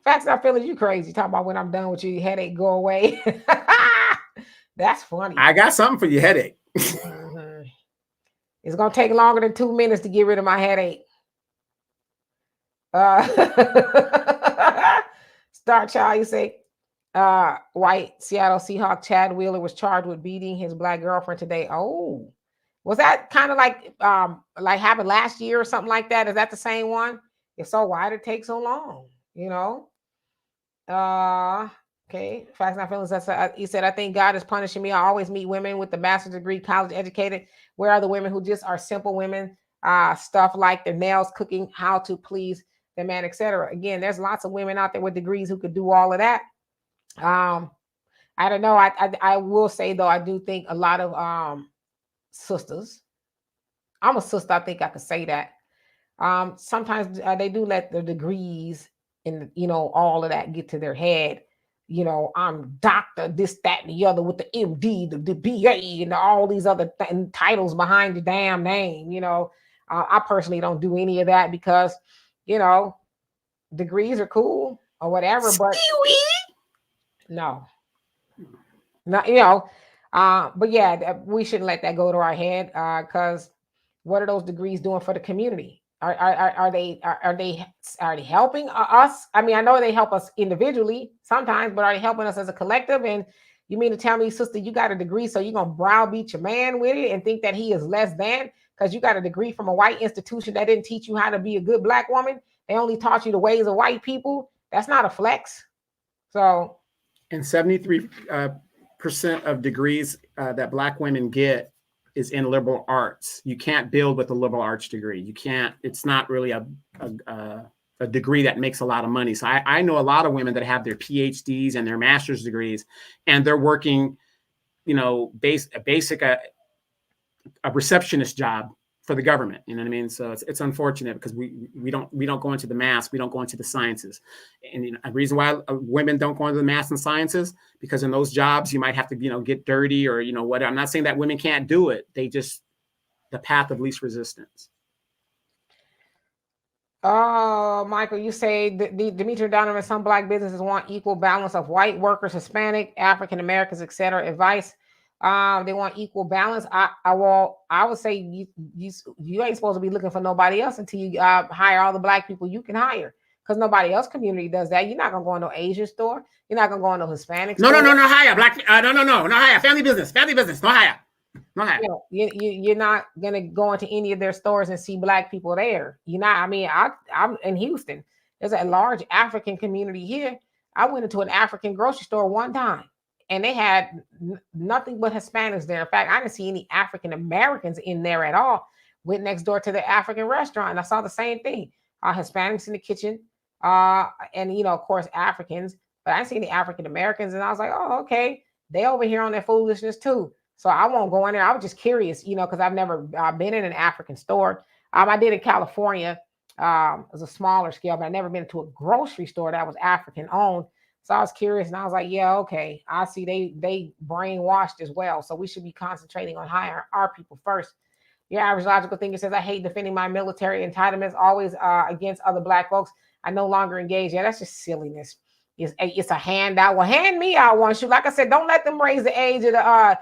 Facts not feeling you crazy. Talk about when I'm done with you, your headache go away. That's funny. I got something for your headache. Mm-hmm. It's gonna take longer than 2 minutes to get rid of my headache. Star Child, you say white Seattle Seahawk Chad Wheeler was charged with beating his black girlfriend today. Oh, was that kind of like happened last year or something like that? Is that the same one? If so, why did it take so long? Okay. Facts not feelings. He said, I think God is punishing me. I always meet women with the master's degree, college educated. Where are the women who just are simple women? Stuff like their nails, cooking, how to please the man, etc. Again, there's lots of women out there with degrees who could do all of that. I don't know. I will say though, I do think a lot of sisters. I'm a sister. I think I could say that. Sometimes they do let the degrees and all of that get to their head. I'm doctor, this, that, and the other with the MD, the BA, and all these other titles behind the damn name. I personally don't do any of that because, degrees are cool or whatever, but no, but yeah, we shouldn't let that go to our head because what are those degrees doing for the community? Are they helping us? I mean, I know they help us individually sometimes, but are they helping us as a collective? And you mean to tell me, sister, you got a degree, so you're gonna browbeat your man with it and think that he is less than because you got a degree from a white institution that didn't teach you how to be a good black woman? They only taught you the ways of white people. That's not a flex. So, and 73% of degrees that black women get is in liberal arts. You can't build with a liberal arts degree. You can't. It's not really a a degree that makes a lot of money. So I know a lot of women that have their PhDs and their master's degrees, and they're working, a receptionist job for the government. You know what I mean? So it's unfortunate because we don't go into the math, we don't go into the sciences. And a reason why women don't go into the math and sciences, because in those jobs you might have to get dirty or whatever. I'm not saying that women can't do it. They just the path of least resistance. Oh, Michael, you say Dimitri Donovan, some Black businesses want equal balance of white workers, Hispanic, African Americans, etc. Advice. They want equal balance. I would say you ain't supposed to be looking for nobody else until you hire all the Black people you can hire, because nobody else community does that. You're not gonna go into an Asian store. You're not gonna go into a Hispanic store. No, hire Black. No, hire family business. No hire. You're not gonna go into any of their stores and see Black people there. I'm in Houston. There's a large African community here. I went into an African grocery store one time, and they had nothing but Hispanics there. In fact, I didn't see any African Americans in there at all. Went next door to the African restaurant, and I saw the same thing. Hispanics in the kitchen, and of course Africans, but I didn't see any African Americans, and I was like, oh, okay, they over here on their foolishness too. So I won't go in there. I was just curious, because I've never been in an African store. I did in California. It was a smaller scale, but I never been to a grocery store that was African owned. So I was curious, and I was like, yeah, okay. I see they brainwashed as well. So we should be concentrating on hiring our people first. Your average logical thinker says, I hate defending my military entitlements, always against other Black folks. I no longer engage. Yeah, that's just silliness. It's a handout. Well, hand me out one. Shoot, like I said, don't let them raise the age of the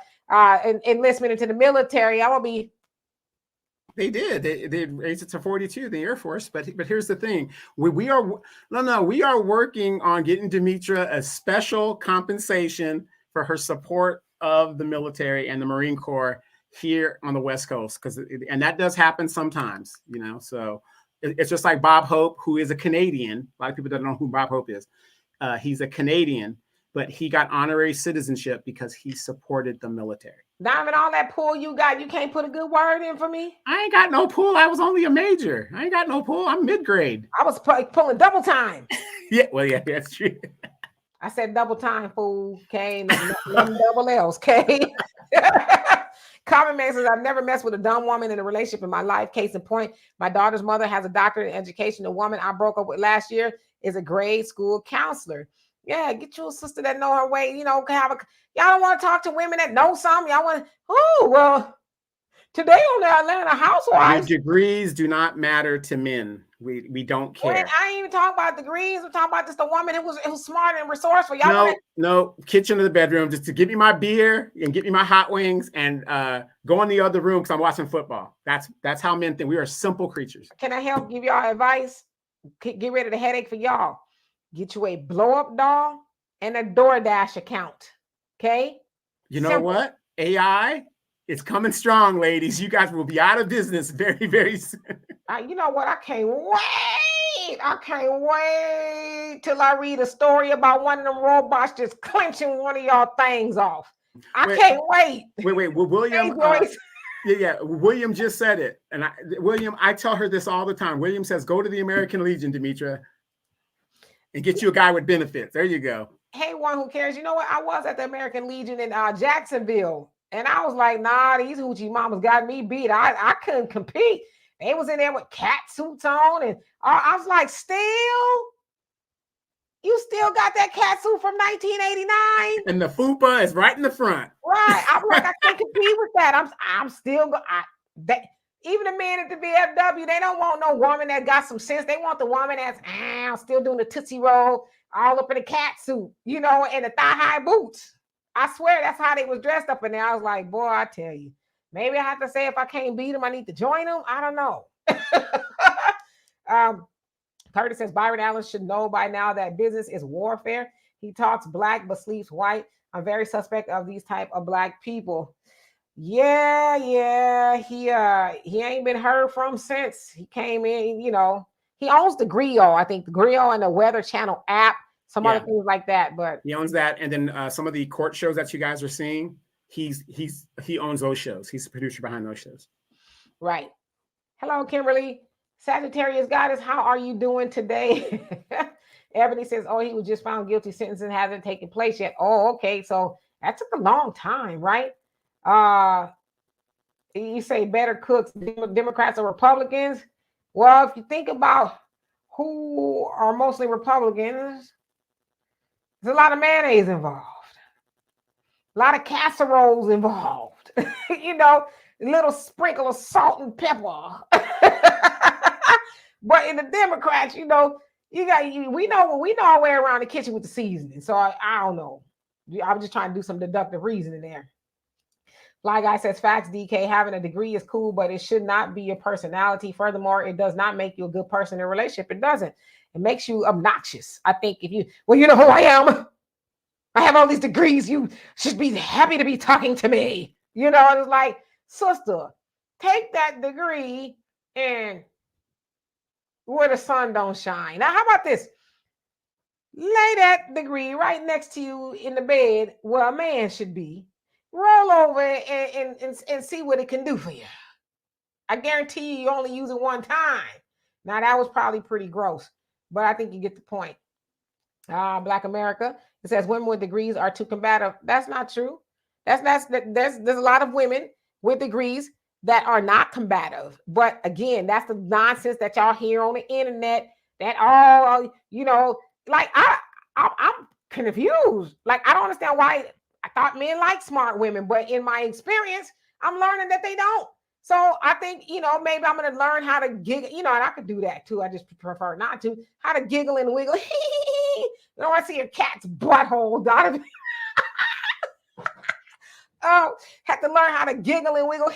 enlistment into the military. I will be. They did. They raised it to 42, the Air Force. But here's the thing: we are working on getting Demetra a special compensation for her support of the military and the Marine Corps here on the West Coast, and that does happen sometimes. So it's just like Bob Hope, who is a Canadian. A lot of people don't know who Bob Hope is. He's a Canadian, but he got honorary citizenship because he supported the military. Donovan, all that pull you got, you can't put a good word in for me? I ain't got no pull. I was only a major. I ain't got no pull. I'm mid-grade. I was pulling double time. Yeah, that's true. I said double time, fool. Okay, double L's. Okay. Common man says, I've never messed with a dumb woman in a relationship in my life. Case in point, my daughter's mother has a doctorate in education. The woman I broke up with last year is a grade school counselor. Yeah, get you a sister that know her way. Y'all don't want to talk to women that know something. Y'all want, today on the Atlanta Housewives. Your degrees do not matter to men. We don't care. I ain't even talking about degrees. I'm talking about just a woman who was smart and resourceful. No, kitchen or the bedroom, just to give me my beer and get me my hot wings and go in the other room because I'm watching football. That's how men think. We are simple creatures. Can I help give y'all advice? Get rid of the headache for y'all. Get you a blow-up doll and a DoorDash account. Okay? You know what? AI is coming strong, ladies. You guys will be out of business very, very soon. You know what? I can't wait. I can't wait till I read a story about one of them robots just clenching one of y'all things off. Can't wait. Wait. Well, William... Yeah. William just said it. And I tell her this all the time. William says, go to the American Legion, Demetra, and get you a guy with benefits. There you go. Hey, one who cares. You know what? I was at the American Legion in Jacksonville, and I was like, nah, these hoochie mamas got me beat. I couldn't compete. They was in there with cat suits on, and I was like, you still got that cat suit from 1989? And the fupa is right in the front. Right. I'm like, I can't compete with that. I'm still even the men at the VFW, they don't want no woman that got some sense. They want the woman that's still doing the Tootsie Roll, all up in a cat suit, and the thigh-high boots. I swear that's how they was dressed up in there. I was like, boy, I tell you, maybe I have to say if I can't beat them, I need to join them. I don't know. Curtis says, Byron Allen should know by now that business is warfare. He talks Black but sleeps white. I'm very suspect of these type of Black people. Yeah. He ain't been heard from since he came in. He owns the Griot. I think the Griot and the Weather Channel app, some other things like that. But he owns that, and then some of the court shows that you guys are seeing, he owns those shows. He's the producer behind those shows. Right. Hello, Kimberly. Sagittarius goddess, how are you doing today? Ebony says, oh, he was just found guilty. Sentencing hasn't taken place yet. Oh, okay. So that took a long time, right? You say better cooks, Democrats or Republicans? Well, if you think about who are mostly Republicans, there's a lot of mayonnaise involved, a lot of casseroles involved, you know, a little sprinkle of salt and pepper. But in the Democrats, you know, we know our way around the kitchen with the seasoning. So I don't know. I'm just trying to do some deductive reasoning there. Fly Guy says, facts, DK, having a degree is cool, but it should not be your personality. Furthermore, it does not make you a good person in a relationship. It doesn't. It makes you obnoxious. I think if you, well, you know who I am. I have all these degrees. You should be happy to be talking to me. You know, it's like, sister, take that degree and where the sun don't shine. Now, how about this? Lay that degree right next to you in the bed where a man should be. Roll over and see what it can do for you. I guarantee you only use it one time. Now, that was probably pretty gross, but I think you get the point. Black America, it says women with degrees are too combative. That's not true. There's a lot of women with degrees that are not combative. But again, that's the nonsense that y'all hear on the internet. That all, you know, like I'm confused. Like I don't understand why. I thought men like smart women, but in my experience, I'm learning that they don't. So I think, you know, maybe I'm going to learn how to giggle, you know, and I could do that too. I just prefer not to. How to giggle and wiggle. You know, I see your cat's butthole, Donovan. Oh, have to learn how to giggle and wiggle. I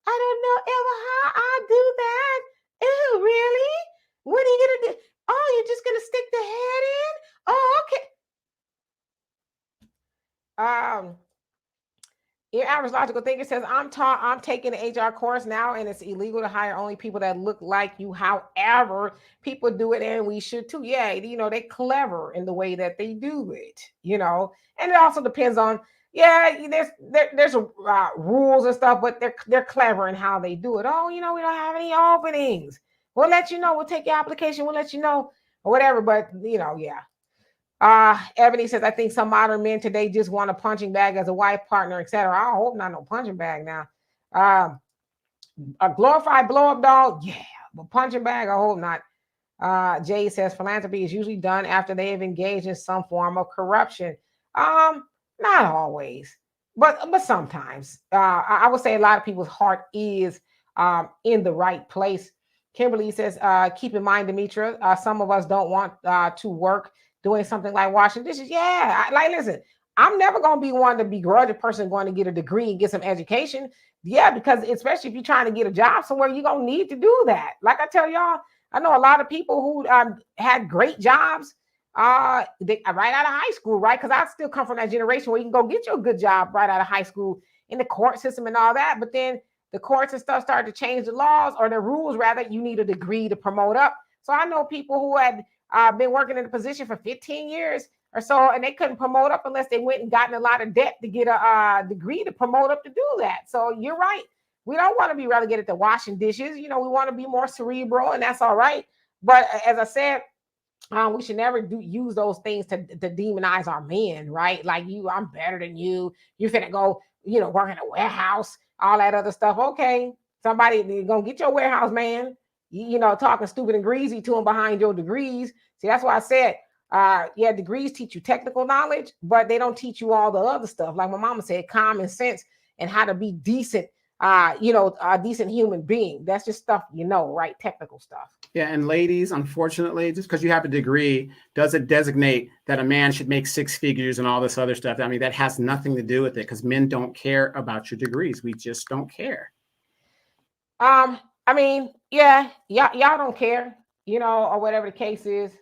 don't know ever how I do that. Oh, really? What are you going to do? Oh, you're just going to stick the head in? Oh, okay. Your average logical thinker says, I'm taking an HR course now, and it's illegal to hire only people that look like you. However, people do it, and we should too. Yeah, you know, they're clever in the way that they do it, you know, and it also depends on, yeah, there's rules and stuff, but they're clever in how they do it. Oh, you know, we don't have any openings. We'll let you know. We'll take your application. We'll let you know or whatever. But, you know, yeah. Ebony says, I think some modern men today just want a punching bag as a wife, partner, etc. I hope not no punching bag now. A glorified blow-up dog, yeah, but punching bag, I hope not. Jay says, philanthropy is usually done after they have engaged in some form of corruption. Not always, but sometimes. I would say a lot of people's heart is in the right place. Kimberly says, keep in mind, Demetra, some of us don't want to work doing something like washing dishes. Yeah, listen, I'm never going to be one to begrudge a person going to get a degree and get some education. Yeah, because especially if you're trying to get a job somewhere, you're going to need to do that. Like I tell y'all, I know a lot of people who had great jobs right out of high school, right? Because I still come from that generation where you can go get you a good job right out of high school in the court system and all that. But then the courts and stuff started to change the laws or the rules, rather. You need a degree to promote up. So I know people who had been working in a position for 15 years or so, and they couldn't promote up unless they went and gotten a lot of debt to get a degree to promote up to do that. So you're right. We don't want to be relegated to washing dishes. You know, we want to be more cerebral, and that's all right. But as I said, we should never use those things to demonize our men, right? Like I'm better than you. You finna go, you know, work in a warehouse, all that other stuff. Okay, somebody gonna get your warehouse man. You know, talking stupid and greasy to them behind your degrees. See, that's why I said, yeah, degrees teach you technical knowledge, but they don't teach you all the other stuff. Like my mama said, common sense and how to be decent, you know, a decent human being. That's just stuff, you know, right? Technical stuff. Yeah, and ladies, unfortunately, just because you have a degree doesn't designate that a man should make six figures and all this other stuff. I mean, that has nothing to do with it, because men don't care about your degrees. We just don't care. I mean, yeah, y'all don't care, you know, or whatever the case is.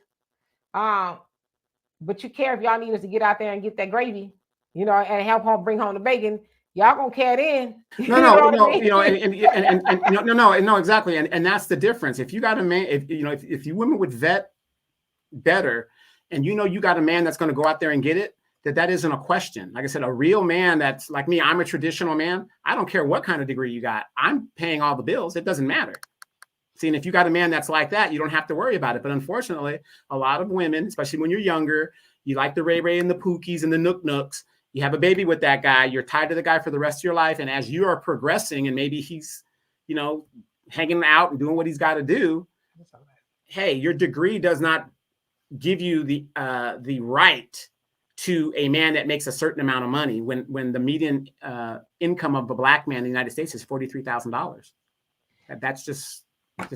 But you care if y'all need us to get out there and get that gravy, you know, and help home bring home the bacon. Y'all gonna care then. No, you know, and no, exactly, and that's the difference. If you got a man, if you women would vet better, and you know you got a man that's going to go out there and get it, that isn't a question. Like I said, a real man that's like me, I'm a traditional man. I don't care what kind of degree you got. I'm paying all the bills. It doesn't matter. See, and if you got a man that's like that, you don't have to worry about it. But unfortunately, a lot of women, especially when you're younger, you like the Ray Ray and the Pookies and the Nook Nooks. You have a baby with that guy. You're tied to the guy for the rest of your life. And as you are progressing, and maybe he's, hanging out and doing what he's got to do, hey, your degree does not give you the right to a man that makes a certain amount of money when the median income of a black man in the United States is $43,000. That's just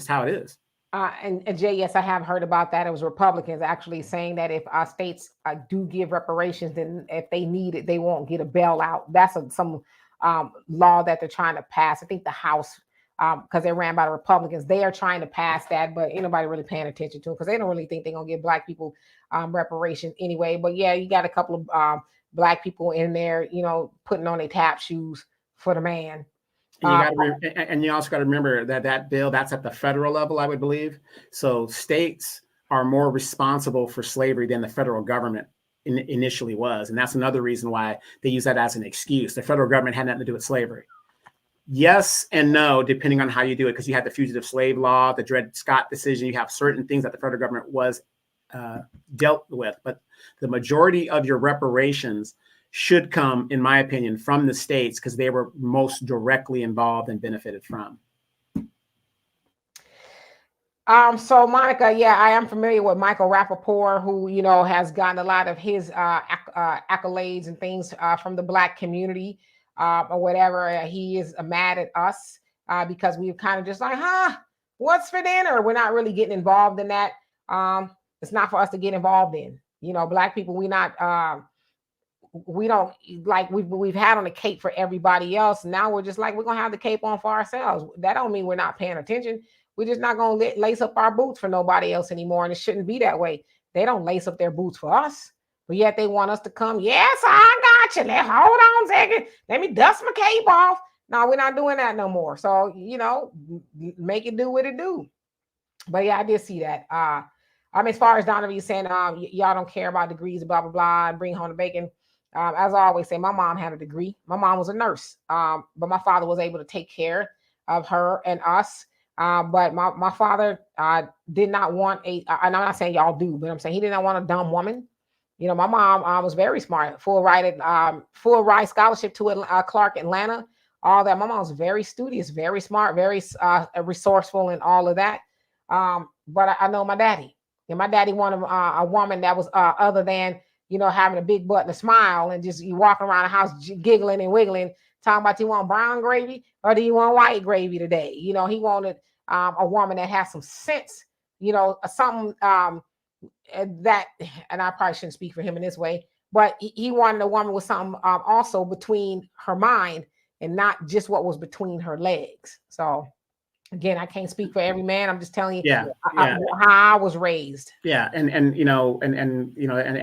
how it is. And Jay, yes, I have heard about that. It was Republicans actually saying that if our states do give reparations, then if they need it, they won't get a bailout. That's some law that they're trying to pass. I think the House, because they ran by the Republicans, they are trying to pass that, but ain't nobody really paying attention to it because they don't really think they're going to give black people reparations anyway. But yeah, you got a couple of black people in there, putting on their tap shoes for the man. And you also got to remember that bill, that's at the federal level, I would believe. So states are more responsible for slavery than the federal government initially was. And that's another reason why they use that as an excuse. The federal government had nothing to do with slavery. Yes and no, depending on how you do it, because you had the fugitive slave law, the Dred Scott decision. You have certain things that the federal government was dealt with. But the majority of your reparations should come, in my opinion, from the states because they were most directly involved and benefited from. So Monica, yeah, I am familiar with Michael Rappaport, who, has gotten a lot of his accolades and things from the black community or whatever. He is mad at us because we've kind of just like, what's for dinner? We're not really getting involved in that. It's not for us to get involved in. Black people, we don't like we've had on the cape for everybody else. Now we're just like, we're gonna have the cape on for ourselves. That don't mean we're not paying attention. We're just not gonna lace up our boots for nobody else anymore, and it shouldn't be that way. They don't lace up their boots for us, but yet they want us to come. Yes, I got you. Hold on a second. Let me dust my cape off. No, we're not doing that no more. So make it do what it do. But yeah, I did see that. As far as Donovan saying, y'all don't care about degrees, blah blah blah, and bring home the bacon. As I always say, my mom had a degree. My mom was a nurse, but my father was able to take care of her and us. But my father did not want and I'm not saying y'all do, but I'm saying he did not want a dumb woman. My mom was very smart, full ride scholarship to Clark Atlanta, all that. My mom was very studious, very smart, very resourceful, and all of that. But I know my daddy, and my daddy wanted a woman that was other than having a big butt and a smile and just you walking around the house giggling and wiggling, talking about, you want brown gravy or do you want white gravy today? He wanted a woman that has some sense, something that, and I probably shouldn't speak for him in this way, but he wanted a woman with something also between her mind and not just what was between her legs. So again, I can't speak for every man. I'm just telling you how I was raised. Yeah. And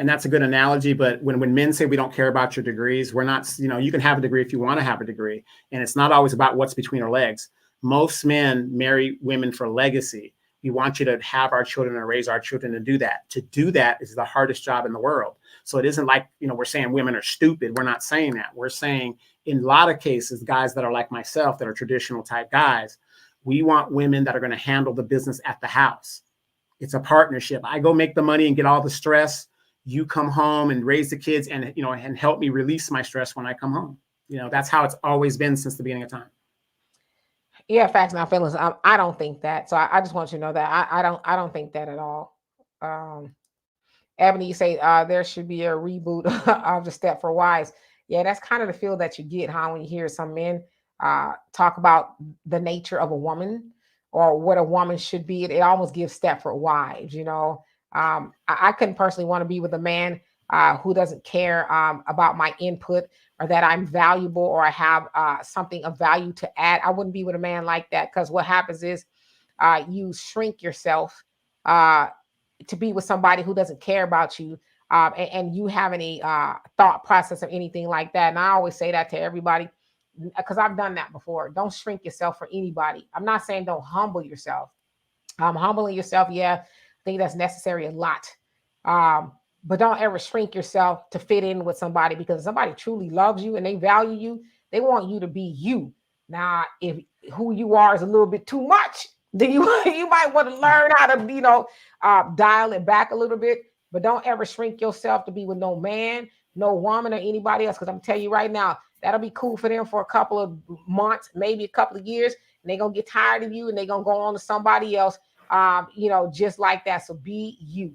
that's a good analogy. But when men say we don't care about your degrees, we're not, you can have a degree if you want to have a degree. And it's not always about what's between our legs. Most men marry women for legacy. We want you to have our children and raise our children to do that. To do that is the hardest job in the world. So it isn't like, we're saying women are stupid. We're not saying that. We're saying in a lot of cases, guys that are like myself, that are traditional type guys, we want women that are going to handle the business at the house. It's a partnership. I go make the money and get all the stress. You come home and raise the kids and, and help me release my stress when I come home. That's how it's always been since the beginning of time. Yeah, facts, not feelings. I don't think that. So I just want you to know that I don't think that at all. Ebony, you say there should be a reboot of the Stepford Wives. Yeah, that's kind of the feel that you get, when you hear some men talk about the nature of a woman or what a woman should be. It almost gives Stepford Wives. I couldn't personally want to be with a man who doesn't care about my input or that I'm valuable or I have something of value to add. I wouldn't be with a man like that, because what happens is you shrink yourself to be with somebody who doesn't care about you and you have any thought process or anything like that. And I always say that to everybody, because I've done that before. Don't shrink yourself for anybody. I'm not saying don't humble yourself. Humbling yourself, yeah, I think that's necessary a lot. But don't ever shrink yourself to fit in with somebody, because somebody truly loves you and they value you. They want you to be you. Now, if who you are is a little bit too much, then you might want to learn how to, dial it back a little bit, but don't ever shrink yourself to be with no man, no woman, or anybody else. Because I'm telling you right now, that'll be cool for them for a couple of months, maybe a couple of years, and they're gonna get tired of you and they're gonna go on to somebody else, just like that. So be you.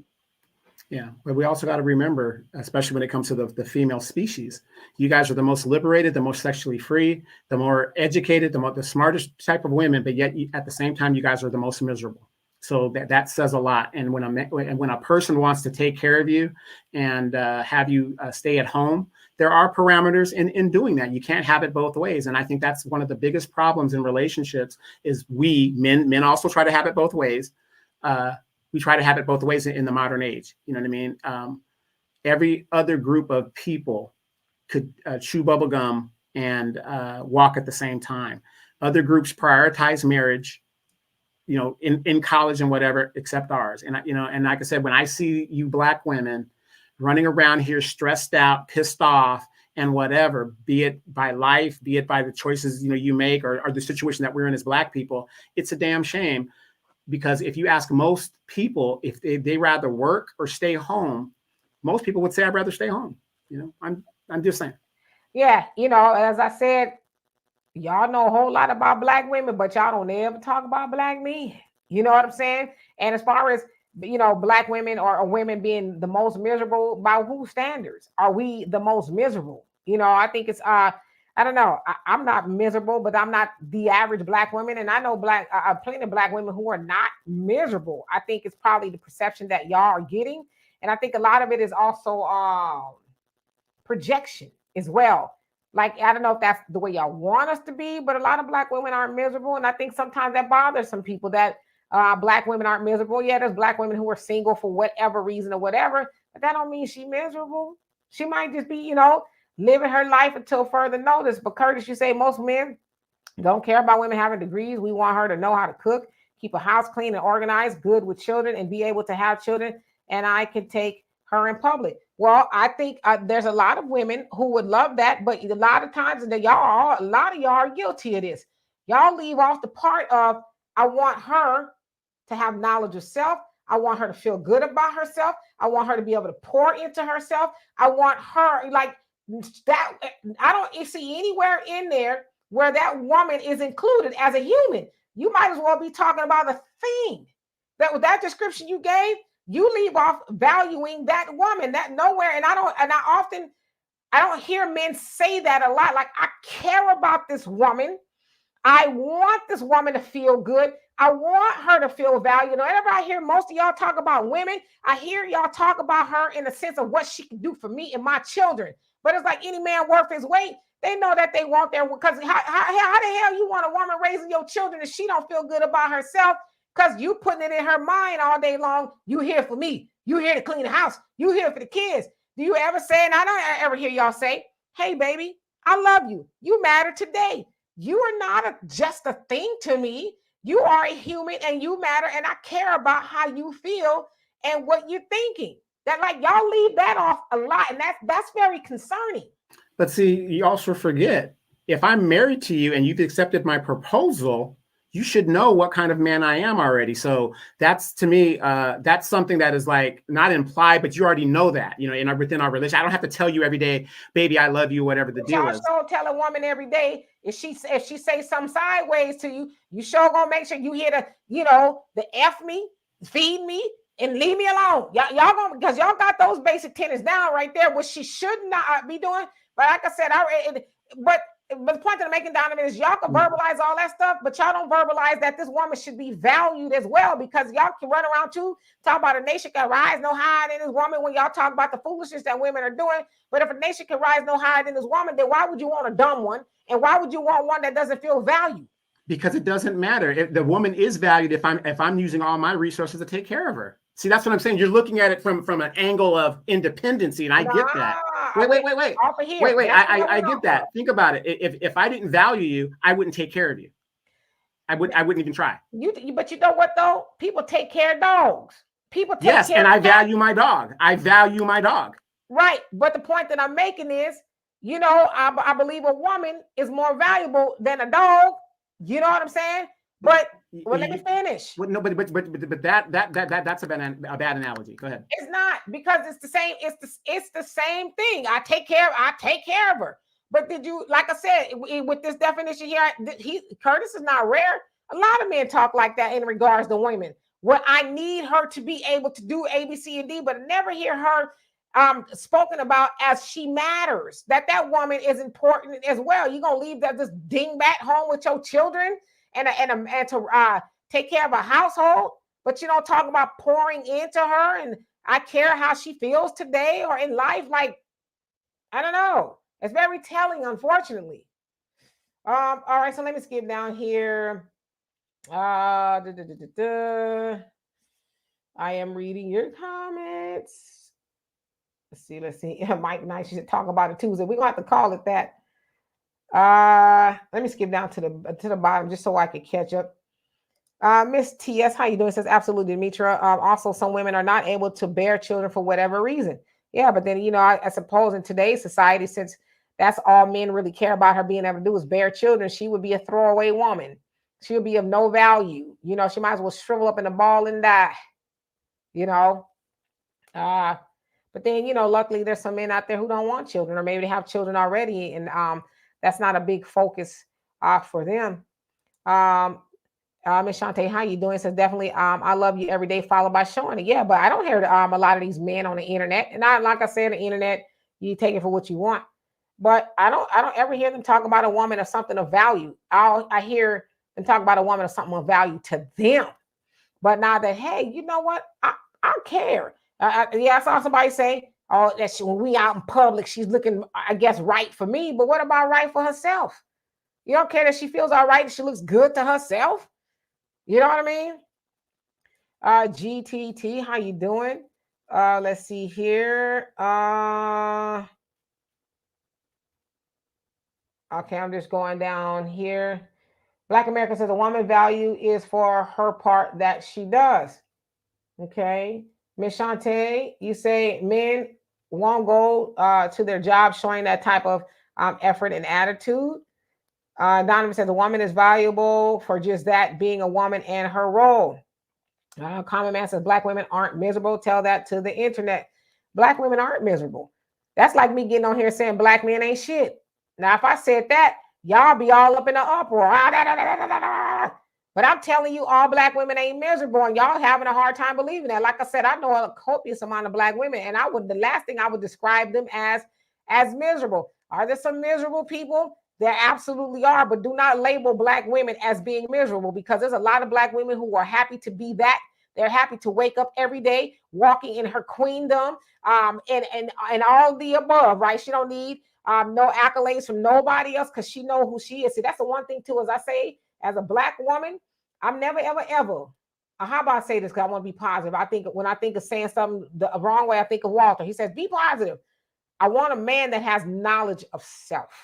Yeah, but we also got to remember, especially when it comes to the female species, you guys are the most liberated, the most sexually free, the more educated, the smartest type of women, but yet at the same time, you guys are the most miserable. So that says a lot. And when a person wants to take care of you and have you stay at home, there are parameters in doing that. You can't have it both ways. And I think that's one of the biggest problems in relationships is men also try to have it both ways. We try to have it both ways in the modern age. You know what I mean? Every other group of people could chew bubble gum and walk at the same time. Other groups prioritize marriage, in college and whatever, except ours. And, and like I said, when I see you Black women running around here stressed out, pissed off, and whatever, be it by life, be it by the choices, you make or the situation that we're in as Black people, it's a damn shame. Because if you ask most people if they rather work or stay home, most people would say, I'd rather stay home. I'm just saying. Yeah. As I said, y'all know a whole lot about Black women, but y'all don't ever talk about Black men. You know what I'm saying? And as far as, Black women or women being the most miserable, by whose standards are we the most miserable? I think it's, I don't know. I'm not miserable, but I'm not the average Black woman. And I know plenty of Black women who are not miserable. I think it's probably the perception that y'all are getting. And I think a lot of it is also projection as well. Like, I don't know if that's the way y'all want us to be, but a lot of Black women aren't miserable. And I think sometimes that bothers some people that Black women aren't miserable. Yeah, there's Black women who are single for whatever reason or whatever, but that don't mean she's miserable. She might just be, living her life until further notice. But Curtis, you say most men don't care about women having degrees. We want her to know how to cook, keep a house clean and organized, good with children, and be able to have children. And I can take her in public. Well, I think there's a lot of women who would love that, but a lot of times a lot of y'all are guilty of this. Y'all leave off the part of, I want her to have knowledge of self. I want her to feel good about herself. I want her to be able to pour into herself. I want her that. I don't see anywhere in there where that woman is included as a human. You might as well be talking about a thing. That with that description you gave, you leave off valuing that woman. That nowhere. And I don't hear men say that a lot. Like, I care about this woman. I want this woman to feel good. I want her to feel valued. Whenever I hear most of y'all talk about women, I hear y'all talk about her in the sense of what she can do for me and my children. But it's like any man worth his weight. They know that they want their, because how the hell you want a woman raising your children if she don't feel good about herself? Because you putting it in her mind all day long. You here for me. You here to clean the house. You here for the kids. Do you ever say, and I don't ever hear y'all say, hey, baby, I love you. You matter today. You are not just a thing to me. You are a human and you matter. And I care about how you feel and what you're thinking. That, like, y'all leave that off a lot. And that's very concerning. But see, you also forget, if I'm married to you and you've accepted my proposal, you should know what kind of man I am already. So that's, to me, that's something that is like not implied, but you already know that, within our relationship. I don't have to tell you every day, baby, I love you, whatever the deal is. Sure tell a woman every day, if she say something sideways to you, you sure gonna make sure you hear the F me, feed me, and leave me alone. Y'all gonna, because y'all got those basic tenets down right there, which she should not be doing. But like I said, but the point that I'm making, Donovan, is y'all can verbalize all that stuff, but y'all don't verbalize that this woman should be valued as well, because y'all can run around too, talk about a nation can rise no higher than this woman when y'all talk about the foolishness that women are doing. But if a nation can rise no higher than this woman, then why would you want a dumb one? And why would you want one that doesn't feel valued? Because it doesn't matter. If the woman is valued if I'm using all my resources to take care of her. See, that's what I'm saying. You're looking at it from an angle of independency, and I get that. Wait. I get that. Think about it. If I didn't value you, I wouldn't take care of you. I wouldn't even try. But you know what though? People take care of dogs. Yes, and I value my dog. I value my dog. Right. But the point that I'm making is, I believe a woman is more valuable than a dog. You know what I'm saying? But Well, let me finish. No, but that's a bad analogy. Go ahead. It's not, because it's the same. It's the same thing. I take care of her. But did you, like I said, with this definition here, Curtis is not rare. A lot of men talk like that in regards to women. Well, I need her to be able to do A, B, C, and D, but I never hear her spoken about as she matters. That woman is important as well. You're gonna leave this dingbat home with your children and to take care of a household, but you don't talk about pouring into her and I care how she feels today or in life. Like, I don't know. It's very telling, unfortunately. All right, so let me skip down here. I am reading your comments. Let's see. Mike Nice, you should talk about it Tuesday. We're gonna have to call it that. Let me skip down to the bottom just so I can catch up. Miss TS, how you doing? Says absolutely, Demetra. Also, some women are not able to bear children for whatever reason. Yeah, but then I suppose in today's society, since that's all men really care about her being able to do is bear children, she would be a throwaway woman. She would be of no value. She might as well shrivel up in a ball and die. But then luckily there's some men out there who don't want children, or maybe they have children already, and that's not a big focus for them. Miss Shantae, how you doing? Says definitely, I love you every day, followed by showing it. Yeah, but I don't hear a lot of these men on the internet. And like I said, the internet, you take it for what you want. But I don't ever hear them talk about a woman or something of value. I hear them talk about a woman or something of value to them. But now that, hey, you know what? I care. I saw somebody say, oh, that when we out in public, she's looking, I guess, right for me. But what about right for herself? You don't care that she feels all right, she looks good to herself? You know what I mean? GTT, how you doing? Let's see here. Okay, I'm just going down here. Black America says a woman value is for her part that she does. Okay. Miss Shantae, you say men won't go to their job showing that type of effort and attitude. Donovan says a woman is valuable for just that, being a woman and her role. Common Man says black women aren't miserable. Tell that to the internet. Black women aren't miserable. That's like me getting on here saying black men ain't shit. Now, if I said that, y'all be all up in the uproar. But I'm telling you, all black women ain't miserable, and y'all having a hard time believing that. Like I said, I know a copious amount of black women, and the last thing I would describe them as miserable. Are there some miserable people? There absolutely are, but do not label black women as being miserable, because there's a lot of black women who are happy to be that. They're happy to wake up every day walking in her queendom, and all the above, right? She don't need no accolades from nobody else, because she know who she is. See, that's the one thing too, as I say, as a black woman, I'm never, ever. How about I say this? Because I want to be positive. When I think of saying something the wrong way, I think of Walter. He says, be positive. I want a man that has knowledge of self.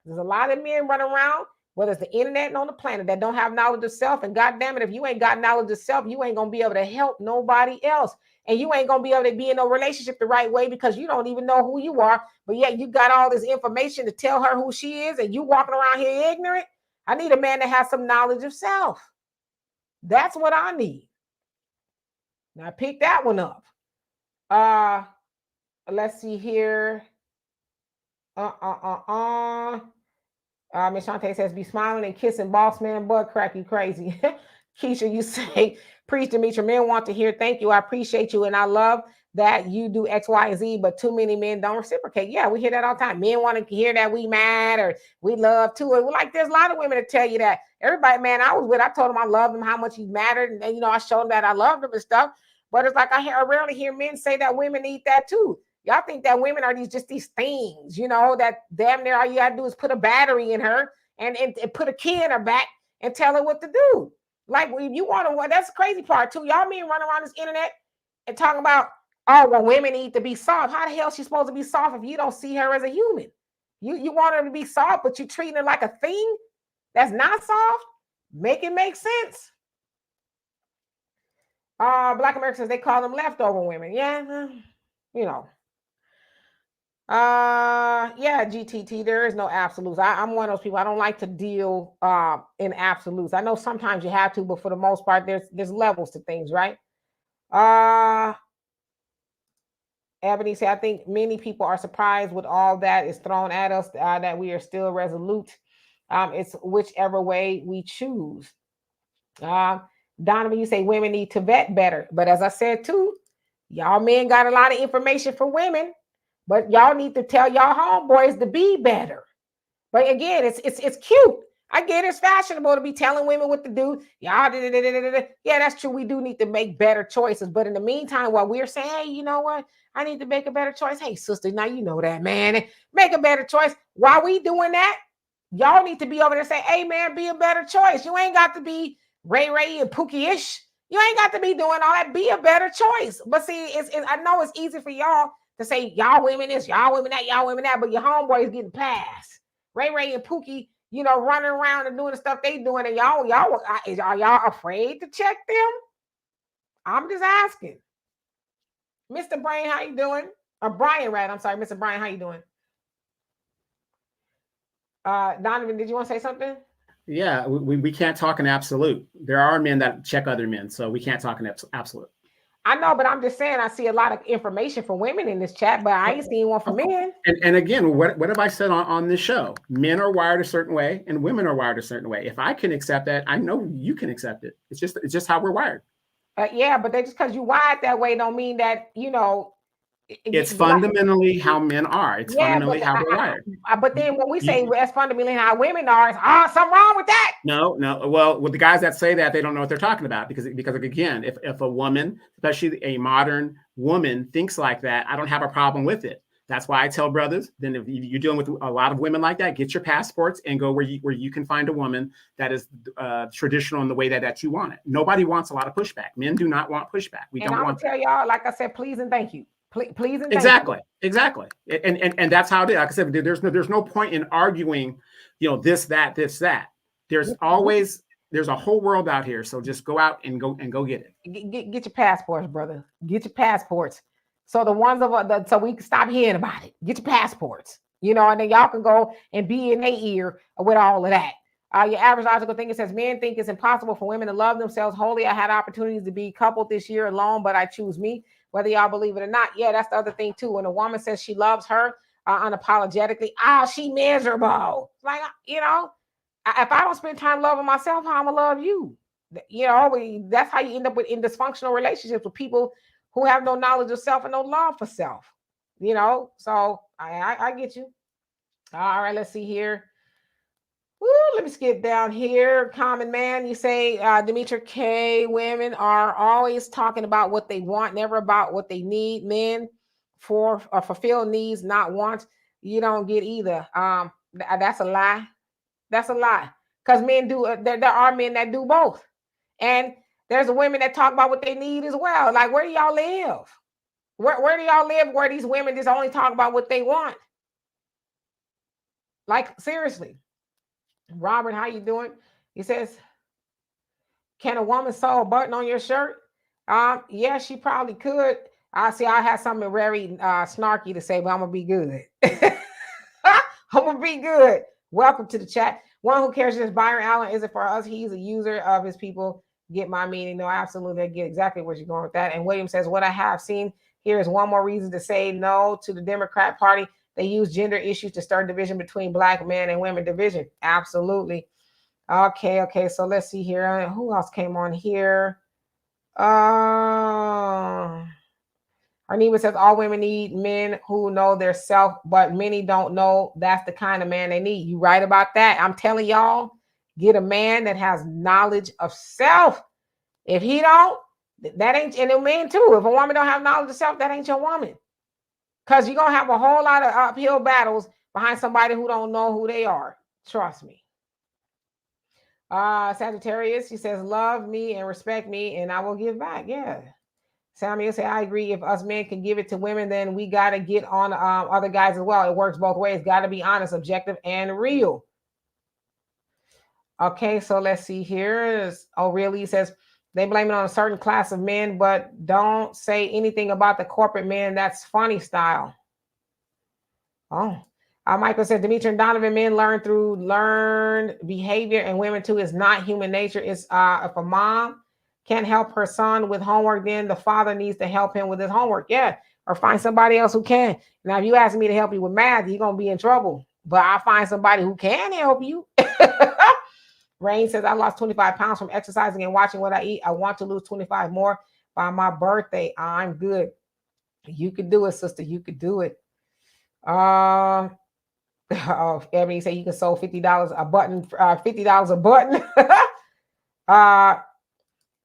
There's a lot of men running around, whether it's the internet and on the planet, that don't have knowledge of self. And God damn it, if you ain't got knowledge of self, you ain't going to be able to help nobody else. And you ain't going to be able to be in a relationship the right way, because you don't even know who you are. But yet you got all this information to tell her who she is, and you walking around here ignorant. I need a man that has some knowledge of self. That's what I need. Now pick that one up. Let's see here. Miss Shantae says, be smiling and kissing boss man butt crack, you crazy. Keisha, you say, preach, Demetra, men want to hear thank you. I appreciate you. And I love that you do X, Y, and Z, but too many men don't reciprocate. Yeah, we hear that all the time. Men want to hear that we mad or we love too. And like, there's a lot of women that tell you that. Everybody, man, I was with, I told him I loved him, how much he mattered. And, I showed him that I loved him and stuff. But it's like, I rarely hear men say that women need that too. Y'all think that women are these things, that damn near all you gotta do is put a battery in her and put a key in her back and tell her what to do. Like, if you want to, that's the crazy part too. Y'all men run around this internet and talking about, oh, well, women need to be soft. How the hell is she supposed to be soft if you don't see her as a human? You want her to be soft, but you treating her like a thing that's not soft? Make it make sense. Black Americans, they call them leftover women. Yeah, . Yeah, GTT, there is no absolutes. I'm one of those people. I don't like to deal in absolutes. I know sometimes you have to, but for the most part, there's levels to things, right? Uh Ebony said, I think many people are surprised with all that is thrown at us, that we are still resolute. It's whichever way we choose. Um, Donovan, you say women need to vet better. But as I said too, y'all men got a lot of information for women, but y'all need to tell y'all homeboys to be better. But again, it's cute. I get it's fashionable to be telling women what to do. Y'all, yeah, that's true. We do need to make better choices. But in the meantime, while we're saying, hey, you know what? I need to make a better choice. Hey, sister, now you know that, man. Make a better choice. While we doing that, y'all need to be over there saying, hey, man, be a better choice. You ain't got to be Ray and Pookie-ish. You ain't got to be doing all that. Be a better choice. But see, I know it's easy for y'all to say, y'all women this, y'all women that, y'all women that, but your homeboys getting passed. Ray and Pookie, running around and doing the stuff they doing, and are y'all afraid to check them? I'm just asking. Mr. Brian, how you doing? Or Brian, right? I'm sorry, Mr. Brian, how you doing? Donovan, did you want to say something? Yeah, we can't talk in absolute. There are men that check other men, so we can't talk in absolute. I know, but I'm just saying I see a lot of information for women in this chat, but I ain't seen one for men. And again, what have I said on this show? Men are wired a certain way and women are wired a certain way. If I can accept that, I know you can accept it. It's just how we're wired. Yeah, but just because you wired that way don't mean that, it's fundamentally how men are. It's fundamentally how we're wired. But then when we say that's fundamentally how women are, it's something wrong with that. No. Well, with the guys that say that, they don't know what they're talking about because again, if a woman, especially a modern woman, thinks like that, I don't have a problem with it. That's why I tell brothers, then if you're dealing with a lot of women like that, get your passports and go where you can find a woman that is traditional in the way that you want it. Nobody wants a lot of pushback. Men do not want pushback. We don't want. And I'll tell y'all, like I said, please and thank you. Please and exactly. And that's how it is. Like I said, there's no point in arguing, this, that. There's a whole world out here. So just go out and go get it. Get your passports, brother. Get your passports. So the ones so we can stop hearing about it. Get your passports, and then y'all can go and be in their ear with all of that. Your average logical thinker says men think it's impossible for women to love themselves wholly. I had opportunities to be coupled this year alone, but I choose me. Whether y'all believe it or not, yeah, that's the other thing too. When a woman says she loves her unapologetically, she miserable. Like, if I don't spend time loving myself, how I'm gonna love you? That's how you end up in dysfunctional relationships with people who have no knowledge of self and no love for self. So I get you. All right, let's see here. Woo, let me skip down here. Common man, you say, Demetra K, women are always talking about what they want, never about what they need. Men fulfill needs, not wants. You don't get either. That's a lie. That's a lie. Because men do, there are men that do both. And there's women that talk about what they need as well. Like, where do y'all live? Where do y'all live where these women just only talk about what they want? Like, seriously. Robert, how you doing? He says, can a woman sew a button on your shirt? Yeah, she probably could. I had something very snarky to say, but I'm gonna be good. I'm gonna be good. Welcome to the chat. One who cares is Byron Allen. Is it for us? He's a user of his people. Get my meaning. No, absolutely. I get exactly where you're going with that. And William says, what I have seen here is one more reason to say no to the Democrat Party. They use gender issues to start division between black men and women division. Absolutely. Okay. So let's see here. Who else came on here? Arneva says all women need men who know their self, but many don't know that's the kind of man they need. You right about that. I'm telling y'all, get a man that has knowledge of self. If he don't, that ain't, and a man too. If a woman don't have knowledge of self, that ain't your woman. Because you're going to have a whole lot of uphill battles behind somebody who don't know who they are. Trust me. Sagittarius, he says, love me and respect me, and I will give back. Yeah. Samuel say, I agree. If us men can give it to women, then we got to get on other guys as well. It works both ways. Got to be honest, objective, and real. Okay, so let's see here. Really, he says, they blame it on a certain class of men, but don't say anything about the corporate men. That's funny style. Oh, Michael said, Demetri and Donovan, men learn through learned behavior, and women too. It's not human nature. It's if a mom can't help her son with homework, then the father needs to help him with his homework. Yeah, or find somebody else who can. Now, if you ask me to help you with math, you're gonna be in trouble. But I'll find somebody who can help you. Rain says, I lost 25 pounds from exercising and watching what I eat. I want to lose 25 more by my birthday. I'm good. You could do it, sister. You could do it. Ebony say you can sold $50 a button, $50 a button.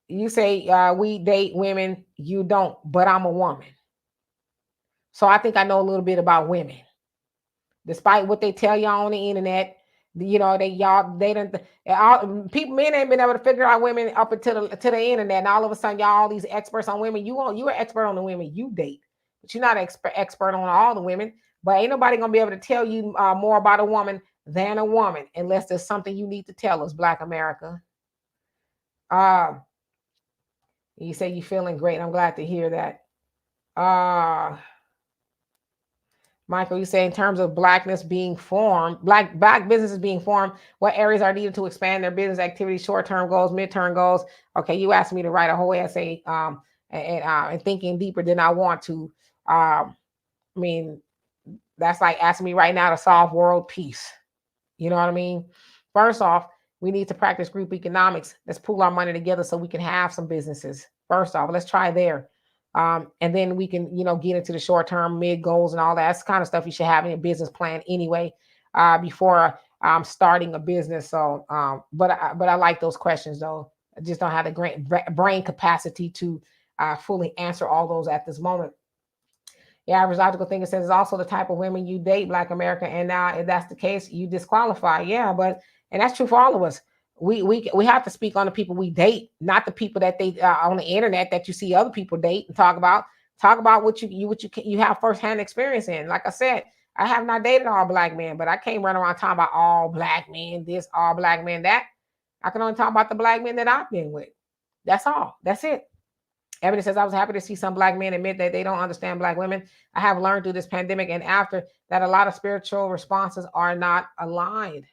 You say we date women, you don't, but I'm a woman. So I think I know a little bit about women. Despite what they tell y'all on the internet, they don't people men ain't been able to figure out women up until the internet, and all of a sudden y'all all these experts on women. You're an expert on the women you date, but you're not an expert on all the women. But ain't nobody gonna be able to tell you more about a woman than a woman, unless there's something you need to tell us, Black America. You say you're feeling great. I'm glad to hear that. Michael, you say in terms of blackness being formed, black businesses being formed, what areas are needed to expand their business activities, short-term goals, mid-term goals? Okay, you asked me to write a whole essay and thinking deeper than I want to. I mean, that's like asking me right now to solve world peace. You know what I mean? First off, we need to practice group economics. Let's pool our money together so we can have some businesses. First off, let's try there. And then we can, get into the short-term mid goals and all that. That's the kind of stuff you should have in your business plan anyway, before starting a business. So, but I like those questions though. I just don't have the great brain capacity to fully answer all those at this moment. The average logical thinker says it's also the type of women you date, Black America, and if that's the case, you disqualify. Yeah, and that's true for all of us. We have to speak on the people we date, not the people that they on the internet that you see other people date and talk about. Talk about what you have firsthand experience in. Like I said, I have not dated all Black men, but I can't run around talking about all Black men this, all Black men that. I can only talk about the Black men that I've been with. That's all. That's it. Ebony says, I was happy to see some Black men admit that they don't understand Black women. I have learned through this pandemic and after that a lot of spiritual responses are not aligned.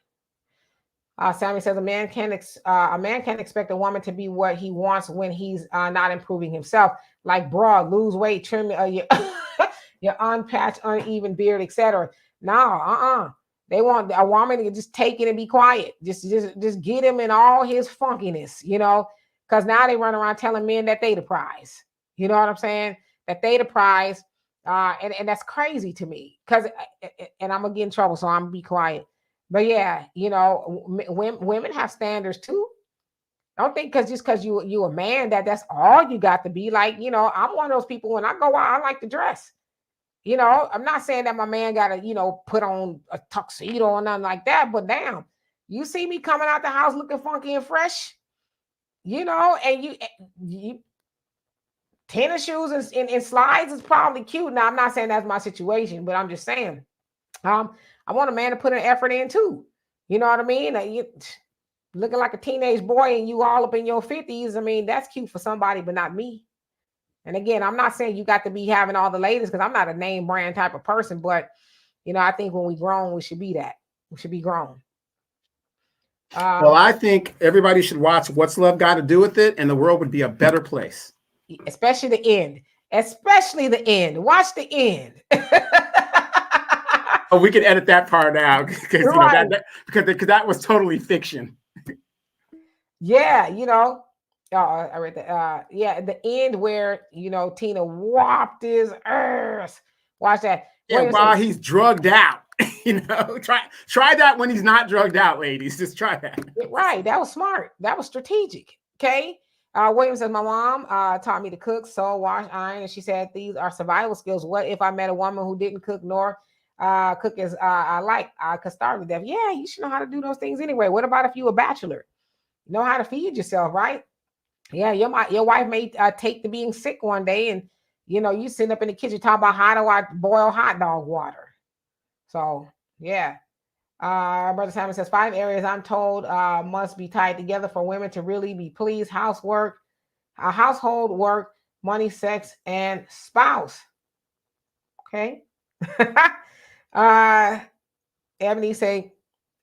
Sammy says, a man can expect a woman to be what he wants when he's not improving himself. Like broad, lose weight, trim your unpatched, uneven beard, etc. No, They want a woman to just take it and be quiet. Just get him in all his funkiness, because now they run around telling men that they the prize. You know what I'm saying? That they the prize. And that's crazy to me, because and I'm gonna get in trouble, so I'm gonna be quiet. But yeah, women have standards too. Don't think because you a man that's all you got to be. Like, I'm one of those people, when I go out, I like to dress. I'm not saying that my man got to, put on a tuxedo or nothing like that, but damn, you see me coming out the house looking funky and fresh, and you tennis shoes and slides is probably cute. Now, I'm not saying that's my situation, but I'm just saying, I want a man to put an effort in too. You know what I mean? You looking like a teenage boy and you all up in your 50s. I mean, that's cute for somebody, but not me. And again, I'm not saying you got to be having all the ladies, because I'm not a name brand type of person, but I think when we grown, we should be that. We should be grown. Well, I think everybody should watch What's Love Got to Do with It, and the world would be a better place. Especially the end. Especially the end. Watch the end. Oh, we can edit that part out because right. because that was totally fiction. Yeah, I read that. Yeah, the end where Tina whopped his earth. Watch that. Yeah, while he's drugged out. Try that when he's not drugged out, ladies. Just try that. Right. That was smart. That was strategic. Okay. William says, my mom taught me to cook, sew, wash, iron, and she said these are survival skills. What if I met a woman who didn't cook nor cook as I like? I could starve to death. Yeah, you should know how to do those things anyway. What about if you a bachelor? Know how to feed yourself, right? Yeah, your wife may take to being sick one day, and you sitting up in the kitchen talking about how do I boil hot dog water. So yeah. Brother Simon says 5 areas I'm told must be tied together for women to really be pleased: housework, household work, money, sex, and spouse. Okay. Ebony say,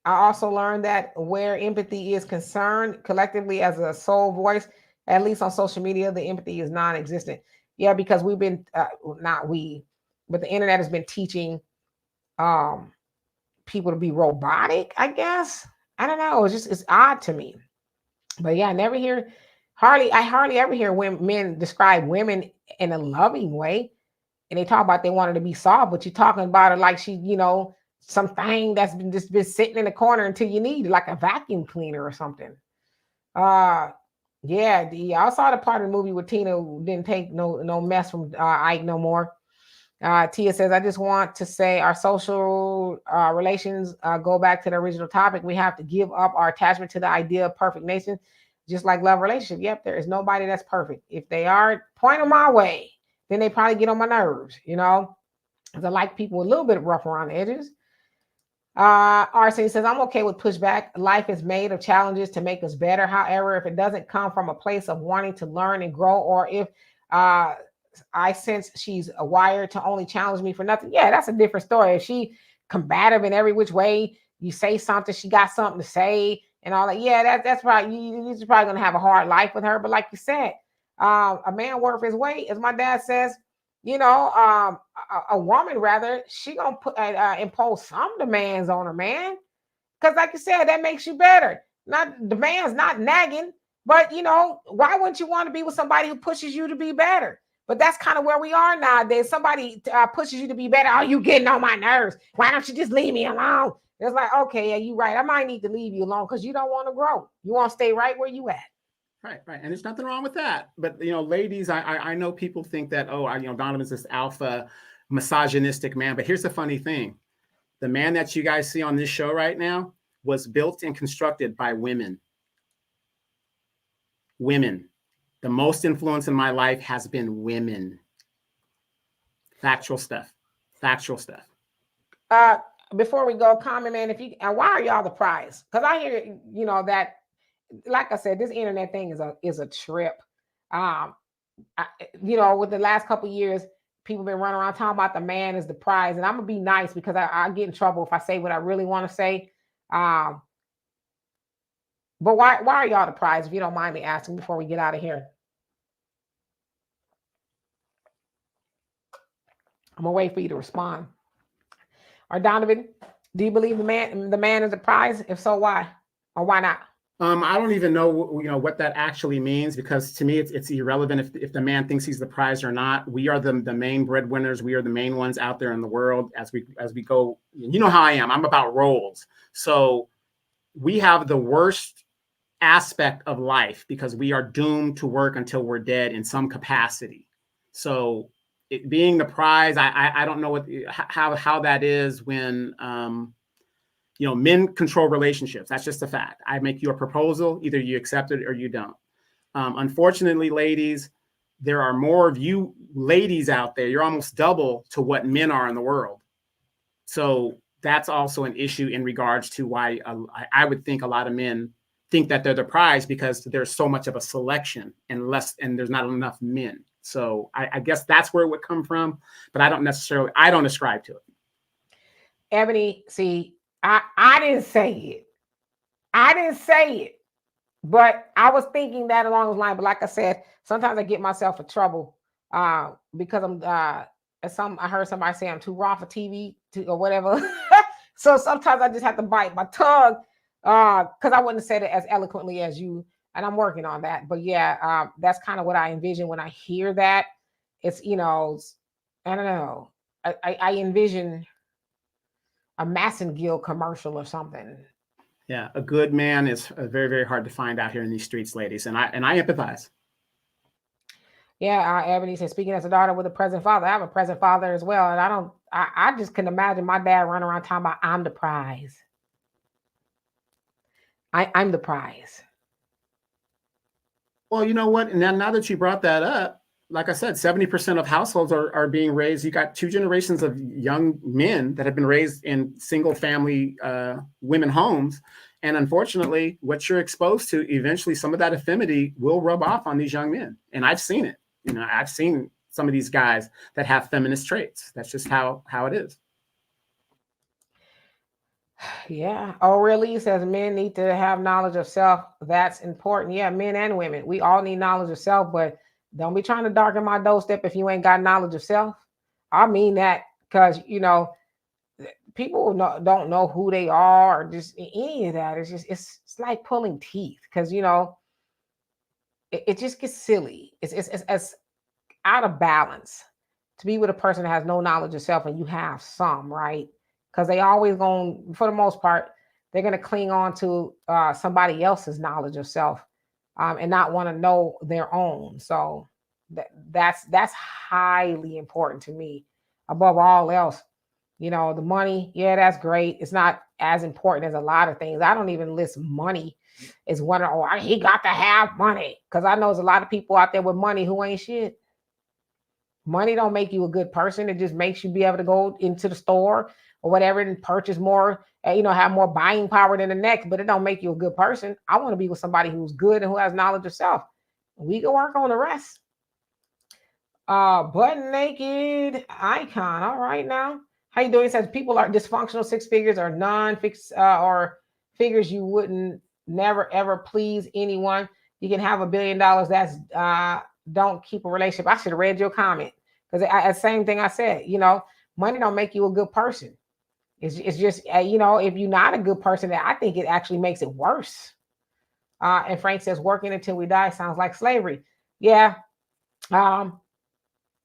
I also learned that where empathy is concerned, collectively as a sole voice, at least on social media, the empathy is non-existent. Yeah, because we've been not we, but the internet has been teaching um people to be robotic, I guess. I don't know. It's odd to me. But yeah, I hardly ever hear men describe women in a loving way. And they talk about they wanted to be soft, but you're talking about her like she, something that's been just been sitting in the corner until you need it, like a vacuum cleaner or something. Uh I saw the part of the movie where Tina who didn't take no mess from Ike no more. Tia says, I just want to say our social relations go back to the original topic. We have to give up our attachment to the idea of perfect nation, just like love relationship. Yep, there is nobody that's perfect. If they are, point them my way. Then they probably get on my nerves, because I like people a little bit rough around the edges. RC says, I'm okay with pushback. Life is made of challenges to make us better. However, if it doesn't come from a place of wanting to learn and grow, or if I sense she's wired to only challenge me for nothing, yeah, that's a different story. If she combative in every which way, you say something, she got something to say and all that. Yeah, that's probably, you're probably going to have a hard life with her. But like you said, a man worth his weight, as my dad says, a woman rather, she gonna put impose some demands on her man, because like you said, that makes you better. Not demands, not nagging, but why wouldn't you want to be with somebody who pushes you to be better? But that's kind of where we are nowadays. Somebody pushes you to be better. Oh, you getting on my nerves. Why don't you just leave me alone? It's like, okay, yeah, you're right. I might need to leave you alone because you don't want to grow. You want to stay right where you at. Right. And there's nothing wrong with that. But, ladies, I know people think that, Donovan's this alpha misogynistic man. But here's the funny thing. The man that you guys see on this show right now was built and constructed by women. Women. The most influence in my life has been women. Factual stuff. Before we go, comment, man, why are y'all the prize? Because I hear, that, like I said, this internet thing is a trip. With the last couple of years, people been running around talking about the man is the prize, and I'm gonna be nice because I get in trouble if I say what I really want to say. But why are y'all the prize, if you don't mind me asking before we get out of here? I'm gonna wait for you to respond. Or Donovan, do you believe the man is the prize? If so, why? Or why not? I don't even know, what that actually means, because to me, it's irrelevant if the man thinks he's the prize or not. We are the main breadwinners. We are the main ones out there in the world as we go. You know how I am. I'm about roles. So we have the worst aspect of life because we are doomed to work until we're dead in some capacity. So it being the prize, I don't know how that is when men control relationships. That's just a fact. I make you a proposal, either you accept it or you don't. Unfortunately, ladies, there are more of you ladies out there. You're almost double to what men are in the world. So that's also an issue in regards to why I would think a lot of men think that they're the prize, because there's so much of a selection and there's not enough men. So I guess that's where it would come from, but I don't ascribe to it. Ebony, see, I didn't say it, but I was thinking that along those lines. But like I said, sometimes I get myself in trouble because I heard somebody say I'm too raw for TV or whatever. So sometimes I just have to bite my tongue because I wouldn't have said it as eloquently as you, and I'm working on that. But yeah, that's kind of what I envision when I hear that. It's, I don't know. I envision a Massengill commercial or something. Yeah, a good man is very, very hard to find out here in these streets, ladies, and I empathize. Yeah, Ebony said, speaking as a daughter with a present father, I have a present father as well, and I just can imagine my dad running around talking about I'm the prize. I'm the prize. Well, you know what? And now that you brought that up, like I said, 70% of households are being raised. You got two generations of young men that have been raised in single family women homes. And unfortunately, what you're exposed to, eventually some of that affinity will rub off on these young men. And I've seen it. I've seen some of these guys that have feminist traits. That's just how it is. Yeah. Oh, really? It says men need to have knowledge of self. That's important. Yeah, men and women. We all need knowledge of self, but don't be trying to darken my doorstep if you ain't got knowledge of self. I mean that because, people don't know who they are or just any of that. It's like pulling teeth because, it just gets silly. It's out of balance to be with a person that has no knowledge of self and you have some, right? Because they always going, for the most part, they're going to cling on to somebody else's knowledge of self, and not want to know their own. So that's highly important to me above all else. The money, yeah, that's great. It's not as important as a lot of things. I don't even list money as one. Oh, he got to have money because I know there's a lot of people out there with money who ain't shit. Money don't make you a good person. It just makes you be able to go into the store or whatever and purchase more, have more buying power than the next, but it don't make you a good person. I want to be with somebody who's good and who has knowledge of self. We can work on the rest. Butt naked icon. All right now. How you doing? It says people are dysfunctional six figures or non-fixed or figures you wouldn't never ever please anyone. You can have $1 billion. That's don't keep a relationship. I should have read your comment because the same thing I said. Money don't make you a good person. It's just if you're not a good person, I think it actually makes it worse. And Frank says working until we die sounds like slavery. Yeah.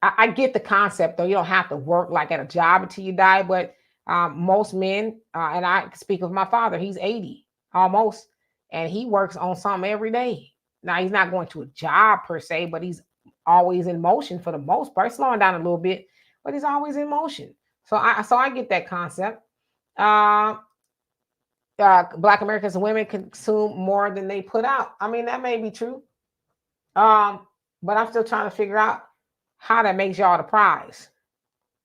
I get the concept though. You don't have to work like at a job until you die, but most men, and I speak of my father, he's 80 almost, and he works on something every day. Now he's not going to a job per se, but he's always in motion for the most part, slowing down a little bit, but he's always in motion. So I get that concept. Uh, Black Americans and women consume more than they put out. I mean, that may be true. But I'm still trying to figure out how that makes y'all the prize.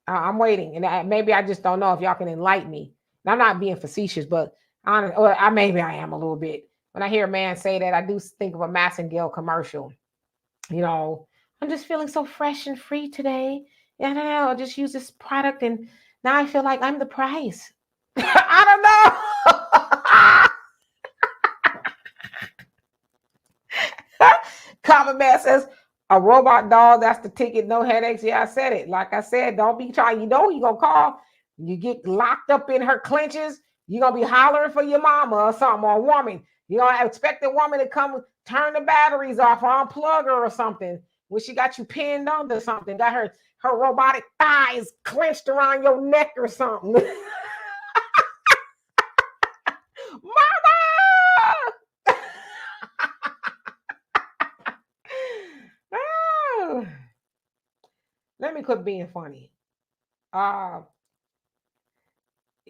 I'm waiting, and maybe I just don't know if y'all can enlighten me. And I'm not being facetious, but maybe I am a little bit. When I hear a man say that, I do think of a Massengale commercial. I'm just feeling so fresh and free today. Yeah, I don't know. I'll just use this product, and now I feel like I'm the prize. I don't know. Common Man says, a robot dog, that's the ticket, no headaches. Yeah, I said it. Like I said, don't be trying. You're going to call. You get locked up in her clenches. You're going to be hollering for your mama or something, or a woman. You're going to expect a woman to come turn the batteries off or unplug her or something when she got you pinned under something. Got her robotic thighs clenched around your neck or something. Mama! Oh. Let me quit being funny.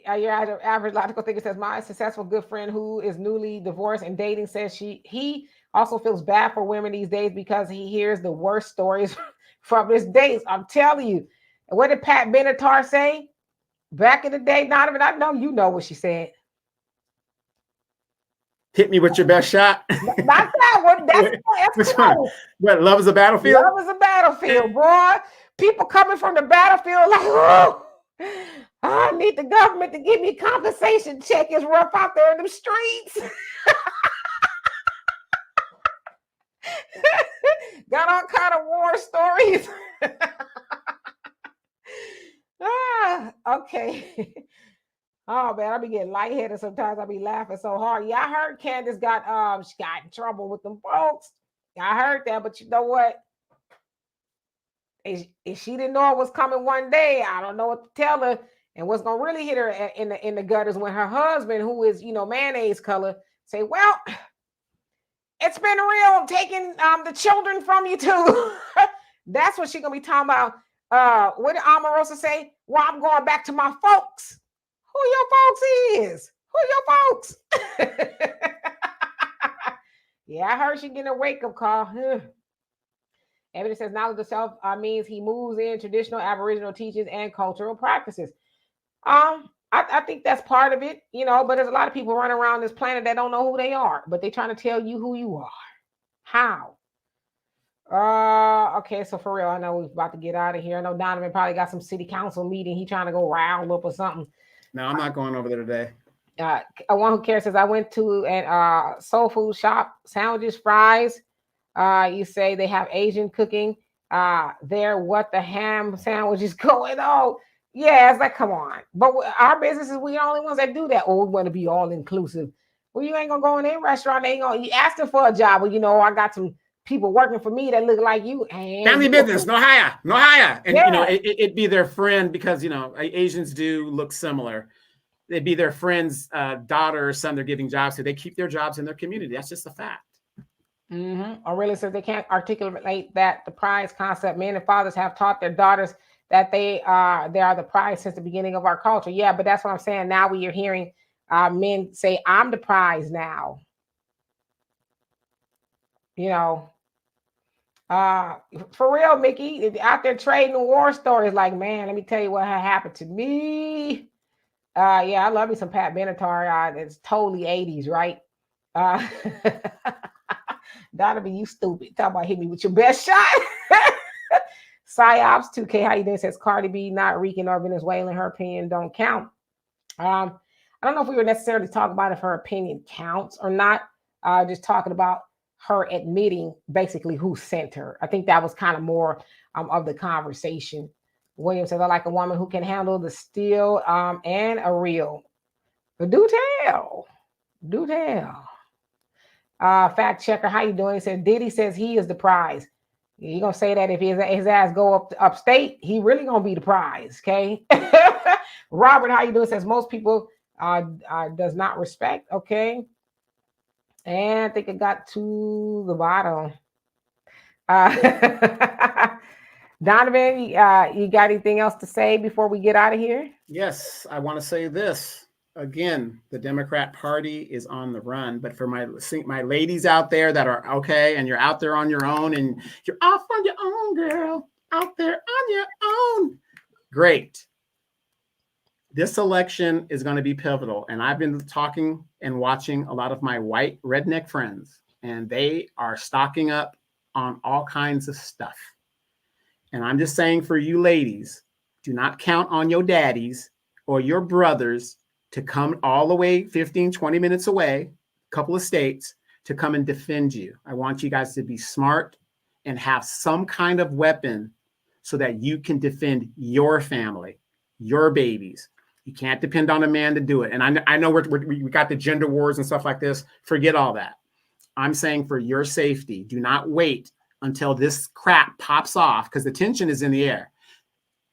Your average logical thinker says, my successful good friend who is newly divorced and dating says he also feels bad for women these days because he hears the worst stories from his dates. I'm telling you. What did Pat Benatar say back in the day? Donovan, I know you know what she said. Hit me with your best shot. Not that one. That's cool. What, love is a battlefield? Love is a battlefield, boy. People coming from the battlefield like, oh, I need the government to give me compensation check. It's rough out there in them streets. Got all kind of war stories. Okay. Oh man, I be getting lightheaded sometimes. I be laughing so hard. Yeah, I heard Candace got she got in trouble with them folks. I heard that, but you know what? If she didn't know it was coming one day, I don't know what to tell her. And what's gonna really hit her in the gut is when her husband, who is mayonnaise color, say, "Well, it's been real. I'm taking the children from you too." That's what she's gonna be talking about. What did Omarosa say? Well, I'm going back to my folks. Who your folks is? Who your folks? Yeah, I heard she getting a wake-up call. Evidence says knowledge of self means he moves in traditional Aboriginal teachings and cultural practices. I think that's part of it, but there's a lot of people running around this planet that don't know who they are, but they're trying to tell you who you are. How? Okay, so for real, I know we're about to get out of here. I know Donovan probably got some city council meeting. He trying to go round up or something. No, I'm not going over there today. One who cares says I went to an soul food shop, sandwiches, fries. You say they have Asian cooking. There, what the ham sandwich is going on? Yeah, it's like, come on. But our businesses, we the only ones that do that. Oh, we want to be all inclusive. Well, you ain't gonna go in any restaurant. They ain't gonna. You asking for a job. Well, you know, I got some people working for me that look like you. And family business, no hire, no hire. And Yeah. you know, it'd be their friend because you know Asians do look similar. It'd be their friend's daughter or son they're giving jobs to. They keep their jobs in their community. That's just a fact. Or really says they can't articulate that the prize concept. Men and fathers have taught their daughters that they are the prize since the beginning of our culture. Yeah, but that's what I'm saying. Now we are hearing men say, "I'm the prize now." You know, for real, Mickey, out there trading war stories. Like, man, let me tell you what happened to me. Yeah, I love me some Pat Benatar. It's totally 80s, right? Uh, Donovan, you stupid. Talk about hit me with your best shot. Psyops 2K, how you doing? Says Cardi B, not Rican or Venezuelan. Her opinion don't count. I don't know if we were necessarily talking about if her opinion counts or not. Just talking about her admitting basically who sent her. I think that was kind of more of the conversation. William says, I like a woman who can handle the steel and a real. But do tell. Do tell. Fact checker, how you doing? He said Diddy says he is the prize. You gonna say that if his ass go up upstate, he really gonna be the prize, okay? Robert, how you doing? Says most people does not respect, okay? And I think it got to the bottom. Donovan, you got anything else to say before we get out of here? Yes, I want to say this. Again, the Democrat Party is on the run. But for my ladies out there that are okay, and you're out there on your own, and you're off on your own, girl, out there on your own. Great. This election is going to be pivotal. And I've been talking and watching a lot of my white redneck friends, and they are stocking up on all kinds of stuff. And I'm just saying for you ladies, do not count on your daddies or your brothers to come all the way 15, 20 minutes away, a couple of states, to come and defend you. I want you guys to be smart and have some kind of weapon so that you can defend your family, your babies. You can't depend on a man to do it. And I know we got the gender wars and stuff like this. Forget all that. I'm saying for your safety, do not wait until this crap pops off because the tension is in the air.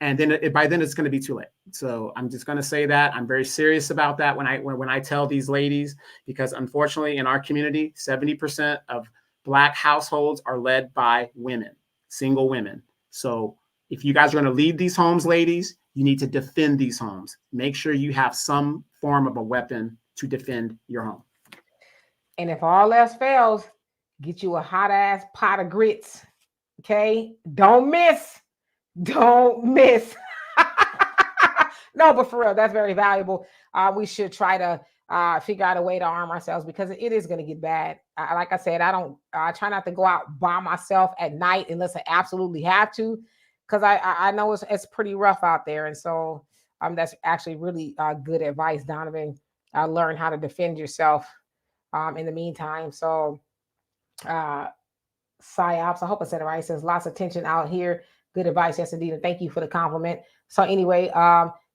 And then by then it's going to be too late. So I'm just going to say that I'm very serious about that when I tell these ladies, because unfortunately in our community, 70% of Black households are led by women, single women. So if you guys are going to lead these homes, ladies, you need to defend these homes. Make sure you have some form of a weapon to defend your home. And if all else fails, get you a hot ass pot of grits. Okay? Don't miss. Don't miss. No, but for real, that's very valuable. We should try to figure out a way to arm ourselves because it is going to get bad. Like I said, I try not to go out by myself at night unless I absolutely have to, because I know it's pretty rough out there. And so that's actually really good advice, Donovan. Learn how to defend yourself in the meantime. So psyops, I hope I said it right. It says lots of tension out here. Good advice. Yes, indeed. And thank you for the compliment. So anyway,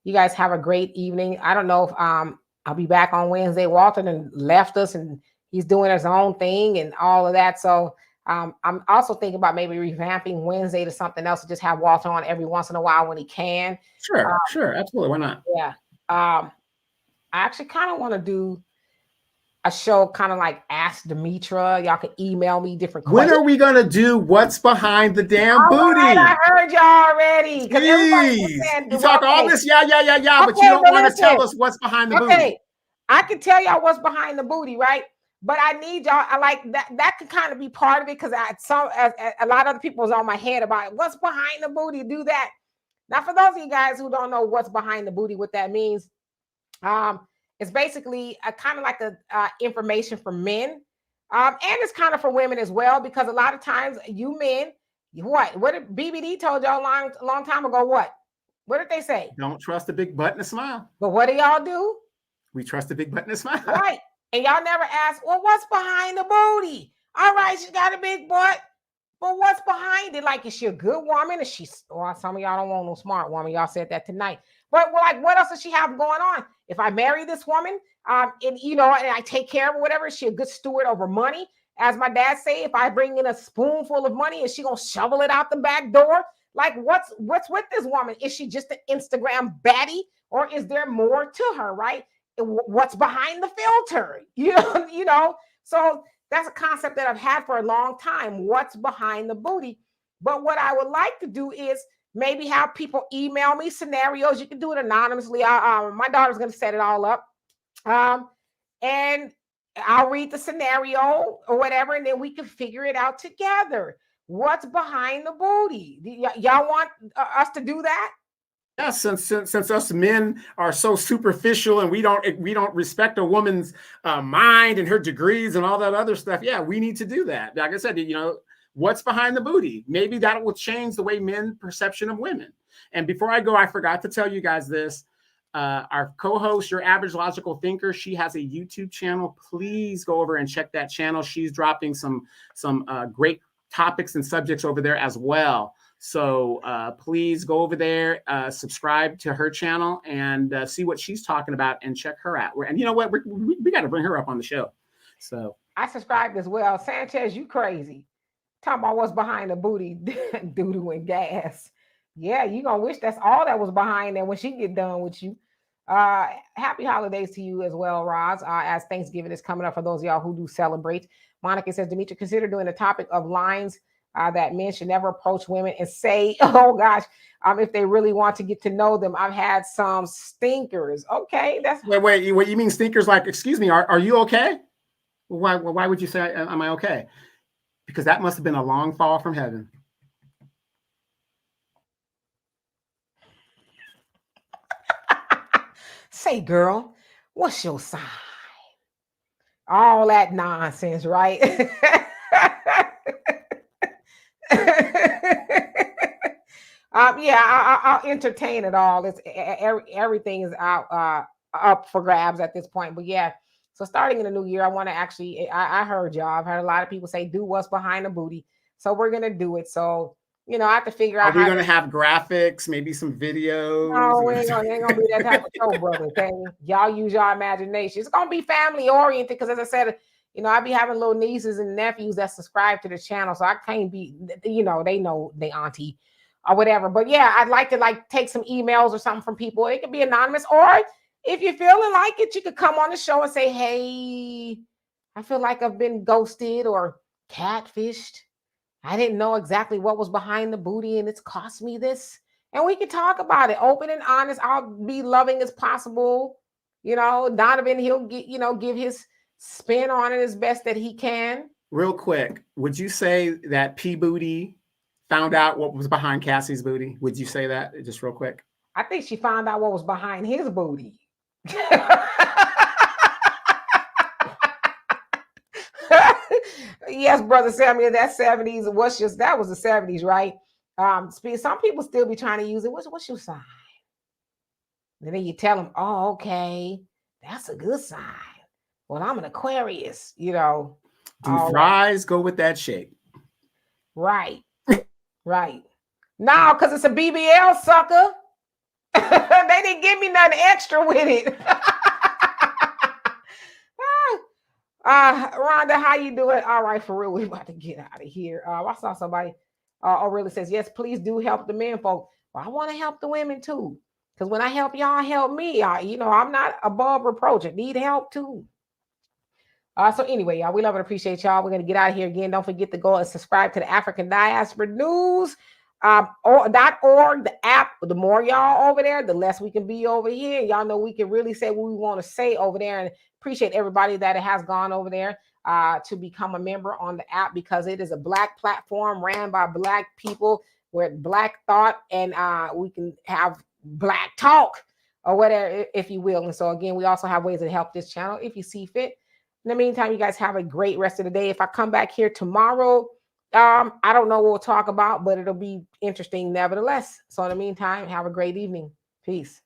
you guys have a great evening. I don't know if I'll be back on Wednesday. Walter and left us and he's doing his own thing and all of that. So I'm also thinking about maybe revamping Wednesday to something else to just have Walter on every once in a while when he can. Sure. Absolutely. Why not? Yeah. I actually kind of want to do a show kind of like Ask Demetra. Y'all can email me different questions. When are we going to do What's Behind the Damn Booty? Right, I heard y'all already. Jeez. You talk all this, yeah, but you don't want to tell us what's behind the booty. Okay, I can tell y'all what's behind the booty, right? But I need y'all. I like that. That could kind of be part of it because a lot of other people was on my head about what's behind the booty. Do that. Now, for those of you guys who don't know what's behind the booty, what that means, it's basically a kind of like a information for men, and it's kind of for women as well, because a lot of times you men, what did BBD told y'all a long time ago? What did they say? Don't trust a big butt and a smile. But what do y'all do? We trust a big butt and a smile. Right. And y'all never ask, well, what's behind the booty? All right, she got a big butt, but what's behind it? Like, is she a good woman? Is she, well, some of y'all don't want no smart woman. Y'all said that tonight. But like, what else does she have going on? If I marry this woman, and and I take care of her, whatever, is she a good steward over money? As my dad say, if I bring in a spoonful of money, is she gonna shovel it out the back door? Like, what's with this woman? Is she just an Instagram baddie, or is there more to her? Right? What's behind the filter? So that's a concept that I've had for a long time. What's behind the booty? But what I would like to do is maybe have people email me scenarios. You can do it anonymously. My daughter's going to set it all up. And I'll read the scenario or whatever, and then we can figure it out together. What's behind the booty? Y'all want us to do that? Yeah, since us men are so superficial and we don't respect a woman's mind and her degrees and all that other stuff, yeah, we need to do that. Like I said, what's behind the booty? Maybe that will change the way men perception of women. And before I go, I forgot to tell you guys this. Our co-host, Your Average Logical Thinker, she has a YouTube channel. Please go over and check that channel. She's dropping some great topics and subjects over there as well. So please go over there, subscribe to her channel, and see what she's talking about, and check her out. And you know what? We got to bring her up on the show. So I subscribed as well. Sanchez, you crazy? Talking about what's behind the booty, doo-doo and gas. Yeah, you gonna wish that's all that was behind there when she get done with you. Happy holidays to you as well, Roz. As Thanksgiving is coming up for those of y'all who do celebrate. Monica says, Demetri, consider doing a topic of lines that men should never approach women and say, oh gosh, if they really want to get to know them. I've had some stinkers. Okay, that's wait. What you mean stinkers? Like, excuse me, are you okay? Why would you say, am I okay? Because that must have been a long fall from heaven. Say, girl, what's your sign? All that nonsense, right? I'll entertain it all. Everything is out up for grabs at this point. But yeah, so starting in the new year, I want to actually. I heard y'all. I've heard a lot of people say, "Do what's behind the booty." So we're gonna do it. So I have to figure out. Are we gonna have graphics? Maybe some videos. No, it ain't gonna be that type of show, brother. Okay, y'all use your imagination. It's gonna be family oriented because, as I said, I be having little nieces and nephews that subscribe to the channel, so I can't be. They know they auntie or whatever. But yeah, I'd like to take some emails or something from people. It could be anonymous, or if you're feeling like it, you could come on the show and say, "Hey, I feel like I've been ghosted or catfished. I didn't know exactly what was behind the booty, and it's cost me this." And we can talk about it, open and honest. I'll be loving as possible. Donovan, he'll give his spin on it as best that he can. Real quick, would you say that P Booty found out what was behind Cassie's booty? Would you say that just real quick? I think she found out what was behind his booty. Yes, brother Samuel, that 70s. That was the 70s, right? Some people still be trying to use it. What's your sign? And then you tell them, oh, okay, that's a good sign. Well, I'm an Aquarius, Do fries go with that shape? Right. Right. No, because it's a BBL, sucker. They didn't give me nothing extra with it. Rhonda, how you doing? All right, for real, we're about to get out of here. I saw somebody really says, yes, please do help the men, folks. Well, I want to help the women too. Because when I help y'all, help me. I'm not above reproach. I need help too. So anyway, y'all, we love and appreciate y'all. We're going to get out of here again. Don't forget to go and subscribe to the African Diaspora News .org, the app. The more y'all over there, the less we can be over here. Y'all know we can really say what we want to say over there, and appreciate everybody that has gone over there to become a member on the app, because it is a Black platform ran by Black people with Black thought, and we can have Black talk or whatever, if you will. And so again, we also have ways to help this channel if you see fit. In the meantime, you guys have a great rest of the day. If I come back here tomorrow, I don't know what we'll talk about, but it'll be interesting nevertheless. So in the meantime, have a great evening. Peace.